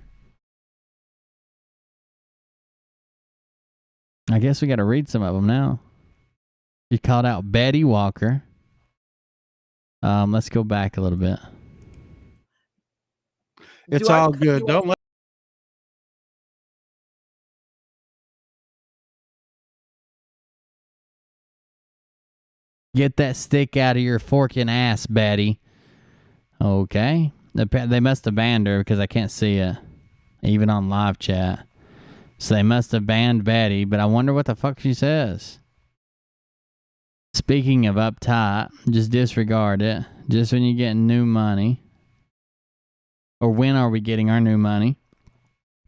Speaker 3: I guess we got to read some of them now. You called out Betty Walker. Let's go back a little bit.
Speaker 2: It's all good. Don't let.
Speaker 3: Get that stick out of your forking ass, Betty. Okay. They must have banned her because I can't see it, even on live chat. So they must have banned Betty, but I wonder what the fuck she says. Speaking of uptight, just disregard it. Just when you get new money. Or when are we getting our new money?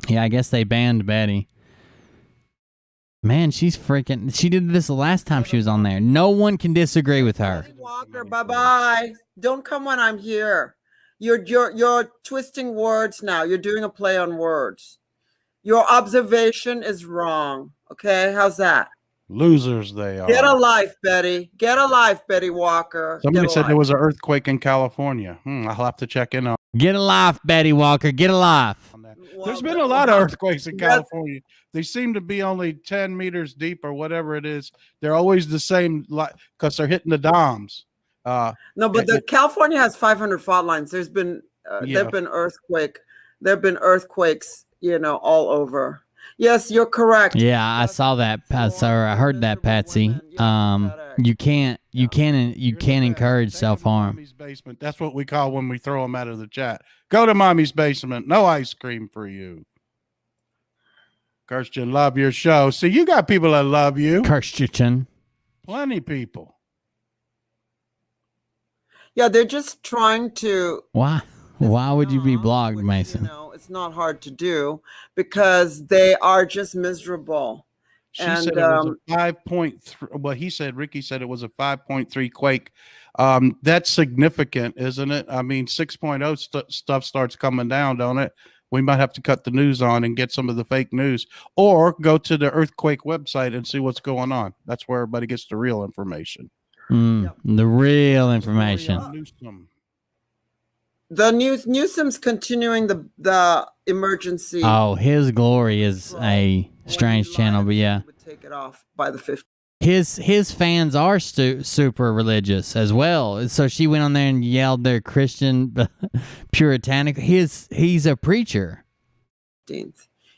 Speaker 3: Yeah, I guess they banned Betty. Man, she's freaking... She did this the last time she was on there. No one can disagree with her.
Speaker 7: Betty Walker, bye-bye. Don't come when I'm here. You're twisting words now. You're doing a play on words. Your observation is wrong. Okay, how's that?
Speaker 2: Losers they are.
Speaker 7: Get a life, Betty. Get a life, Betty Walker.
Speaker 2: Somebody said there was an earthquake in California. I'll have to check in on.
Speaker 3: Get a life, Betty Walker. Get a life.
Speaker 2: There's been a lot of earthquakes in California. They seem to be only 10 meters deep or whatever it is. They're always the same because they're hitting the domes.
Speaker 7: No, but California has 500 fault lines. There's been there've been earthquakes, all over. Yes, you're correct.
Speaker 3: Yeah, I saw that, sir. I heard that, Patsy. You can't encourage self-harm.
Speaker 2: Mommy's basement. That's what we call when we throw them out of the chat. Go to mommy's basement. No ice cream for you. Kirsten, love your show. See, you got people that love you.
Speaker 3: Kirsten.
Speaker 2: Plenty people.
Speaker 7: Yeah, they're just trying to.
Speaker 3: Why would you be blocked, Mason?
Speaker 7: It's not hard to do because they are just miserable.
Speaker 2: She said it was a 5.3. Well, Ricky said it was a 5.3 quake. That's significant, isn't it? I mean, 6.0 stuff starts coming down, don't it? we might have to cut the news on and get some of the fake news, or go to the earthquake website and see what's going on. That's where everybody gets the real information.
Speaker 3: The real information.
Speaker 7: The Newsom's continuing the emergency.
Speaker 3: Oh, his glory is a strange channel, but yeah.
Speaker 7: Would take it off by the 15th.
Speaker 3: His fans are super religious as well. So she went on there and yelled they're Christian, puritanic. He's a preacher.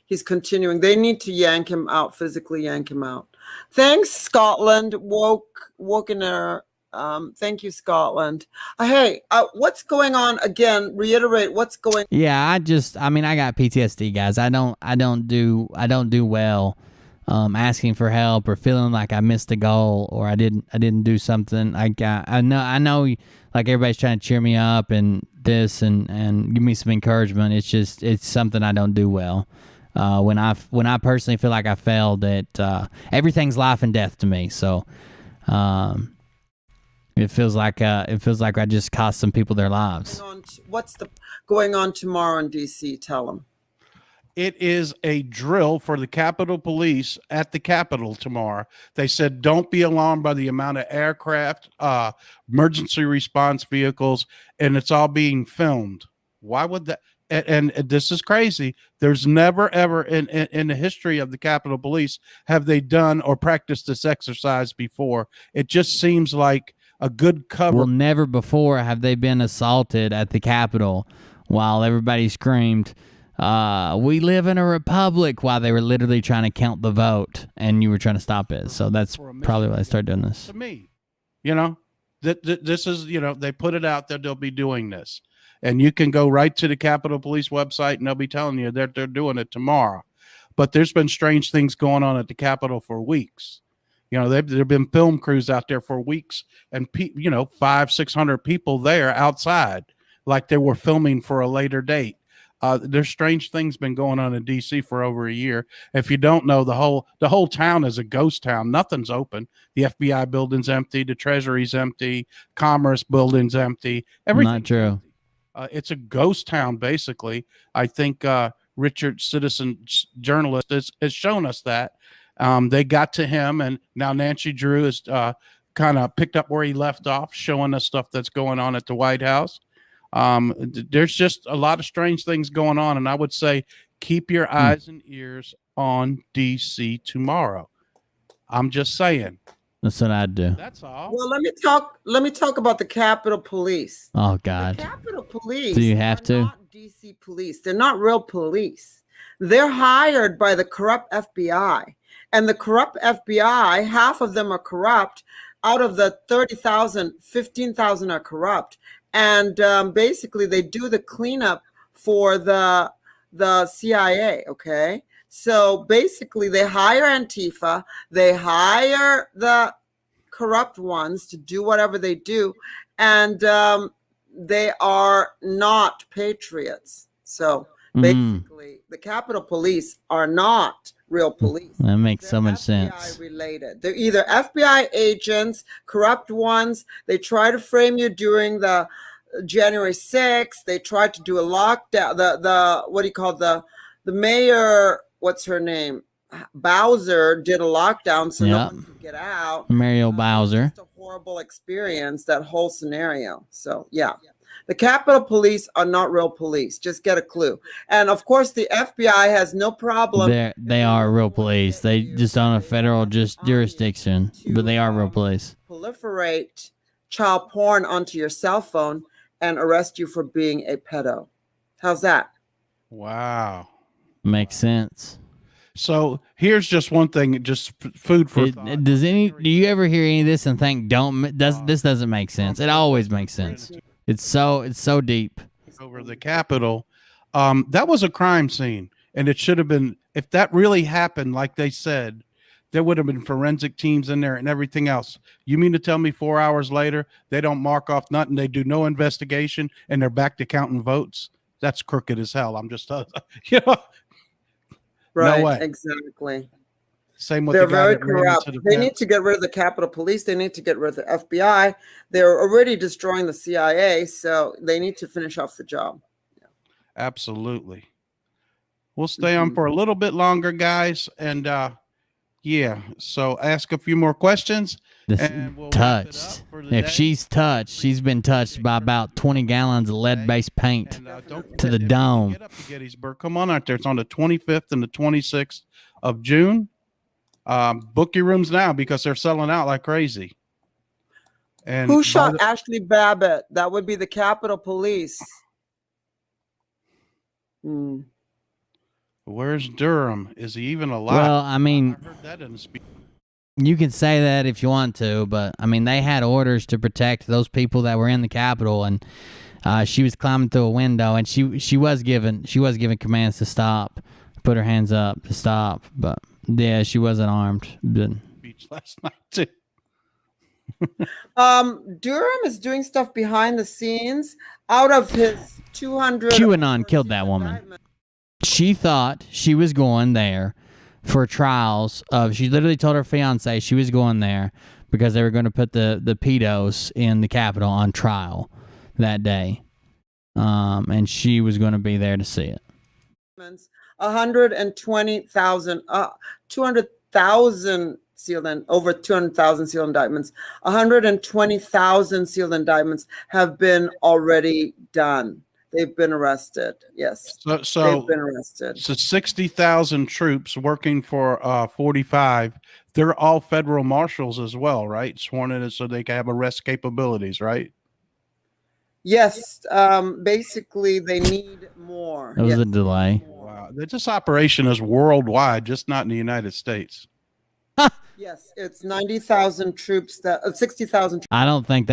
Speaker 7: He's continuing. They need to yank him out, physically yank him out. Thanks, Scotland. Wokener. Thank you, Scotland. Hey, what's going on again? Reiterate what's going.
Speaker 3: Yeah, I got PTSD, guys. I don't do well. Asking for help or feeling like I missed a goal or I didn't do something. I know like everybody's trying to cheer me up and this and give me some encouragement. It's something I don't do well. When I personally feel like I failed, everything's life and death to me. So it feels like I just cost some people their lives.
Speaker 7: What's going on tomorrow in DC? Tell them.
Speaker 2: It is a drill for the Capitol Police at the Capitol tomorrow. They said, don't be alarmed by the amount of aircraft, emergency response vehicles, and it's all being filmed. Why would that? And this is crazy. There's never, ever in the history of the Capitol Police have they done or practiced this exercise before. It just seems like a good cover.
Speaker 3: Well, never before have they been assaulted at the Capitol while everybody screamed, we live in a republic, while they were literally trying to count the vote and you were trying to stop it. So that's probably why they started doing this.
Speaker 2: To me, this is, they put it out that they'll be doing this, and you can go right to the Capitol Police website and they'll be telling you that they're doing it tomorrow. But there's been strange things going on at the Capitol for weeks. There've been film crews out there for weeks, and 500-600 people there outside, like they were filming for a later date. There's strange things been going on in DC for over a year. If you don't know, the whole town is a ghost town. Nothing's open. The FBI building's empty. The Treasury's empty. Commerce building's empty. Everything's
Speaker 3: not true.
Speaker 2: Empty. It's a ghost town, basically. I think Richard, citizen journalist, has shown us that. They got to him, and now Nancy Drew has kind of picked up where he left off, showing us stuff that's going on at the White House. There's just a lot of strange things going on, and I would say keep your eyes and ears on DC tomorrow. I'm just saying.
Speaker 3: That's what I'd do.
Speaker 2: That's all.
Speaker 7: Well, let me talk about the Capitol Police.
Speaker 3: Oh God.
Speaker 7: The Capitol Police.
Speaker 3: Do you have to?
Speaker 7: Not DC police. They're not real police. They're hired by the corrupt FBI, and the corrupt FBI, half of them are corrupt. Out of the 30,000, 15,000 are corrupt. And basically, they do the cleanup for the CIA, okay? So basically, they hire Antifa. They hire the corrupt ones to do whatever they do. And they are not patriots. So basically, the Capitol Police are not real police.
Speaker 3: That makes so much
Speaker 7: FBI
Speaker 3: sense.
Speaker 7: Related. They're either FBI agents, corrupt ones. They try to frame you during the January 6th. They tried to do a lockdown. The mayor, what's her name? Bowser did a lockdown so no one could get out.
Speaker 3: Mario Bowser.
Speaker 7: It's a horrible experience, that whole scenario. So yeah. The Capitol Police are not real police. Just get a clue. And of course, the FBI has no problem.
Speaker 3: They are real police. They just on a federal jurisdiction, but they are real police.
Speaker 7: Proliferate child porn onto your cell phone and arrest you for being a pedo. How's that?
Speaker 2: Wow.
Speaker 3: Makes sense.
Speaker 2: So here's just one thing, just food for thought.
Speaker 3: Do you ever hear any of this and think, this doesn't make sense? It always makes sense. It's so deep.
Speaker 2: Over the Capitol, that was a crime scene, and it should have been. If that really happened, like they said, there would have been forensic teams in there and everything else. You mean to tell me 4 hours later they don't mark off nothing? They do no investigation, and they're back to counting votes? That's crooked as hell. I'm just,
Speaker 7: right?
Speaker 2: No way.
Speaker 7: Exactly.
Speaker 2: Same with
Speaker 7: they're
Speaker 2: the guy
Speaker 7: very
Speaker 2: that ran
Speaker 7: corrupt.
Speaker 2: into the
Speaker 7: They
Speaker 2: fence.
Speaker 7: need to get rid of the Capitol Police. They need to get rid of the FBI. They're already destroying the CIA, so they need to finish off the job.
Speaker 2: Absolutely. We'll stay on for a little bit longer, guys. And yeah, so ask a few more questions. And we'll wrap it up for the
Speaker 3: If
Speaker 2: day.
Speaker 3: she's touched, she's been touched by about 20 gallons of lead-based paint
Speaker 2: Don't
Speaker 3: to the
Speaker 2: forget, if you
Speaker 3: dome.
Speaker 2: Get up to Gettysburg. Come on out there. It's on the 25th and the 26th of June. Book your rooms now because they're selling out like crazy. And
Speaker 7: Who shot Ashley Babbitt? That would be the Capitol Police.
Speaker 2: Where's Durham? Is he even alive?
Speaker 3: Well, I mean,
Speaker 2: I heard that in the speech.
Speaker 3: you can say that if you want to, but I mean, they had orders to protect those people that were in the Capitol, and she was climbing through a window, and she was given commands to stop, put her hands up to stop, but yeah, she wasn't armed.
Speaker 2: Speech last night too.
Speaker 7: Durham is doing stuff behind the scenes. Out of his 200,
Speaker 3: QAnon killed that woman. She thought she was going there for trials of. She literally told her fiance she was going there because they were going to put the pedos in the Capitol on trial that day, and she was going to be there to see it.
Speaker 7: 120,000, 200,000 sealed in, over 200,000 sealed indictments. 120,000 sealed indictments have been already done. They've been arrested. Yes.
Speaker 2: So
Speaker 7: they've been arrested.
Speaker 2: So 60,000 troops working for 45. They're all federal marshals as well, right? Sworn in so they can have arrest capabilities, right?
Speaker 7: Yes. Basically, they need more.
Speaker 3: There was a delay.
Speaker 2: Wow. This operation is worldwide, just not in the United States.
Speaker 7: Yes, it's 90,000 troops. 60,000.
Speaker 3: I don't think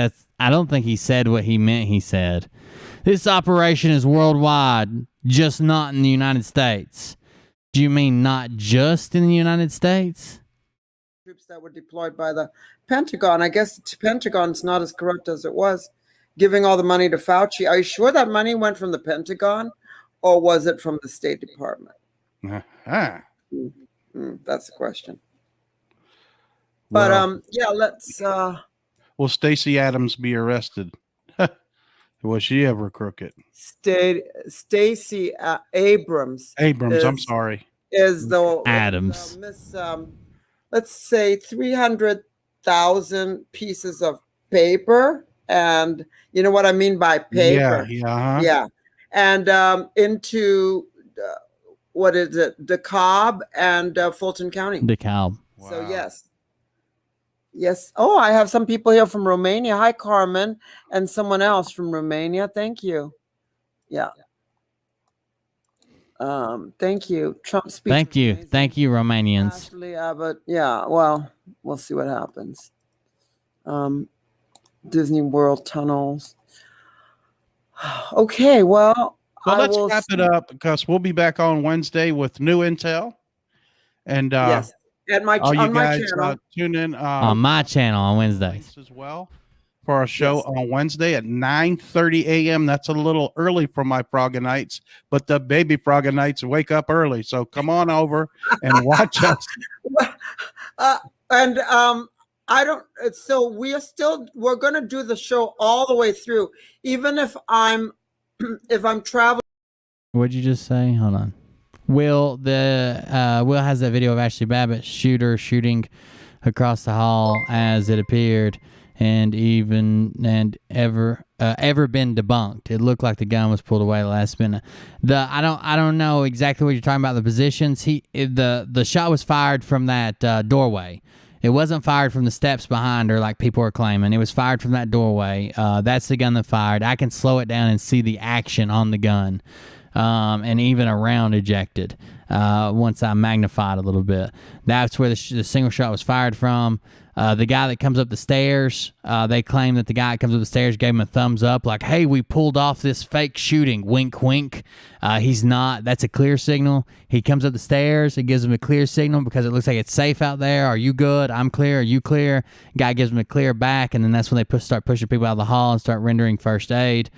Speaker 3: he said what he meant. He said, "This operation is worldwide, just not in the United States." Do you mean not just in the United States?
Speaker 7: Troops that were deployed by the Pentagon. I guess the Pentagon's not as corrupt as it was, giving all the money to Fauci. Are you sure that money went from the Pentagon, or was it from the State Department? That's the question. But yeah, let's.
Speaker 2: Will Stacey Adams be arrested? Was she ever crooked?
Speaker 7: Stacey Abrams.
Speaker 2: I'm sorry.
Speaker 7: Is the
Speaker 3: Adams?
Speaker 7: Miss, let's say 300,000 pieces of paper, and you know what I mean by paper. Yeah. And into what is it? DeKalb and Fulton County.
Speaker 3: DeKalb.
Speaker 7: Wow. So yes. Yes. Oh, I have some people here from Romania. Hi, Carmen, and someone else from Romania. Thank you. Yeah. Thank you. Trump speech.
Speaker 3: Thank you. Thank you, Romanians.
Speaker 7: Ashley Abbott. Yeah. Well, we'll see what happens. Disney World tunnels. Okay. Well,
Speaker 2: let's wrap it up because we'll be back on Wednesday with new intel. And
Speaker 7: yes. On my channel.
Speaker 2: Tune in
Speaker 3: on my channel on Wednesdays
Speaker 2: as well for our show on Wednesday at 9:30 a.m. That's a little early for my Frogonites, but the baby Frogonites wake up early. So come on over and watch us.
Speaker 7: And I don't. So we're going to do the show all the way through, even if I'm traveling.
Speaker 3: What'd you just say? Hold on. Will has that video of Ashley Babbitt shooting across the hall as it appeared, and ever been debunked. It looked like the gun was pulled away last minute. I don't know exactly what you're talking about. The positions. The shot was fired from that doorway. It wasn't fired from the steps behind her like people are claiming. It was fired from that doorway. That's the gun that fired. I can slow it down and see the action on the gun. And even a round ejected once I magnified a little bit. That's where the single shot was fired from. The guy that comes up the stairs, they claim that the guy that comes up the stairs gave him a thumbs up, like, hey, we pulled off this fake shooting, wink, wink. He's not. That's a clear signal. He comes up the stairs. It gives him a clear signal because it looks like it's safe out there. Are you good? I'm clear. Are you clear? Guy gives him a clear back, and then that's when they start pushing people out of the hall and start rendering first aid.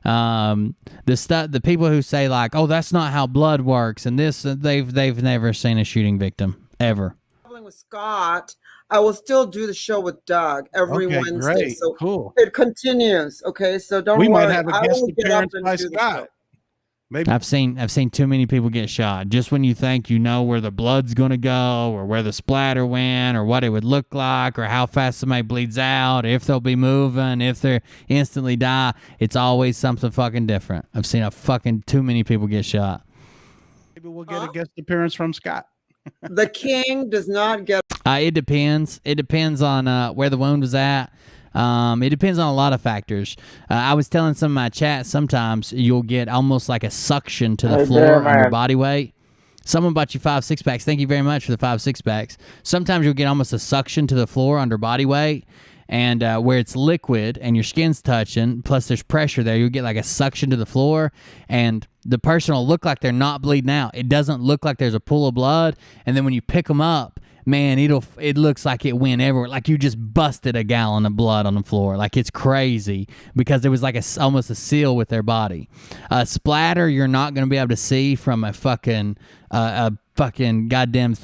Speaker 3: The people who say like, oh, that's not how blood works, and this, they've never seen a shooting victim ever.
Speaker 7: Traveling with Scott, I will still do the show with Doug every Wednesday.
Speaker 2: Great.
Speaker 7: So
Speaker 2: cool.
Speaker 7: It continues. Okay, so don't worry.
Speaker 2: We might have a guest appearance by Scott. Maybe
Speaker 9: I've seen too many people get shot. Just when you think you know where the blood's gonna go, or where the splatter went, or what it would look like, or how fast somebody bleeds out, if they'll be moving, if they instantly die, it's always something fucking different. I've seen too many people get shot.
Speaker 2: maybe we'll get a guest appearance from Scott.
Speaker 7: The king does not get.
Speaker 9: It depends. It depends on where the wound was at. It depends on a lot of factors. I was telling some of my chat, sometimes you'll get almost like a suction to the floor under body weight. Someone bought you 5 6-packs. Thank you very much for the 5 6-packs. Sometimes you'll get almost a suction to the floor under body weight, and where it's liquid and your skin's touching, plus there's pressure there, you'll get like a suction to the floor, and the person will look like they're not bleeding out. It doesn't look like there's a pool of blood, and then when you pick them up, man, it looks like it went everywhere. Like you just busted a gallon of blood on the floor. Like it's crazy because there was like almost a seal with their body. Splatter, you're not going to be able to see from a fucking goddamn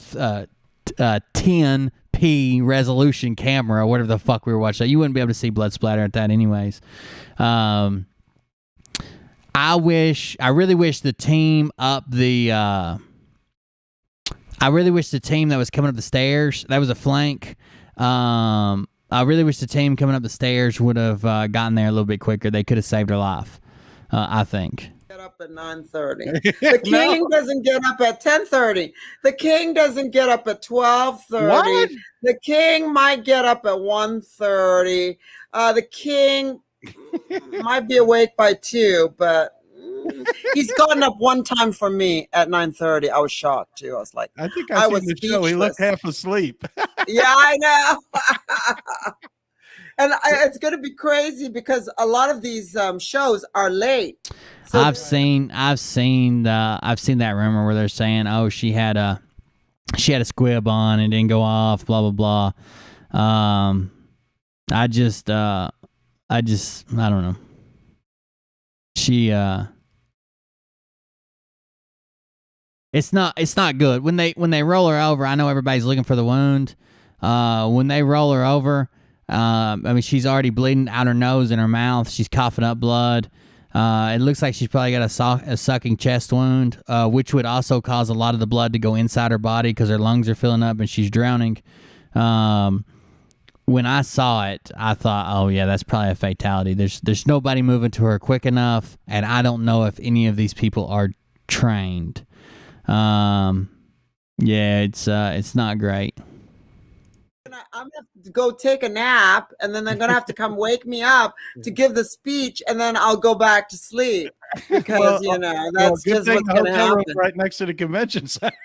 Speaker 9: 10p resolution camera or whatever the fuck we were watching. You wouldn't be able to see blood splatter at that anyways. I really wish the team up the... I really wish the team that was coming up the stairs, that was a flank. I really wish the team coming up the stairs would have gotten there a little bit quicker. They could have saved her life, I think.
Speaker 7: Get up at 9:30. The king doesn't get up at 10:30. The king doesn't get up at 12:30.
Speaker 2: What?
Speaker 7: The king might get up at 1:30. The king might be awake by 2, but he's gotten up one time for me at 9:30. I was shocked too. I was like,
Speaker 2: I think I
Speaker 7: was
Speaker 2: seen the show. He looked half asleep.
Speaker 7: Yeah, I know. And it's going to be crazy because a lot of these shows are late. So
Speaker 9: I've seen that rumor where they're saying, oh, she had a squib on and didn't go off, blah blah blah. I don't know. It's not good when they roll her over. I know everybody's looking for the wound. When they roll her over, I mean, she's already bleeding out her nose and her mouth. She's coughing up blood. It looks like she's probably got a sucking chest wound, which would also cause a lot of the blood to go inside her body because her lungs are filling up and she's drowning. When I saw it, I thought, oh yeah, that's probably a fatality. There's nobody moving to her quick enough, and I don't know if any of these people are trained. Yeah, it's not great.
Speaker 7: I'm gonna have to go take a nap, and then they're gonna have to come wake me up to give the speech, and then I'll go back to sleep because that's just what's gonna happen.
Speaker 2: Right next to the convention center.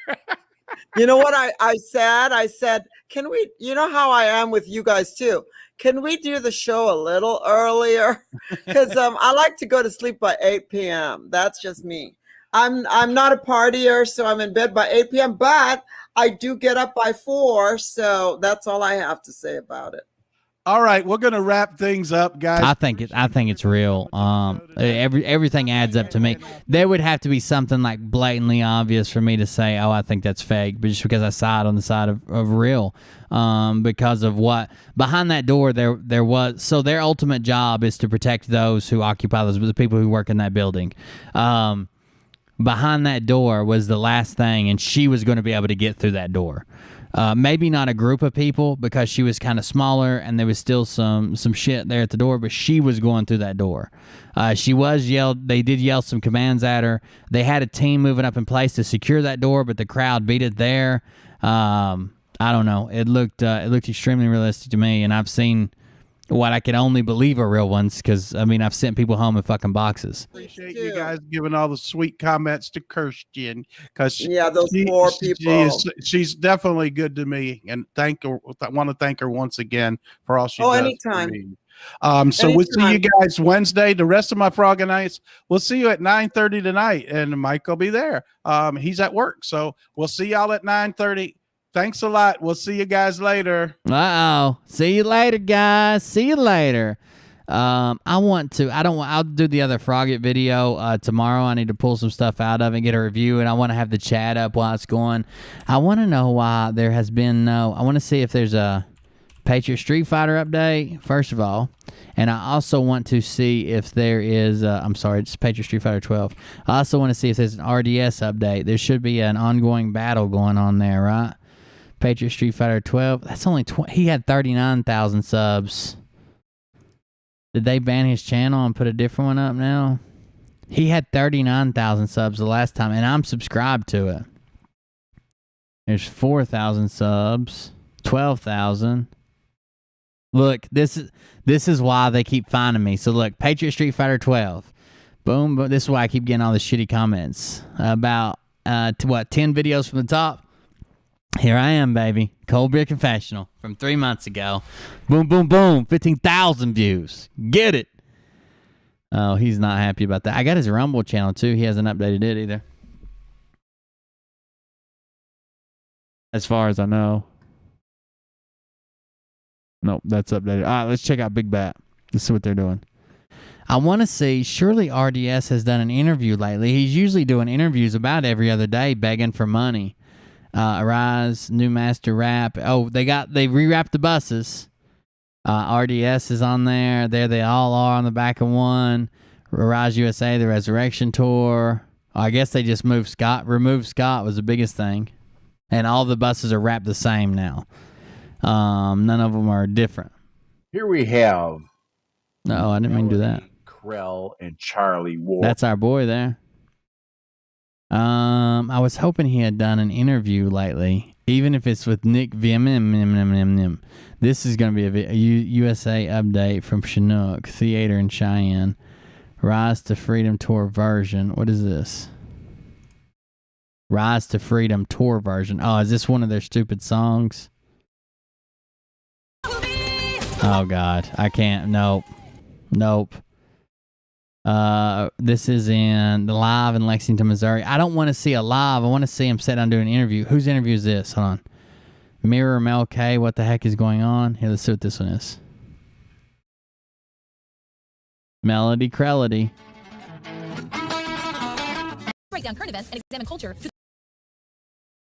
Speaker 7: You know what I said? I said, can we? You know how I am with you guys too. Can we do the show a little earlier? Because I like to go to sleep by 8 p.m. That's just me. I'm not a partier, so I'm in bed by 8 p.m. But I do get up by 4, so that's all I have to say about it.
Speaker 2: All right, we're gonna wrap things up, guys.
Speaker 9: I think it's real. Everything adds up to me. There would have to be something like blatantly obvious for me to say, oh, I think that's fake, but just because I saw it on the side of real, because of what behind that door there was. So their ultimate job is to protect those who occupy the people who work in that building. Behind that door was the last thing, and she was going to be able to get through that door. Maybe not a group of people because she was kind of smaller and there was still some shit there at the door, but she was going through that door. She was yelled. They did yell some commands at her. They had a team moving up in place to secure that door, but the crowd beat it there. I don't know. It looked extremely realistic to me, and I've seen what I can only believe are real ones because, I mean, I've sent people home in fucking boxes.
Speaker 2: Appreciate you guys giving all the sweet comments to Kirsten because
Speaker 7: those poor people.
Speaker 2: She's definitely good to me, and thank her. I want to thank her once again for all she does.
Speaker 7: Anytime.
Speaker 2: For me. So we'll see you guys Wednesday. The rest of my Frog and Nights, we'll see you at 9:30 tonight, and Mike will be there. He's at work, so we'll see y'all at 9:30. Thanks a lot. We'll see you guys later.
Speaker 9: See you later, guys. See you later. I'll do the other Frogget video tomorrow. I need to pull some stuff out of it and get a review, and I want to have the chat up while it's going. I want to know why there has been I want to see if there's a
Speaker 3: Patriot Street Fighter update, first of all. And I also want to see if there is, I'm sorry, it's Patriot Street Fighter 12. I also want to see if there's an RDS update. There should be an ongoing battle going on there, right? Patriot Street Fighter 12. That's only he had 39,000 subs. Did they ban his channel and put a different one up now? He had 39,000 subs the last time, and I'm subscribed to it. There's 4,000 subs, 12,000. Look, this is why they keep finding me. So look, Patriot Street Fighter 12. Boom, boom. This is why I keep getting all the shitty comments about 10 videos from the top. Here I am, baby. Cold Beer Confessional from 3 months ago. Boom, boom, boom. 15,000 views. Get it. Oh, he's not happy about that. I got his Rumble channel, too. He hasn't updated it either. As far as I know. Nope, that's updated. All right, let's check out Big Bat. Let's see what they're doing. I want to see, surely RDS has done an interview lately. He's usually doing interviews about every other day, begging for money. Arise, New Master Rap. Oh, they rewrapped the buses. RDS is on there. There they all are on the back of one. Arise USA, the Resurrection Tour. I guess they just removed Scott was the biggest thing. And all the buses are wrapped the same now. None of them are different.
Speaker 14: Here we have.
Speaker 3: No, I didn't mean to do that.
Speaker 14: Krell and Charlie Ward.
Speaker 3: That's our boy there. I was hoping he had done an interview lately, even if it's with Nick Vim. This is going to be a USA update from Chinook Theater in Cheyenne. Rise to Freedom Tour version. What is this? Rise to Freedom Tour version. Oh, is this one of their stupid songs? Oh, God. I can't. Nope. This is in the live in Lexington, Missouri. I don't want to see a live. I want to see him sit down doing an interview. Whose interview is this? Hold on. Mirror Mel K. What the heck is going on? Here, let's see what this one is. Melody Krellity.
Speaker 15: Break down current events and examine culture.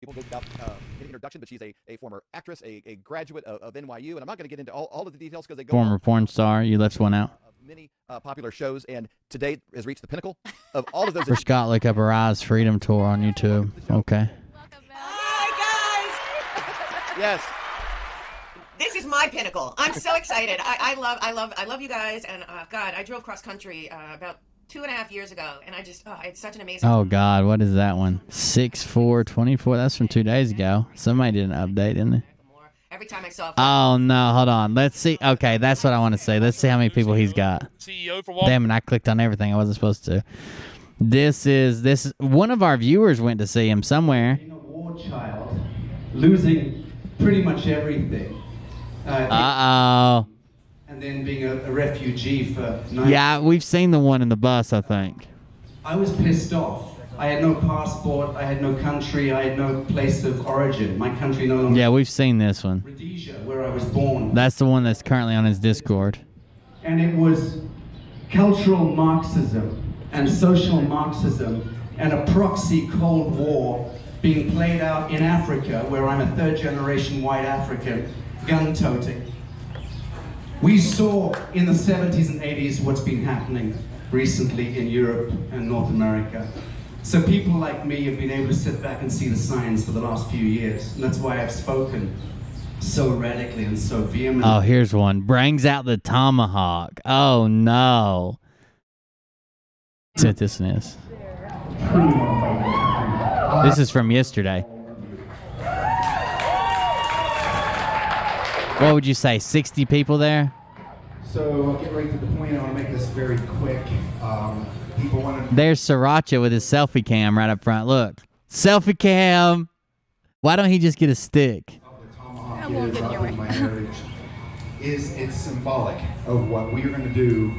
Speaker 16: People about an introduction, but she's a former actress, a graduate of NYU, and I'm not going to get into all of the details because they go
Speaker 3: Former porn star. You left one out.
Speaker 16: Many popular shows, and to date has reached the pinnacle of all of those.
Speaker 3: For Scott, look up Arise Freedom Tour on YouTube. Okay.
Speaker 15: Hi guys.
Speaker 16: Yes.
Speaker 17: This is my pinnacle. I'm so excited. I love you guys, and God, I drove cross country about 2.5 years ago, and it's such an amazing.
Speaker 3: Oh God, what is that one? 6/4/24. That's from 2 days ago. Somebody did an update, didn't they?
Speaker 17: Every time I saw.
Speaker 3: Oh no, hold on. Let's see. Okay, that's what I want to say. Let's see how many people he's got.
Speaker 13: CEO for Walmart.
Speaker 3: Damn it! I clicked on everything I wasn't supposed to. This is one of our viewers went to see him somewhere.
Speaker 18: Being a war child, losing pretty much everything.
Speaker 3: Uh-oh.
Speaker 18: And then being a refugee for 9
Speaker 9: Yeah, we've seen the one in the bus, I think.
Speaker 18: I was pissed off. I had no passport, I had no country, I had no place of origin. My country no longer.
Speaker 3: Yeah, we've seen this one.
Speaker 18: Rhodesia, where I was born.
Speaker 3: That's the one that's currently on his Discord.
Speaker 18: And it was cultural Marxism and social Marxism and a proxy Cold War being played out in Africa, where I'm a third-generation white African, gun-toting. We saw in the 70s and 80s what's been happening recently in Europe and North America. So people like me have been able to sit back and see the signs for the last few years. And that's why I've spoken so radically and so vehemently.
Speaker 3: Oh, here's one. Brings out the tomahawk. Oh, no. See what this one is. This is from yesterday. What would you say, 60 people there?
Speaker 19: So I'll get right to the point. I want to make this very quick. People want to...
Speaker 3: There's Sriracha with his selfie cam right up front. Look. Selfie cam. Why don't he just get a stick?
Speaker 19: I won't get in your way. My heritage it's symbolic of what we are going to do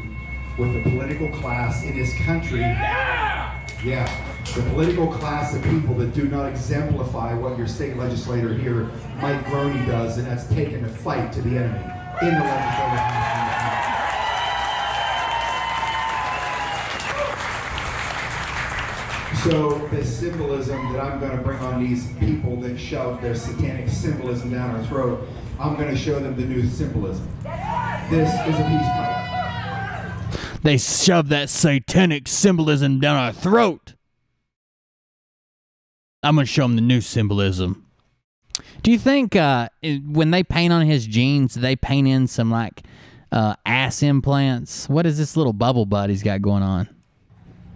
Speaker 19: with the political class in this country. Yeah. The political class of people that do not exemplify what your state legislator here, Mike Groney, does, and that's taking the fight to the enemy in the legislative. So the symbolism that I'm going to bring on these people that shove their satanic symbolism down our throat I'm going to show them the new symbolism. This is a peace pipe.
Speaker 9: They shove that satanic symbolism down our throat. I'm going to show them the new symbolism. Do you think when they paint on his jeans, they paint in some like ass implants? What is this little bubble butt he's got going on?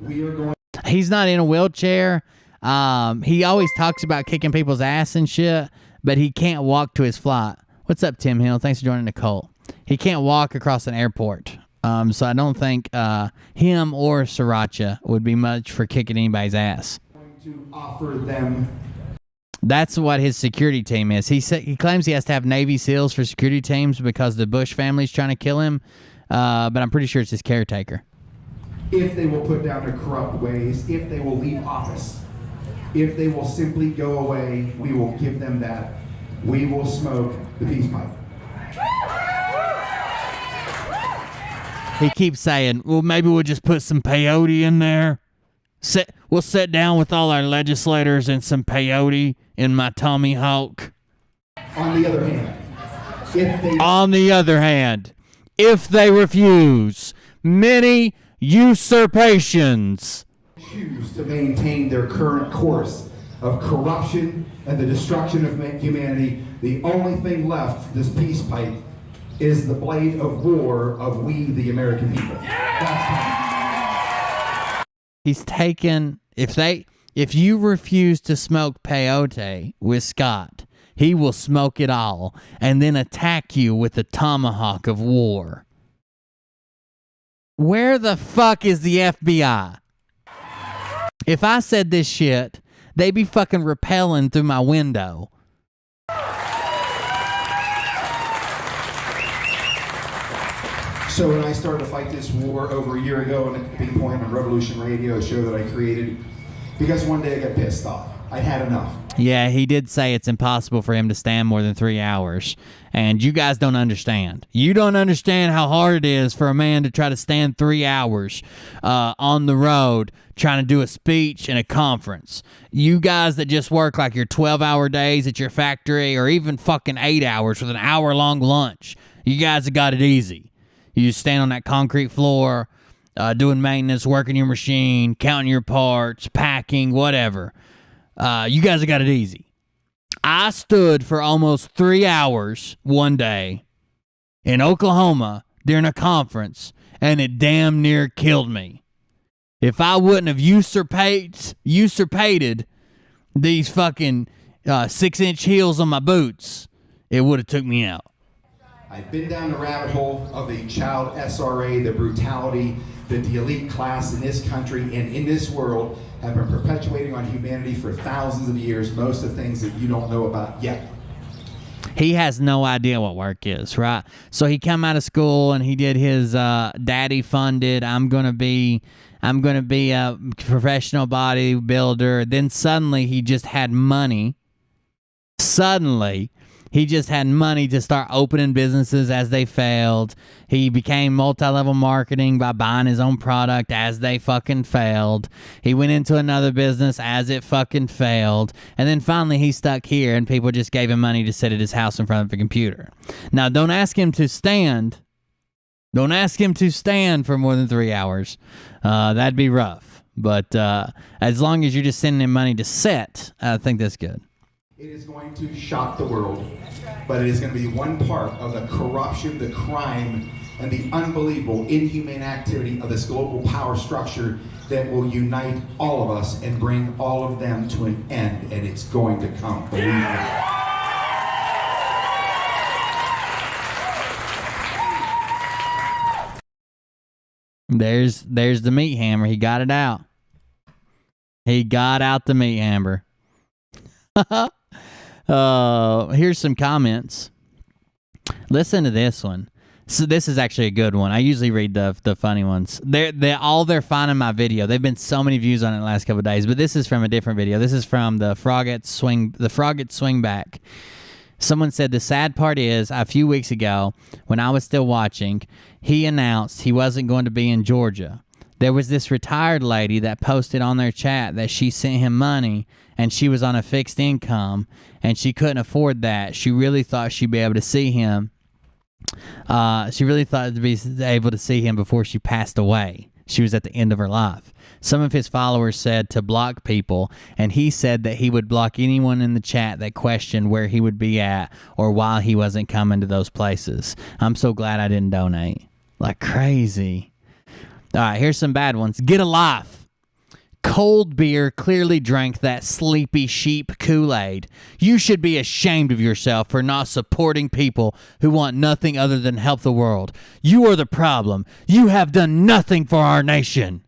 Speaker 19: We are going.
Speaker 9: He's not in a wheelchair. He always talks about kicking people's ass and shit, but he can't walk to his flight. What's up, Tim Hill? Thanks for joining the cult. He can't walk across an airport. So I don't think him or Sriracha would be much for kicking anybody's ass.
Speaker 19: To offer them.
Speaker 9: That's what his security team is. He claims he has to have Navy SEALs for security teams because the Bush family's trying to kill him, but I'm pretty sure it's his caretaker.
Speaker 19: If they will put down their corrupt ways, if they will leave office, if they will simply go away, we will give them that. We will smoke the peace pipe.
Speaker 9: He keeps saying, well, maybe we'll just put some peyote in there. We'll sit down with all our legislators and some peyote in my Tommy Hawk.
Speaker 19: On the other hand,
Speaker 9: if they refuse many usurpations,
Speaker 19: choose to maintain their current course of corruption and the destruction of humanity, the only thing left, this peace pipe, is the blade of war of we, the American people.
Speaker 9: he's taken, if you refuse to smoke peyote with Scott, he will smoke it all and then attack you with the tomahawk of war. Where the fuck is the FBI? If I said this shit, they'd be fucking rappelling through my window.
Speaker 19: So when I started to fight this war over a year ago, and at the big point on Revolution Radio, a show that I created, because one day I got pissed off. I had enough.
Speaker 9: Yeah, he did say it's impossible for him to stand more than 3 hours. And you guys don't understand. You don't understand how hard it is for a man to try to stand 3 hours on the road trying to do a speech in a conference. You guys that just work like your 12-hour days at your factory or even fucking 8 hours with an hour-long lunch, you guys have got it easy. You just stand on that concrete floor, doing maintenance, working your machine, counting your parts, packing, whatever. You guys have got it easy. I stood for almost 3 hours one day in Oklahoma during a conference, and it damn near killed me. If I wouldn't have usurpated these fucking 6-inch heels on my boots, it would have took me out.
Speaker 19: I've been down the rabbit hole of the child SRA, the brutality that the elite class in this country and in this world have been perpetuating on humanity for thousands of years, most of the things that you don't know about yet.
Speaker 9: He has no idea what work is, right? So he come out of school and he did his daddy funded, I'm gonna be a professional bodybuilder. Then suddenly he just had money. He just had money to start opening businesses as they failed. He became multi-level marketing by buying his own product as they fucking failed. He went into another business as it fucking failed. And then finally he stuck here and people just gave him money to sit at his house in front of a computer. Now, don't ask him to stand. Don't ask him to stand for more than 3 hours. That'd be rough. But as long as you're just sending him money to sit, I think that's good.
Speaker 19: It is going to shock the world, but it is going to be one part of the corruption, the crime, and the unbelievable, inhumane activity of this global power structure that will unite all of us and bring all of them to an end, and it's going to come, believe me.
Speaker 9: There's the meat hammer. He got it out. He got out the meat hammer. Here's some comments. Listen to this one. So this is actually a good one. I usually read the funny ones. They're finding my video. They've been so many views on it the last couple of days, but this is from a different video. This is from the Frogget Swing Back. Someone said the sad part is a few weeks ago when I was still watching, he announced he wasn't going to be in Georgia.
Speaker 3: There was this retired lady that posted on their chat that she sent him money and she was on a fixed income and she couldn't afford that. She really thought she'd be able to see him. She really thought to be able to see him before she passed away. She was at the end of her life. Some of his followers said to block people, and he said that he would block anyone in the chat that questioned where he would be at or why he wasn't coming to those places. I'm so glad I didn't donate. Like crazy. All right, here's some bad ones. Get a life. Cold beer clearly drank that sleepy sheep Kool-Aid. You should be ashamed of yourself for not supporting people who want nothing other than help the world. You are the problem. You have done nothing for our nation.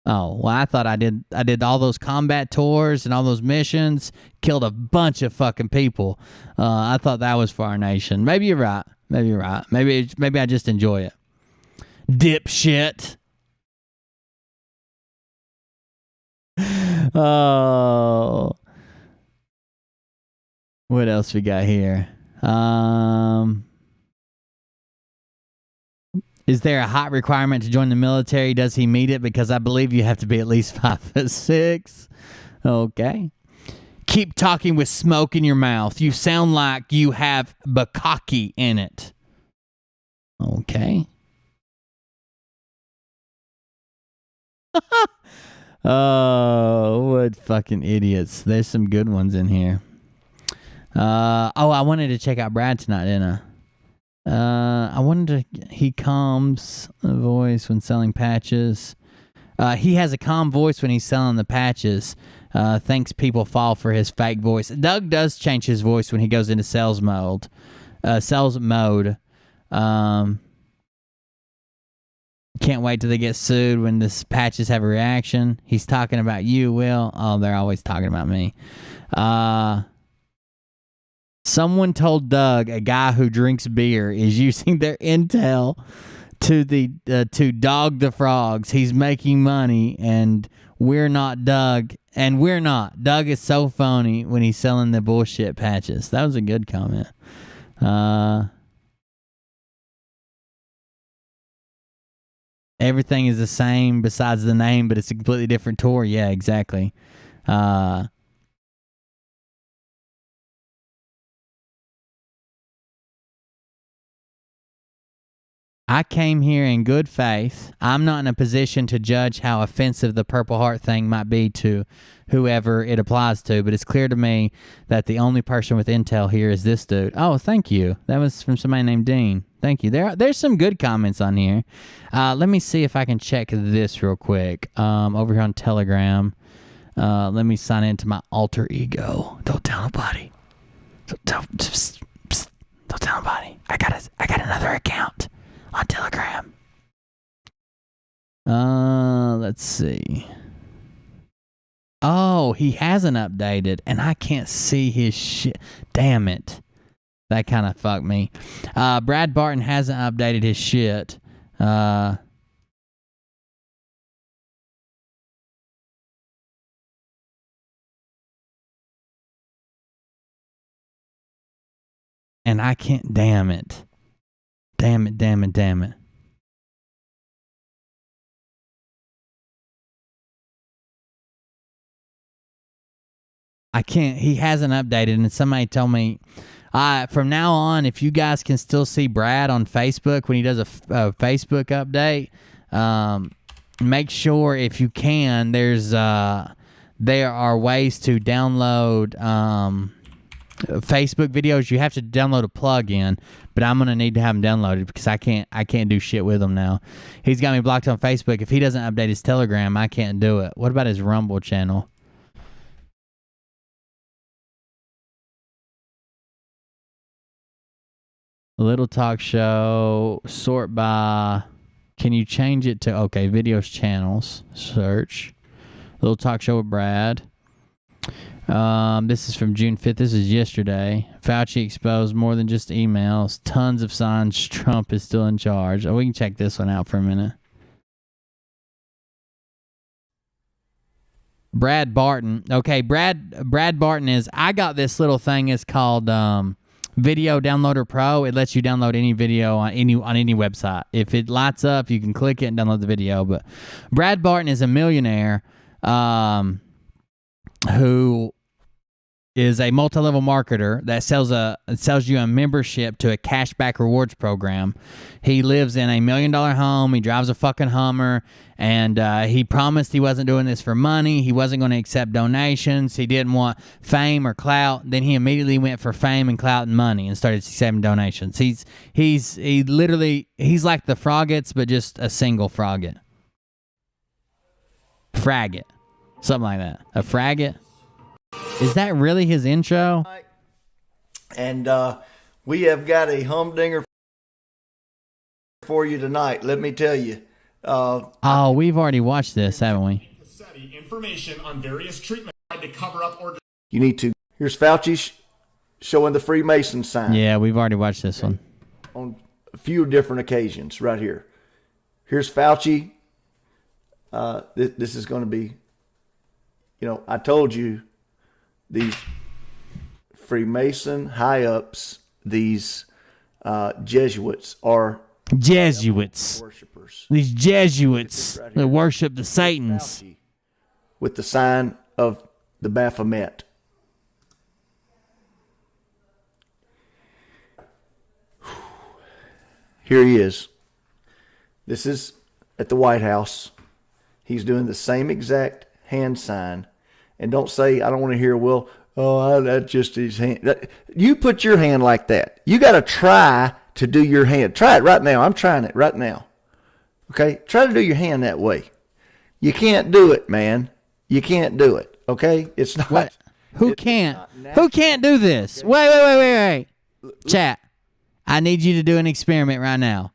Speaker 3: Oh, well, I thought I did all those combat tours and all those missions, killed a bunch of fucking people. I thought that was for our nation. Maybe you're right. Maybe you're right. Maybe I just enjoy it. Dipshit. Oh. What else we got here? Is there a height requirement to join the military? Does he meet it? Because I believe you have to be at least 5'6". Okay. Keep talking with smoke in your mouth. You sound like you have bukkake in it. Okay. Oh, what fucking idiots. There's some good ones in here. I wanted to check out Brad tonight, didn't I? He calms the voice when selling patches. He has a calm voice when he's selling the patches. Thinks people fall for his fake voice. Doug does change his voice when he goes into sales mode. Can't wait till they get sued when the patches have a reaction. He's talking about you, Will. Oh, they're always talking about me. Someone told Doug a guy who drinks beer is using their intel to dog the frogs. He's making money, and we're not Doug. And we're not. Doug is so phony when he's selling the bullshit patches. That was a good comment. Everything is the same besides the name, but it's a completely different tour. Yeah, exactly. I came here in good faith. I'm not in a position to judge how offensive the Purple Heart thing might be to whoever it applies to, but it's clear to me that the only person with intel here is this dude. Oh, thank you. That was from somebody named Dean. Thank you. There's some good comments on here. Let me see if I can check this real quick. Over here on Telegram. Let me sign into my alter ego. Don't tell nobody. Don't tell nobody. I got another account on Telegram. Let's see. Oh, he hasn't updated, and I can't see his shit. Damn it. That kind of fucked me. Brad Barton hasn't updated his shit. And I can't. Damn it. Damn it. I can't. He hasn't updated, and somebody told me from now on, if you guys can still see Brad on Facebook when he does a Facebook update, make sure if you can. There are ways to download Facebook videos. You have to download a plug-in, but I'm gonna need to have them downloaded because I can't do shit with them now. He's got me blocked on Facebook. If he doesn't update his Telegram, I can't do it. What about his Rumble channel? Little talk show, sort by. Can you change it to videos channels? Search Little Talk Show with Brad. This is from June 5th. This is yesterday. Fauci exposed more than just emails. Tons of signs Trump is still in charge. Oh, we can check this one out for a minute. Brad Barton. Okay, Brad Barton is. I got this little thing. It's called Video Downloader Pro. It lets you download any video on any website. If it lights up, you can click it and download the video. But Brad Barton is a millionaire who is a multi-level marketer that sells you a membership to a cashback rewards program. He lives in a $1 million home. He drives a fucking Hummer, and he promised he wasn't doing this for money. He wasn't going to accept donations. He didn't want fame or clout. Then he immediately went for fame and clout and money and started accepting donations. He's like the Froggets, but just a single Frogget. Fraggot. Something like that. A Fraggot. Is that really his intro?
Speaker 20: And we have got a humdinger for you tonight. Let me tell you.
Speaker 3: Oh, we've already watched this, haven't we?
Speaker 21: Information on various treatments tried to cover up or.
Speaker 20: You need to. Here's Fauci showing the Freemason sign.
Speaker 3: Yeah, we've already watched this one.
Speaker 20: On a few different occasions, right here. Here's Fauci. This is going to be, I told you, these Freemason high-ups, these Jesuits are
Speaker 3: worshipers. These Jesuits that worship the Satans.
Speaker 20: With the sign of the Baphomet. Here he is. This is at the White House. He's doing the same exact hand sign. And don't say, I don't want to hear, well, that's just his hand. You put your hand like that. You got to try to do your hand. Try it right now. I'm trying it right now. Okay? Try to do your hand that way. You can't do it, man. You can't do it. Okay? It's not.
Speaker 3: What? Who can't? Who can't do this? Okay. Wait. Chat. I need you to do an experiment right now.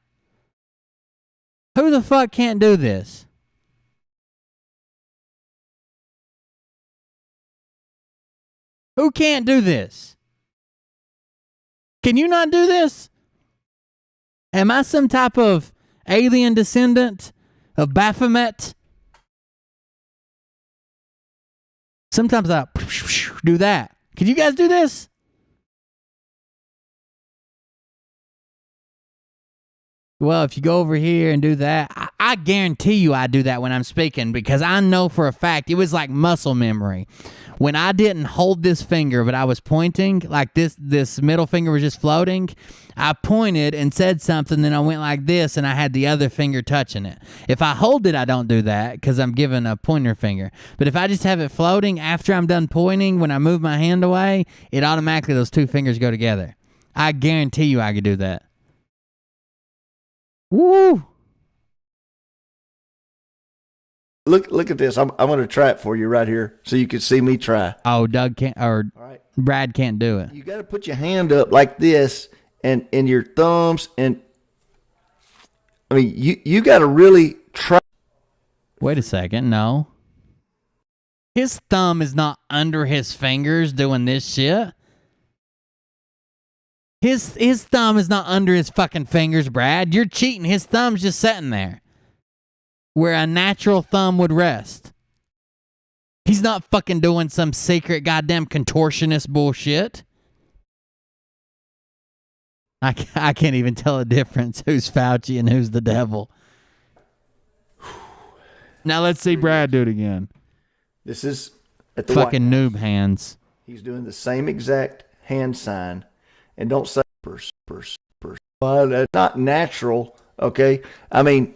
Speaker 3: Who the fuck can't do this? Who can't do this? Can you not do this? Am I some type of alien descendant of Baphomet? Sometimes I do that. Can you guys do this? Well, if you go over here and do that, I guarantee you I do that when I'm speaking, because I know for a fact it was like muscle memory. When I didn't hold this finger, but I was pointing, like this middle finger was just floating, I pointed and said something, then I went like this, and I had the other finger touching it. If I hold it, I don't do that, because I'm giving a pointer finger. But if I just have it floating after I'm done pointing, when I move my hand away, it automatically, those two fingers go together. I guarantee you I could do that. Woo!
Speaker 20: Look at this. I'm going to try it for you right here so you can see me try.
Speaker 3: Oh, Doug can't, or right. Brad can't do it.
Speaker 20: You got to put your hand up like this and your thumbs, and I mean, you got to really try.
Speaker 3: Wait a second. No. His thumb is not under his fingers doing this shit. His thumb is not under his fucking fingers, Brad. You're cheating. His thumb's just sitting there where a natural thumb would rest. He's not fucking doing some secret goddamn contortionist bullshit. I can't even tell the difference who's Fauci and who's the devil.
Speaker 9: Now let's see Brad do it again.
Speaker 20: This is at the
Speaker 3: fucking noob hands.
Speaker 20: He's doing the same exact hand sign. And don't say purse. Well, that's not natural, okay? I mean,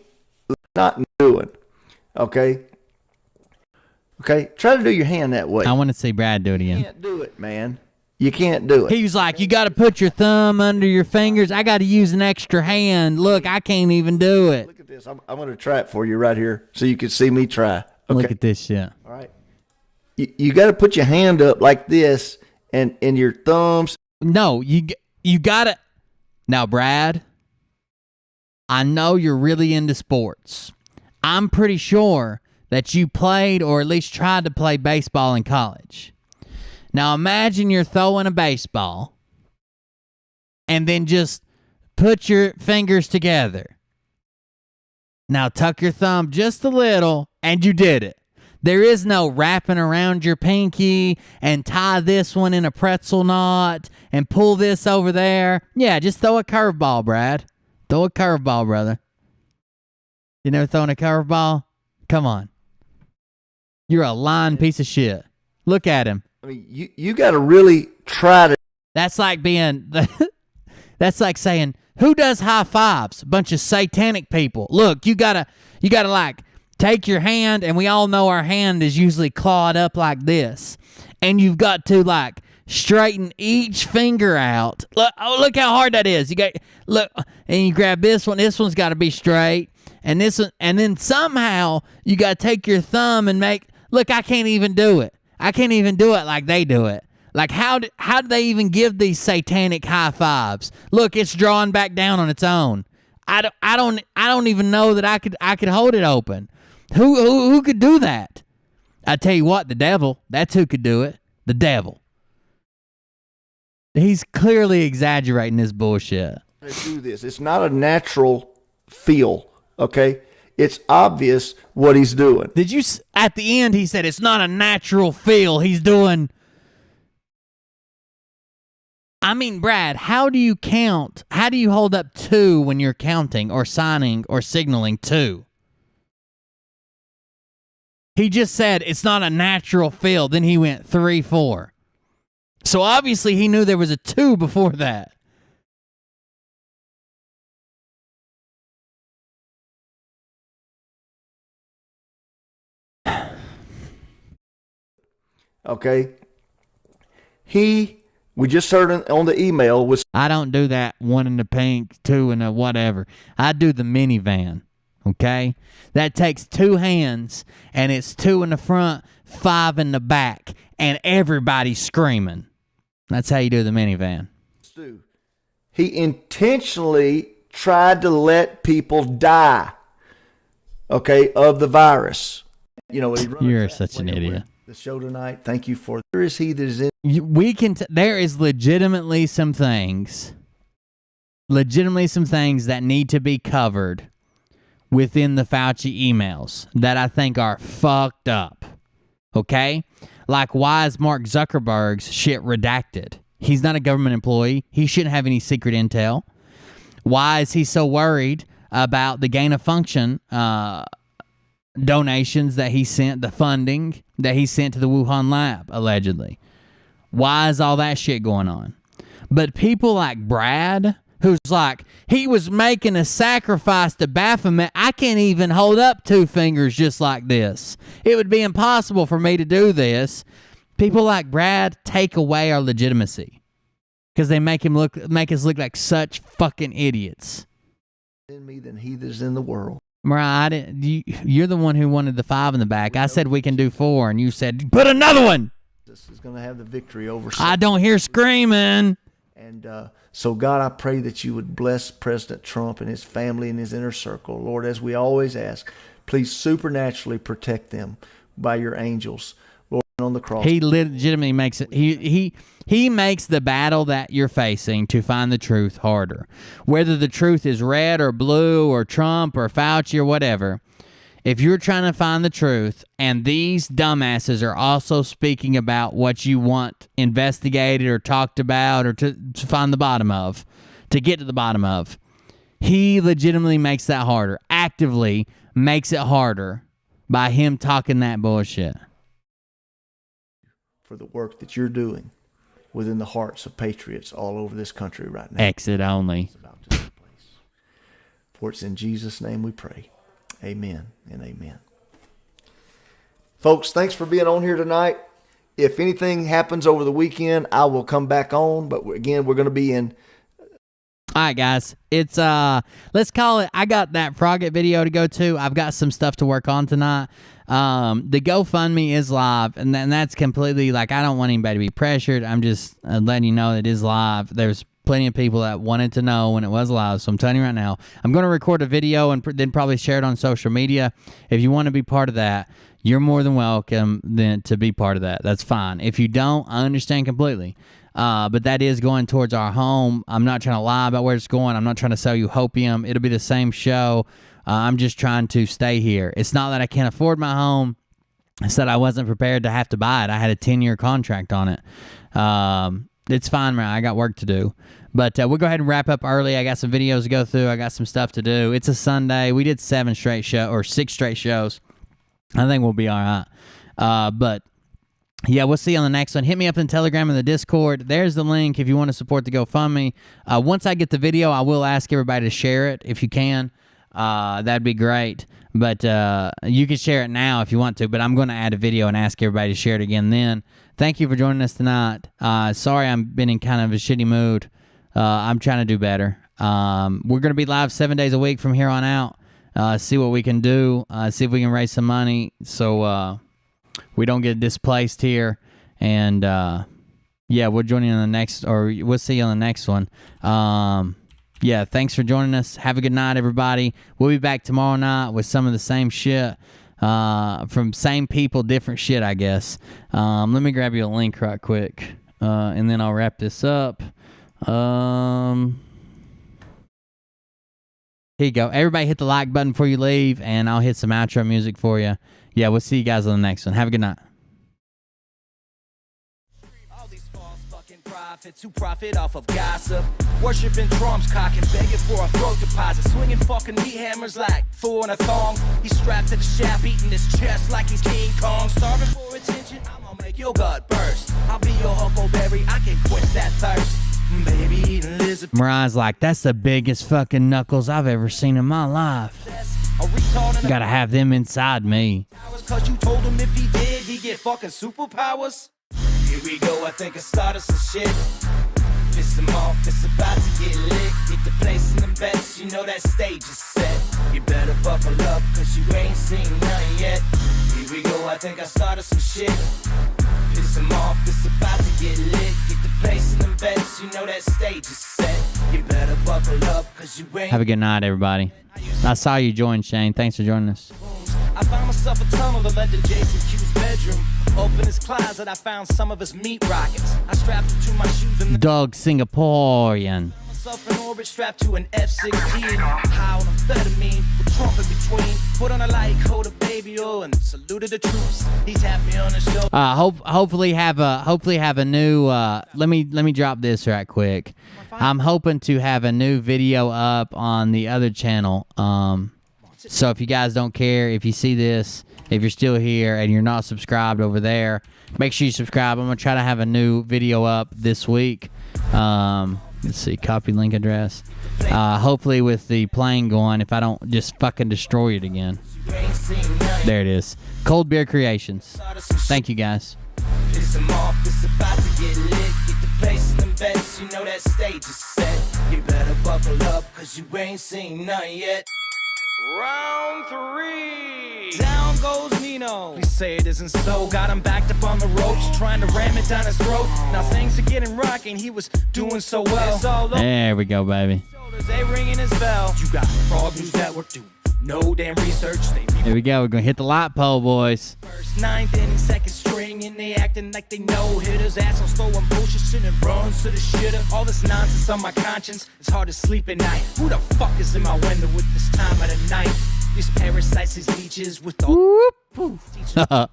Speaker 20: not doing, okay? Okay, try to do your hand that way.
Speaker 3: I want to see Brad do it again.
Speaker 20: You can't do it, man. You can't do it.
Speaker 3: He was like, you got to put your thumb under your fingers. I got to use an extra hand. Look, I can't even do it.
Speaker 20: Look at this. I'm going to try it for you right here so you can see me try. Okay.
Speaker 3: Look at this shit.
Speaker 20: All right. You got to put your hand up like this and your thumbs.
Speaker 3: No, you got to. Now, Brad, I know you're really into sports. I'm pretty sure that you played or at least tried to play baseball in college. Now, imagine you're throwing a baseball and then just put your fingers together. Now, tuck your thumb just a little, and you did it. There is no wrapping around your pinky and tie this one in a pretzel knot and pull this over there. Yeah, just throw a curveball, Brad. Throw a curveball, brother. You never thrown a curveball? Come on. You're a lying piece of shit. Look at him.
Speaker 20: I mean, you got to really try to.
Speaker 3: That's like being, that's like saying, who does high fives? A bunch of satanic people. Look, you gotta like take your hand, and we all know our hand is usually clawed up like this, and you've got to like straighten each finger out. Look how hard that is. Look, and you grab this one. This one's got to be straight, and this one, and then somehow you got to take your thumb and make. Look, I can't even do it. I can't even do it like they do it. Like, how do they even give these satanic high fives? Look, it's drawing back down on its own. I don't even know that I could hold it open. Who could do that? I tell you what, the devil. That's who could do it. The devil. He's clearly exaggerating this bullshit.
Speaker 20: Do this. It's not a natural feel. Okay, it's obvious what he's doing.
Speaker 3: Did you? At the end, he said it's not a natural feel. He's doing. I mean, Brad, how do you count? How do you hold up 2 when you're counting or signing or signaling 2? He just said it's not a natural feel. Then he went 3, 4. So obviously he knew there was a 2 before that.
Speaker 20: Okay. We just heard on the email was.
Speaker 3: I don't do that 1 in the pink, 2 in the whatever. I do the minivan. Okay? That takes 2 hands, and it's 2 in the front, 5 in the back, and everybody's screaming. That's how you do the minivan.
Speaker 20: He intentionally tried to let people die, okay, of the virus. You know,
Speaker 3: you're such an idiot.
Speaker 20: The show tonight. Thank you for. There is he that is in.
Speaker 3: There is legitimately some things that need to be covered within the Fauci emails that I think are fucked up. Okay? Like, why is Mark Zuckerberg's shit redacted? He's not a government employee. He shouldn't have any secret intel. Why is he so worried about the gain of function donations that he sent, the funding that he sent to the Wuhan lab, allegedly? Why is all that shit going on? But people like Brad, who's like, he was making a sacrifice to Baphomet. I can't even hold up 2 fingers just like this. It would be impossible for me to do this. People like Brad take away our legitimacy because they make us look like such fucking idiots.
Speaker 20: In me than he that is in the world.
Speaker 3: Mariah, you're the one who wanted the 5 in the back. I said we can do 4, and you said, put another one.
Speaker 20: This is going to have the victory over.
Speaker 3: I don't hear screaming.
Speaker 20: And so, God, I pray that you would bless President Trump and his family and his inner circle. Lord, as we always ask, please supernaturally protect them by your angels. Lord, on the cross.
Speaker 3: He legitimately makes it. He makes the battle that you're facing to find the truth harder. Whether the truth is red or blue or Trump or Fauci or whatever, if you're trying to find the truth and these dumbasses are also speaking about what you want investigated or talked about or to find the bottom of, to get to the bottom of, he legitimately makes that harder, actively makes it harder by him talking that bullshit.
Speaker 20: For the work that you're doing within the hearts of patriots all over this country right now.
Speaker 3: Exit only.
Speaker 20: For it's in Jesus' name we pray. Amen and amen. Folks, thanks for being on here tonight. If anything happens over the weekend, I will come back on. But again, we're going to be in.
Speaker 3: All right, guys. It's let's call it. I got that Frogget video to go to. I've got some stuff to work on tonight. The GoFundMe is live, and that's completely like, I don't want anybody to be pressured. I'm just letting you know it is live. There's plenty of people that wanted to know when it was live, so I'm telling you right now, I'm going to record a video and then probably share it on social media. If you want to be part of that, you're more than welcome then to be part of that. That's fine. If you don't, I understand completely. But that is going towards our home. I'm not trying to lie about where it's going. I'm not trying to sell you hopium. It'll be the same show. I'm just trying to stay here. It's not that I can't afford my home. I said I wasn't prepared to have to buy it. I had a 10-year contract on it. It's fine, man. I got work to do. But we'll go ahead and wrap up early. I got some videos to go through. I got some stuff to do. It's a Sunday. We did 6 straight shows. I think we'll be all right. But yeah, we'll see you on the next one. Hit me up in Telegram and the Discord. There's the link if you want to support the GoFundMe. Once I get the video, I will ask everybody to share it if you can. That'd be great. But you can share it now if you want to, but I'm going to add a video and ask everybody to share it again then. Thank you for joining us tonight. Sorry I've been in kind of a shitty mood. I'm trying to do better. We're going to be live 7 days a week from here on out. See what we can do. See if we can raise some money so we don't get displaced here. And yeah, we'll join you on the next, or we'll see you on the next one. Yeah, thanks for joining us. Have a good night, everybody. We'll be back tomorrow night with some of the same shit from same people, different shit, I guess. Let me grab you a link right quick, and then I'll wrap this up. Here you go. Everybody hit the like button before you leave, and I'll hit some outro music for you. Yeah, we'll see you guys on the next one. Have a good night.
Speaker 1: Who profit off of gossip, worshiping Trump's cock and begging for a throat deposit, swinging fucking meat hammers like Thor in a thong. He's strapped to the shaft, beating his chest like he's King Kong, starving for attention. I'm gonna make your gut burst. I'll be your Huckleberry, I can quench that thirst. Baby eating lizard.
Speaker 3: Mariah's like, that's the biggest fucking knuckles I've ever seen in my life. Gotta have them inside me.
Speaker 1: Cause you told him if he did, he'd get fucking superpowers. Here we go, I think I started some shit. Piss him off, it's about to get lit. Get the place in them bets, you know that stage is set. You better buckle up, cause you ain't seen none yet. Here we go, I think I started some shit. Piss him off, it's about to get lit. Get the place in them bets, you know that stage is set. You better buckle up, cause you ain't.
Speaker 3: Have a good night, everybody. I saw you join, Shane. Thanks for joining us.
Speaker 1: I found myself a tunnel that led to Jason Q's bedroom. Open his closet, I found some of his meat rockets. I strapped him to my shoes and
Speaker 3: Doug Singaporean.
Speaker 1: myself in orbit, strapped to an F-16. High on amphetamine, with Trump in between. Put on a light coat of baby oil and saluted the troops. He tapped me on the shoulder.
Speaker 3: Hopefully have a new. Let me drop this right quick. I'm hoping to have a new video up on the other channel. So if you guys don't care, if you see this, if you're still here and you're not subscribed over there, make sure you subscribe. I'm going to try to have a new video up this week. Let's see, copy link address. Hopefully with the plane going, if I don't just fucking destroy it again. There it is. Cold Beer Creations. Thank you, guys.
Speaker 1: Piss him off, it's about to get lit. Get the place in them beds, you know that stage is set. You better buckle up, cause you ain't seen none yet. Round 3. Down goes Nino. Please say it isn't so. Got him backed up on the ropes, trying to ram it down his throat. Now things are getting rocking. He was doing so well.
Speaker 3: There we go, baby.
Speaker 1: They ringing his bell. You got Frog News Network doing no damn research.
Speaker 3: Here we go. We're going to hit the light pole, boys.
Speaker 1: First, ninth inning, second string, and they acting like they know hitters. Assholes throwing bullshit, shit and runs to the shitter. All this nonsense on my conscience, it's hard to sleep at night. Who the fuck is in my window with this time of the night? These parasites, these leeches with all about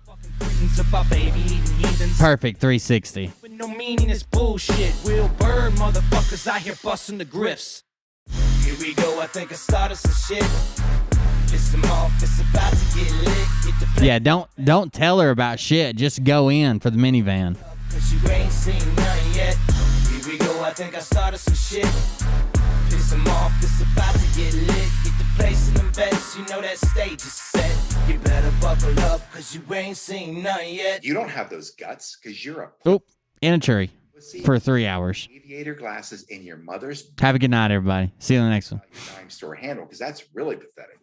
Speaker 1: baby eating heathens.
Speaker 3: Perfect 360.
Speaker 1: With no meaning, it's bullshit. Will Bird motherfuckers out here busting the grifts. Here we go, I think I started some shit. Piss him off, it's about to get lit. Get the
Speaker 3: Yeah, don't tell her about shit. Just go in for the minivan.
Speaker 1: Cause you ain't seen none yet. Here we go, I think I started some shit. Piss him off, it's about to get lit. Get the place in them beds, you know that stage is set. You better buckle up, cause you ain't seen none yet.
Speaker 6: You don't have those guts, cause you're a
Speaker 3: Oop, in a tree for 3 hours.
Speaker 6: aviator glasses in your mother's
Speaker 3: Have a good night, everybody. See you in the next one.
Speaker 6: dime store handle, because that's really pathetic.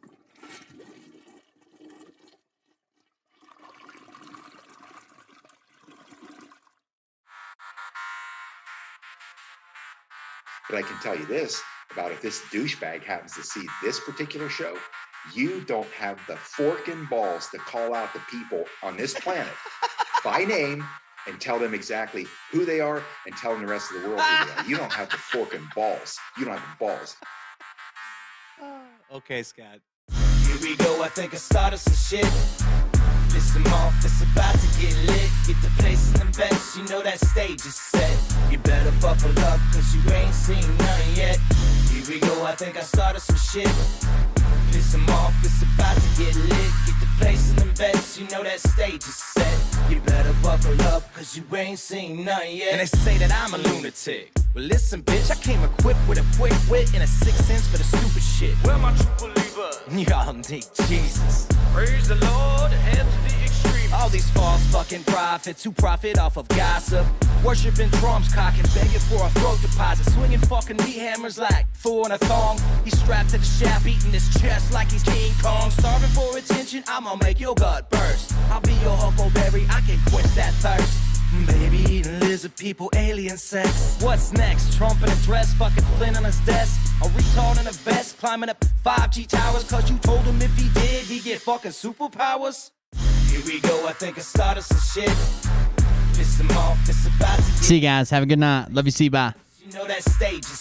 Speaker 6: But I can tell you this about if this douchebag happens to see this particular show, you don't have the fork and balls to call out the people on this planet by name and tell them exactly who they are and tell them the rest of the world who they are. You don't have the fork and balls. You don't have the balls.
Speaker 5: Okay, Scott.
Speaker 1: Here we go, I think I started some shit. Piss them off, it's about to get lit. Get the place in the best, you know that stage is set. You better buckle up, cause you ain't seen none yet. Here we go, I think I started some shit. Piss them off, it's about to get lit. Get the place in the best, you know that stage is set. You better buckle up, cause you ain't seen none yet. And they say that I'm a lunatic. Well, listen, bitch, I came equipped with a quick wit and a 6th sense for the stupid shit. Where my true believer? Y'all need Jesus. Praise the Lord, head to the extreme. All these false fucking prophets who profit off of gossip. Worshipping drums, cocking, begging for a throat deposit. Swinging fucking meat hammers like fool in a thong. He's strapped to the shaft, eating his chest like he's King Kong. Starving for attention, I'ma make your gut burst. I'll be your huckleberry, I can quench that thirst. Baby eating lizard people, alien sex. What's next? Trump in a dress, fucking Flynn on his desk. A retard in a vest, climbing up 5G towers. Cause you told him if he did, he'd get fucking superpowers. Here we go, I think I started some shit. Piss them off, it's about to get.
Speaker 3: See you guys. Have a good night. Love you. See you. Bye.
Speaker 1: You know that stage is